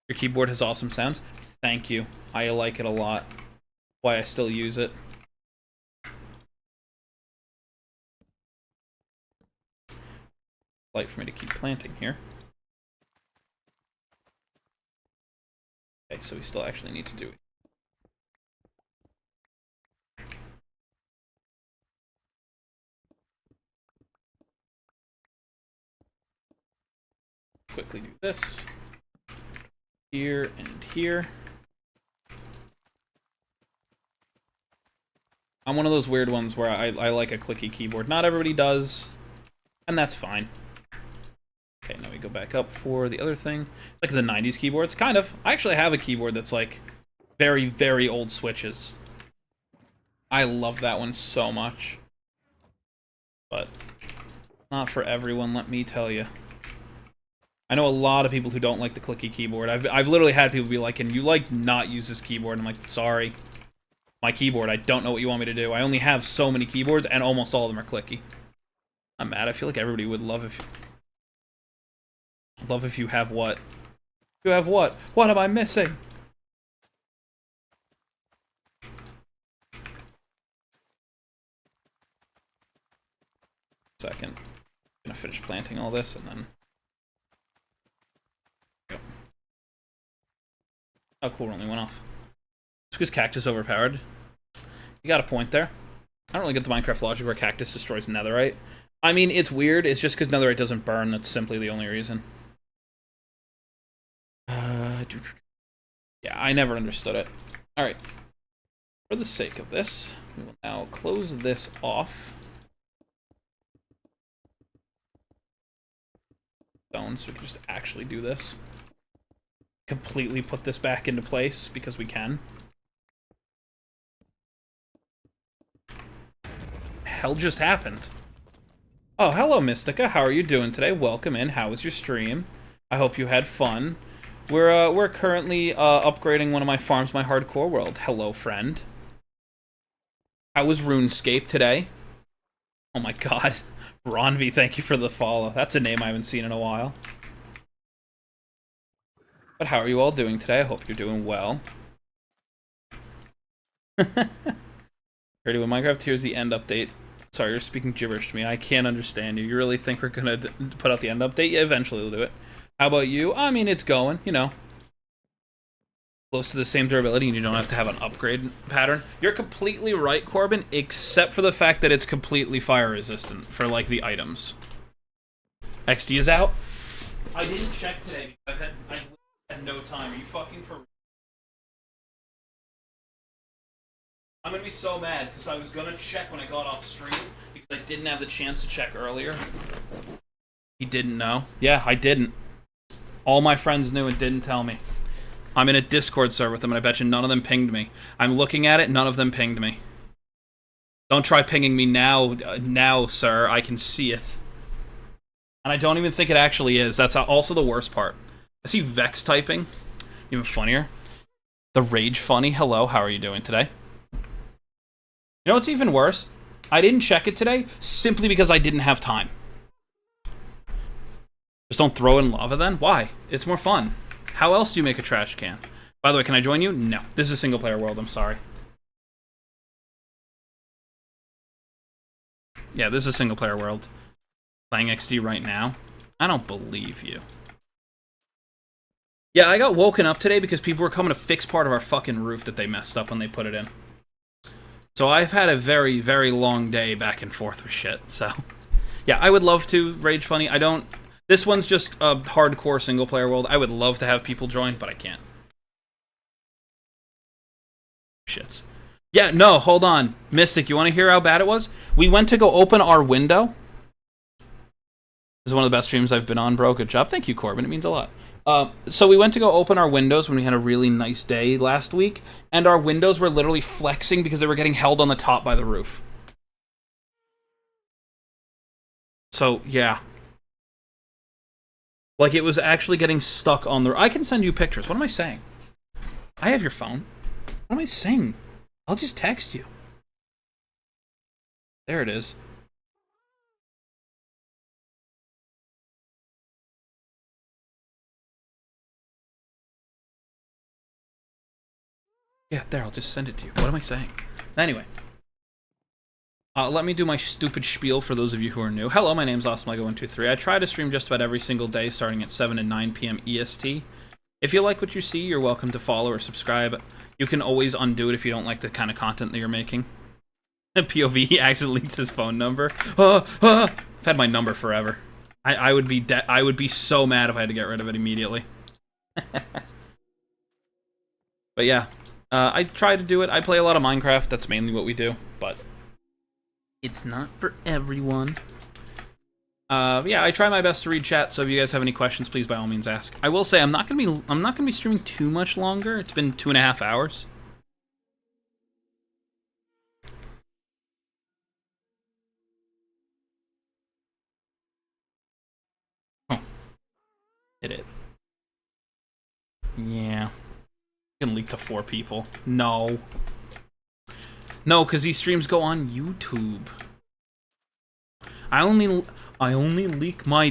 Your keyboard has awesome sounds. Thank you. I like it a lot. Why I still use it. Light for me to keep planting here. Okay, so we still actually need to do it. Quickly do this. Here and here. I'm one of those weird ones where I like a clicky keyboard. Not everybody does, and that's fine. Okay, now we go back up for the other thing. It's like the 90s keyboards, kind of. I actually have a keyboard that's like very, very old switches. I love that one so much. But not for everyone, let me tell you. I know a lot of people who don't like the clicky keyboard. I've literally had people be like, "Can you like not use this keyboard?" And I'm like, "Sorry. My keyboard, I don't know what you want me to do. I only have so many keyboards, and almost all of them are clicky." I'm mad. I feel like everybody would love if you have what? You have what? What am I missing? Second. I'm gonna finish planting all this and then... Yep. Oh cool, it only went off. It's because cactus is overpowered. You got a point there. I don't really get the Minecraft logic where cactus destroys netherite. I mean, it's weird. It's just because netherite doesn't burn. That's simply the only reason. Yeah, I never understood it. Alright. For the sake of this, we will now close this off. So we can just actually do this. Completely put this back into place because we can. Hell just happened. Oh, hello, Mystica. How are you doing today? Welcome in. How was your stream? I hope you had fun. We're currently upgrading one of my farms, my hardcore world. Hello, friend. How was RuneScape today? Oh my god. Ronvi, thank you for the follow. That's a name I haven't seen in a while. But how are you all doing today? I hope you're doing well. Ready with Minecraft? Here's the end update. Sorry, you're speaking gibberish to me. I can't understand you. You really think we're gonna put out the end update? Yeah, eventually we'll do it. How about you? I mean, it's going, you know. Close to the same durability, and you don't have to have an upgrade pattern. You're completely right, Corbin, except for the fact that it's completely fire resistant for, like, the items. XD is out? I didn't check today. I had no time. Are you fucking for... I'm gonna be so mad, because I was gonna check when I got off stream, because I didn't have the chance to check earlier. He didn't know. Yeah, I didn't. All my friends knew and didn't tell me. I'm in a Discord server with them, and I bet you none of them pinged me. I'm looking at it, none of them pinged me. Don't try pinging me now, sir. I can see it. And I don't even think it actually is. That's also the worst part. I see Vex typing. Even funnier. The Rage Funny. Hello, how are you doing today? You know what's even worse? I didn't check it today simply because I didn't have time. Just don't throw in lava then? Why? It's more fun. How else do you make a trash can? By the way, can I join you? No. This is a single player world, I'm sorry. Yeah, this is a single player world. Playing XD right now? I don't believe you. Yeah, I got woken up today because people were coming to fix part of our fucking roof that they messed up when they put it in. So I've had a very, very long day back and forth with shit, so... Yeah, I would love to, Rage Funny. I don't... This one's just a hardcore single-player world. I would love to have people join, but I can't. Shits. Yeah, no, hold on. Mystic, you want to hear how bad it was? We went to go open our window. This is one of the best streams I've been on, bro. Good job. Thank you, Corbin. It means a lot. So we went to go open our windows when we had a really nice day last week, and our windows were literally flexing because they were getting held on the top by the roof. So, yeah. Like, it was actually getting stuck on the... I can send you pictures. What am I saying? I have your phone. What am I saying? I'll just text you. There it is. Yeah, there, I'll just send it to you. What am I saying? Anyway. Let me do my stupid spiel for those of you who are new. Hello, my name's Awsomelego123. I try to stream just about every single day, starting at 7 and 9 p.m. EST. If you like what you see, you're welcome to follow or subscribe. You can always undo it if you don't like the kind of content that you're making. POV, he accidentally leaked his phone number. I've had my number forever. I would be so mad if I had to get rid of it immediately. But yeah. I try to do it. I play a lot of Minecraft. That's mainly what we do. But it's not for everyone. Yeah, I try my best to read chat. So if you guys have any questions, please by all means ask. I will say I'm not gonna be streaming too much longer. It's been 2.5 hours. Oh, hit it. Yeah. Can leak to 4 people. No. No, because these streams go on YouTube. I only leak my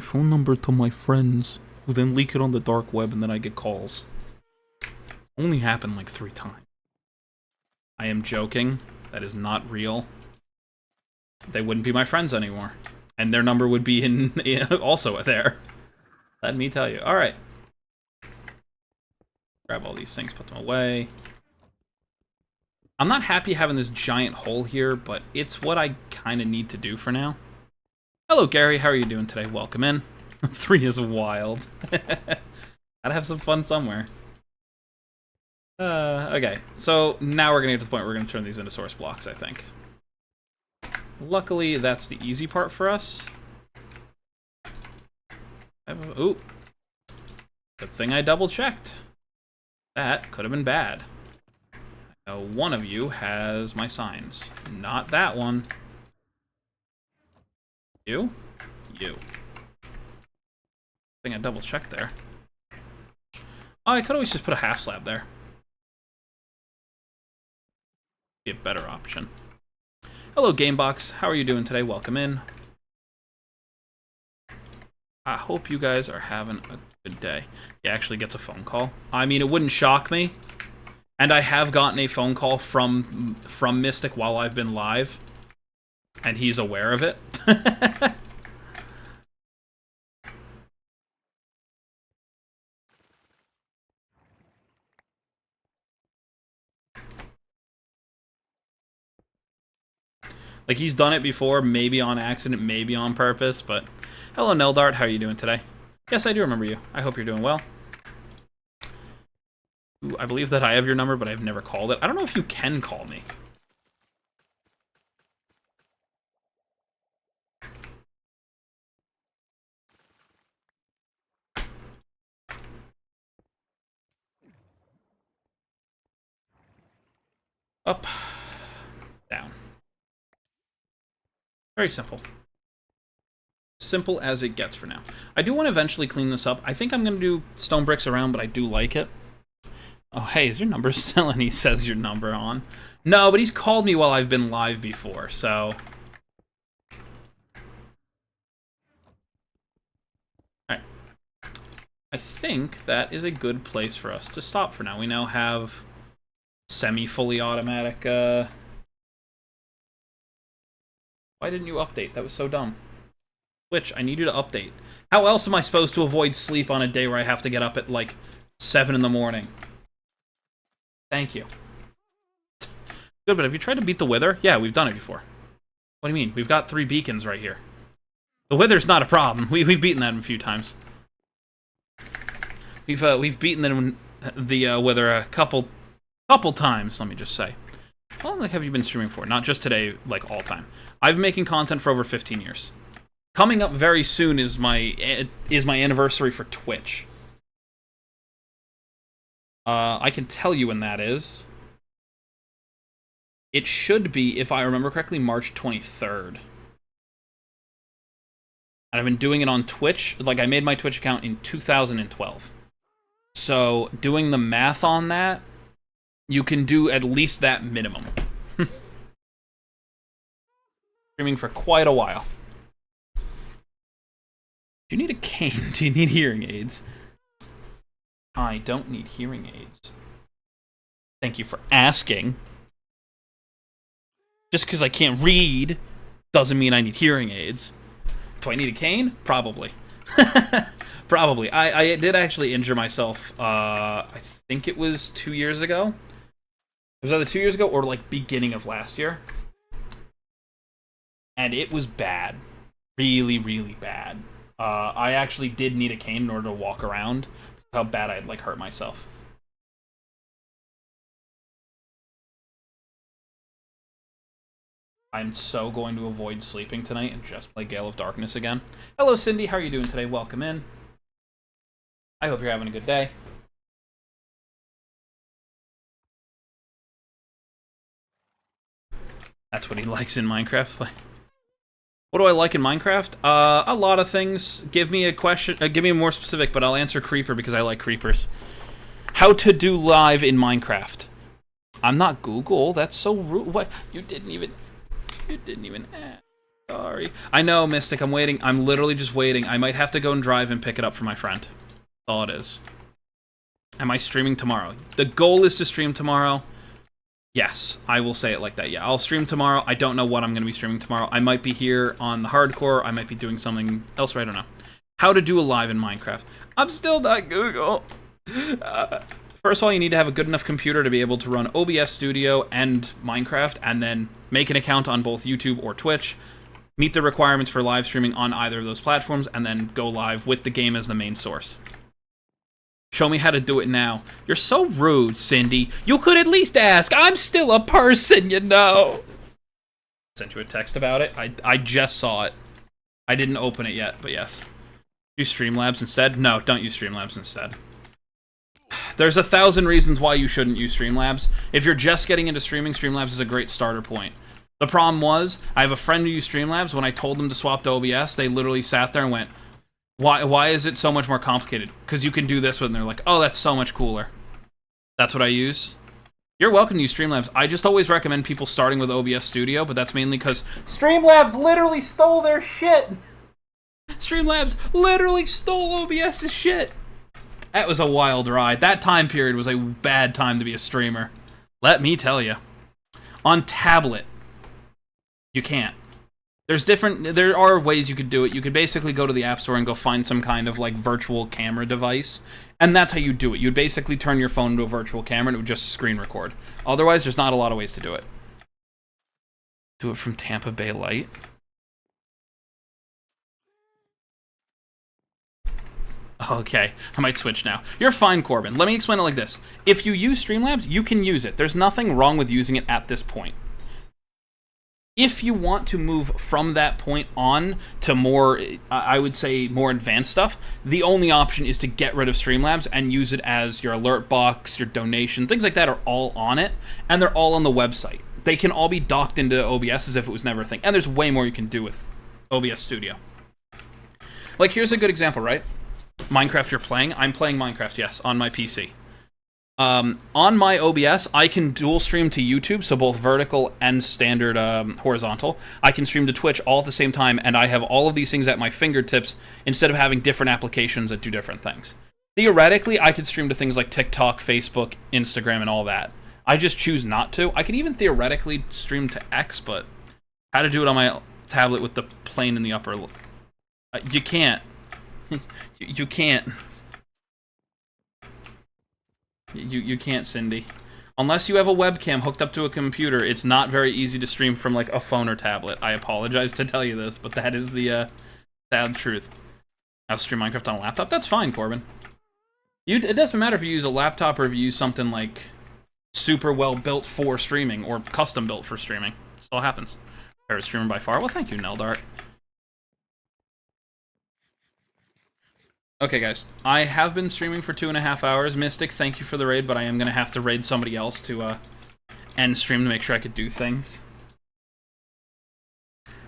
phone number to my friends, who then leak it on the dark web, and then I get calls. Only happened like 3 times. I am joking. That is not real. They wouldn't be my friends anymore, and their number would be in also there. Let me tell you. All right. Grab all these things, put them away. I'm not happy having this giant hole here, but it's what I kind of need to do for now. Hello, Gary. How are you doing today? Welcome in. 3 is wild. Gotta have some fun somewhere. Okay. So now we're gonna get to the point where we're gonna turn these into source blocks, I think. Luckily, that's the easy part for us. Ooh. Good thing I double-checked. That could have been bad. One of you has my signs. Not that one. You? You. I think I double-checked there. Oh, I could always just put a half slab there. Be a better option. Hello, Gamebox. How are you doing today? Welcome in. I hope you guys are having a good day. He actually gets a phone call. I mean, it wouldn't shock me And I have gotten a phone call from Mystic while I've been live, and he's aware of it. Like, he's done it before, maybe on accident, maybe on purpose, but... Hello, Neldart, how are you doing today? Yes, I do remember you. I hope you're doing well. Ooh, I believe that I have your number, but I've never called it. I don't know if you can call me. Up. Down. Very simple. Simple as it gets for now. I do want to eventually clean this up. I think I'm going to do stone bricks around, but I do like it. Oh, hey, is your number still? And he says your number on. No, but he's called me while I've been live before, so... Alright. I think that is a good place for us to stop for now. We now have semi-fully automatic, Why didn't you update? That was so dumb. Twitch, I need you to update. How else am I supposed to avoid sleep on a day where I have to get up at, like, 7 in the morning? Thank you. Good, but have you tried to beat the Wither? Yeah, we've done it before. What do you mean? We've got 3 beacons right here. The Wither's not a problem. We've beaten that a few times. We've beaten the Wither a couple times, let me just say. How long have you been streaming for? Not just today, like, all time. I've been making content for over 15 years. Coming up very soon is my anniversary for Twitch. I can tell you when that is. It should be, if I remember correctly, March 23rd. And I've been doing it on Twitch. Like, I made my Twitch account in 2012. So, doing the math on that, you can do at least that minimum. Streaming for quite a while. Do you need a cane? Do you need hearing aids? I don't need hearing aids. Thank you for asking. Just because I can't read doesn't mean I need hearing aids. Do I need a cane? Probably. Probably. I did actually injure myself, I think it was 2 years ago. It was either 2 years ago or, like, beginning of last year. And it was bad. Really, really bad. I actually did need a cane in order to walk around. How bad I'd, like, hurt myself. I'm so going to avoid sleeping tonight and just play Gale of Darkness again. Hello, Cindy. How are you doing today? Welcome in. I hope you're having a good day. That's what he likes in Minecraft. What do I like in Minecraft? A lot of things. Give me a question. Give me a more specific, but I'll answer creeper because I like creepers. How to do live in Minecraft? I'm not Google. That's so rude. What? You didn't even ask. Sorry. I know, Mystic. I'm waiting. I'm literally just waiting. I might have to go and drive and pick it up for my friend. That's all it is. Am I streaming tomorrow? The goal is to stream tomorrow. Yes, I will say it like that. Yeah, I'll stream tomorrow. I don't know what I'm going to be streaming tomorrow. I might be here on the hardcore. I might be doing something elsewhere. I don't know. How to do a live in Minecraft. I'm still not Google. First of all, you need to have a good enough computer to be able to run OBS Studio and Minecraft, and then make an account on both YouTube or Twitch, meet the requirements for live streaming on either of those platforms, and then go live with the game as the main source. Show me how to do it now. You're so rude, Cindy. You could at least ask. I'm still a person, you know. Sent you a text about it. I just saw it. I didn't open it yet, but yes. Use Streamlabs instead? No, don't use Streamlabs instead. There's 1,000 reasons why you shouldn't use Streamlabs. If you're just getting into streaming, Streamlabs is a great starter point. The problem was, I have a friend who used Streamlabs. When I told them to swap to OBS, they literally sat there and went, Why is it so much more complicated? Because you can do this with, and they're like, oh, that's so much cooler. That's what I use. You're welcome to use Streamlabs. I just always recommend people starting with OBS Studio, but that's mainly because Streamlabs literally stole their shit. Streamlabs literally stole OBS's shit. That was a wild ride. That time period was a bad time to be a streamer. Let me tell you. On tablet, you can't. There are ways you could do it. You could basically go to the App Store and go find some kind of, like, virtual camera device. And that's how you do it. You'd basically turn your phone into a virtual camera and it would just screen record. Otherwise, there's not a lot of ways to do it. Do it from Tampa Bay Light. Okay, I might switch now. You're fine, Corbin. Let me explain it like this. If you use Streamlabs, you can use it. There's nothing wrong with using it at this point. If you want to move from that point on to more, I would say, more advanced stuff, the only option is to get rid of Streamlabs and use it as your alert box, your donation, things like that are all on it, and they're all on the website. They can all be docked into OBS as if it was never a thing. And there's way more you can do with OBS Studio. Like, here's a good example, right? Minecraft you're playing. I'm playing Minecraft, yes, on my PC. On my OBS, I can dual stream to YouTube, so both vertical and standard horizontal. I can stream to Twitch all at the same time, and I have all of these things at my fingertips instead of having different applications that do different things. Theoretically, I could stream to things like TikTok, Facebook, Instagram, and all that. I just choose not to. I could even theoretically stream to X, but how to do it on my tablet with the plane in the upper... you can't. You can't. You can't, Cindy. Unless you have a webcam hooked up to a computer, it's not very easy to stream from, like, a phone or tablet. I apologize to tell you this, but that is the sad truth. I'll stream Minecraft on a laptop? That's fine, Corbin. It doesn't matter if you use a laptop or if you use something, like, super well built for streaming or custom built for streaming. It still happens. Favorite streamer by far? Well, thank you, Neldart. Okay, guys, I have been streaming for 2.5 hours. Mystic, thank you for the raid, but I am going to have to raid somebody else to end stream to make sure I could do things.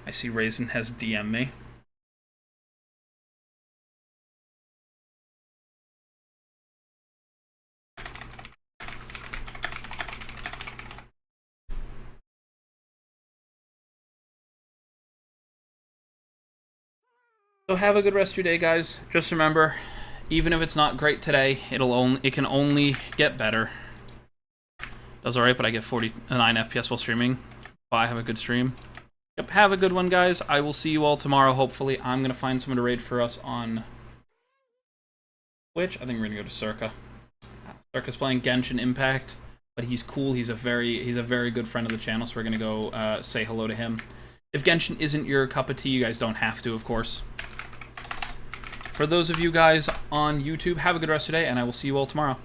I see Raisin has DM'd me. So have a good rest of your day, guys. Just remember, even if it's not great today, it can only get better. Does alright, but I get 49 FPS while streaming. Bye, have a good stream. Yep, have a good one, guys. I will see you all tomorrow, hopefully. I'm going to find someone to raid for us on Twitch. I think we're going to go to Circa. Circa's playing Genshin Impact, but he's cool. He's a very good friend of the channel, so we're going to go say hello to him. If Genshin isn't your cup of tea, you guys don't have to, of course. For those of you guys on YouTube, have a good rest of your day, and I will see you all tomorrow.